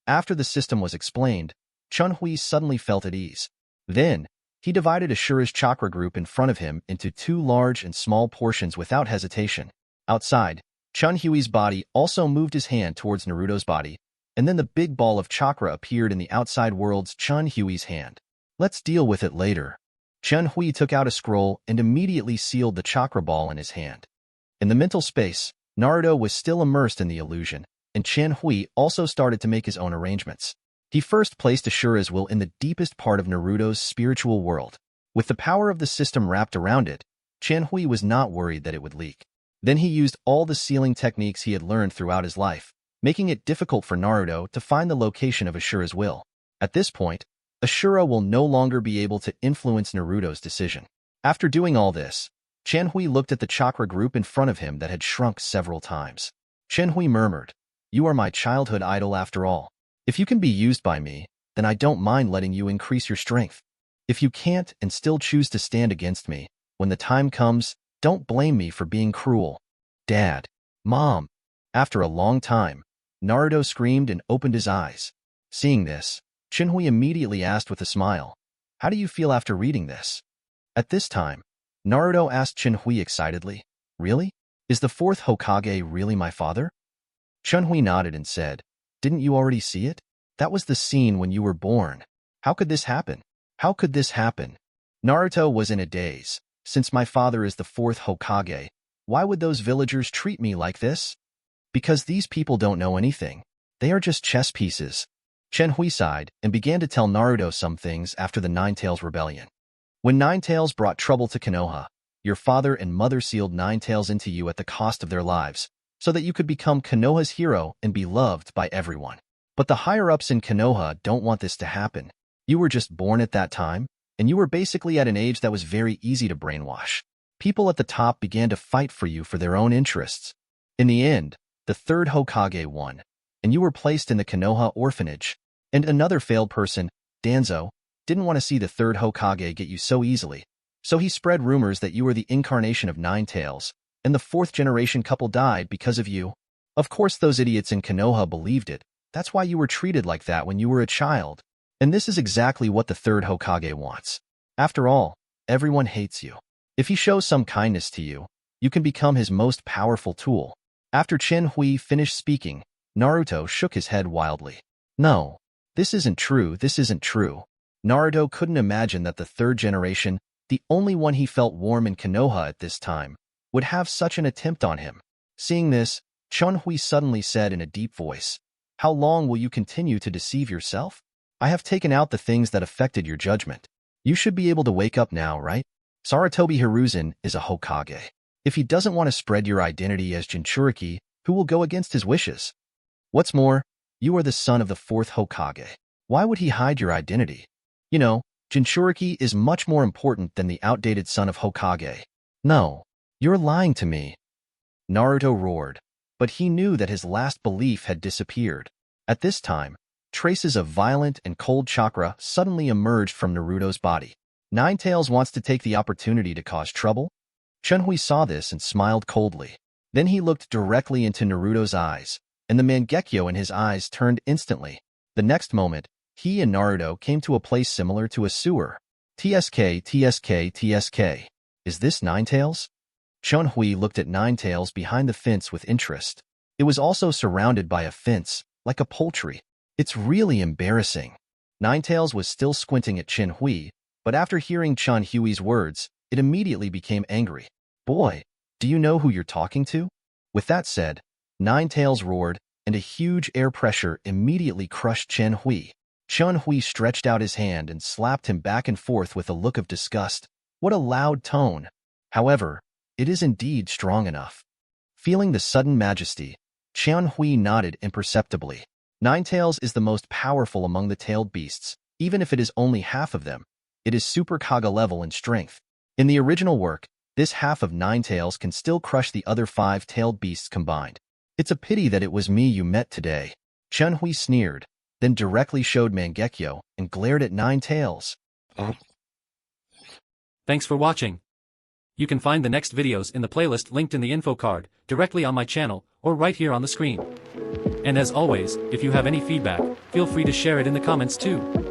After the system was explained, Chun-Hui suddenly felt at ease. Then, he divided Ashura's chakra group in front of him into two large and small portions without hesitation. Outside, Chun-Hui's body also moved his hand towards Naruto's body, and then the big ball of chakra appeared in the outside world's Chun-Hui's hand. Let's deal with it later. Chun-Hui took out a scroll and immediately sealed the chakra ball in his hand. In the mental space, Naruto was still immersed in the illusion, and Chun-Hui also started to make his own arrangements. He first placed Ashura's will in the deepest part of Naruto's spiritual world. With the power of the system wrapped around it, Chun-Hui was not worried that it would leak. Then he used all the sealing techniques he had learned throughout his life, making it difficult for Naruto to find the location of Ashura's will. At this point, Ashura will no longer be able to influence Naruto's decision. After doing all this, Chun-Hui looked at the chakra group in front of him that had shrunk several times. Chun-Hui murmured, "You are my childhood idol after all. If you can be used by me, then I don't mind letting you increase your strength. If you can't and still choose to stand against me, when the time comes, don't blame me for being cruel." Dad, Mom. After a long time, Naruto screamed and opened his eyes. Seeing this, Chun-Hui immediately asked with a smile, "How do you feel after reading this?" At this time, Naruto asked Chun-Hui excitedly, "Really? Is the fourth Hokage really my father?" Chun-Hui nodded and said, "Didn't you already see it? That was the scene when you were born. How could this happen? How could this happen?" Naruto was in a daze. Since my father is the fourth Hokage, why would those villagers treat me like this? Because these people don't know anything. They are just chess pieces. Chun-Hui sighed and began to tell Naruto some things after the Nine Tails rebellion. When Nine Tails brought trouble to Konoha, your father and mother sealed Nine Tails into you at the cost of their lives, so that you could become Konoha's hero and be loved by everyone. But the higher-ups in Konoha don't want this to happen. You were just born at that time, and you were basically at an age that was very easy to brainwash. People at the top began to fight for you for their own interests. In the end, the third Hokage won, and you were placed in the Konoha orphanage. And another failed person, Danzo, didn't want to see the third Hokage get you so easily, so he spread rumors that you were the incarnation of Nine Tails, and the fourth-generation couple died because of you. Of course those idiots in Konoha believed it. That's why you were treated like that when you were a child. And this is exactly what the third Hokage wants. After all, everyone hates you. If he shows some kindness to you, you can become his most powerful tool." After Chun-Hui finished speaking, Naruto shook his head wildly. "No. This isn't true, this isn't true." Naruto couldn't imagine that the third generation, the only one he felt warm in Konoha at this time, would have such an attempt on him. Seeing this, Chun-Hui suddenly said in a deep voice, "How long will you continue to deceive yourself? I have taken out the things that affected your judgment. You should be able to wake up now, right? Sarutobi Hiruzen is a Hokage. If he doesn't want to spread your identity as Jinchūriki, who will go against his wishes? What's more, you are the son of the fourth Hokage. Why would he hide your identity? You know, Jinchūriki is much more important than the outdated son of Hokage. No, you're lying to me." Naruto roared, but he knew that his last belief had disappeared. At this time, traces of violent and cold chakra suddenly emerged from Naruto's body. Nine Tails wants to take the opportunity to cause trouble? Chun-Hui saw this and smiled coldly. Then he looked directly into Naruto's eyes, and the Mangekyo in his eyes turned instantly. The next moment, he and Naruto came to a place similar to a sewer. "TSK, TSK, TSK. Is this Nine Tails?" Chun-Hui looked at Nine Tails behind the fence with interest. It was also surrounded by a fence, like a poultry. "It's really embarrassing." Nine Tails was still squinting at Chun-Hui, but after hearing Chun-Hui's words, it immediately became angry. "Boy, do you know who you're talking to?" With that said, Nine Tails roared, and a huge air pressure immediately crushed Chun-Hui. Chun-Hui stretched out his hand and slapped him back and forth with a look of disgust. What a loud tone! However, it is indeed strong enough. Feeling the sudden majesty, Chun-Hui nodded imperceptibly. Nine Tails is the most powerful among the tailed beasts, even if it is only half of them. It is Super Kaga level in strength. In the original work, this half of Nine Tails can still crush the other 5-tailed beasts combined. It's a pity that it was me you met today. Chunhui sneered, then directly showed Mangekyo and glared at Nine Tails. Thanks for watching. You can find the next videos in the playlist linked in the info card, directly on my channel, or right here on the screen. And as always, if you have any feedback, feel free to share it in the comments too.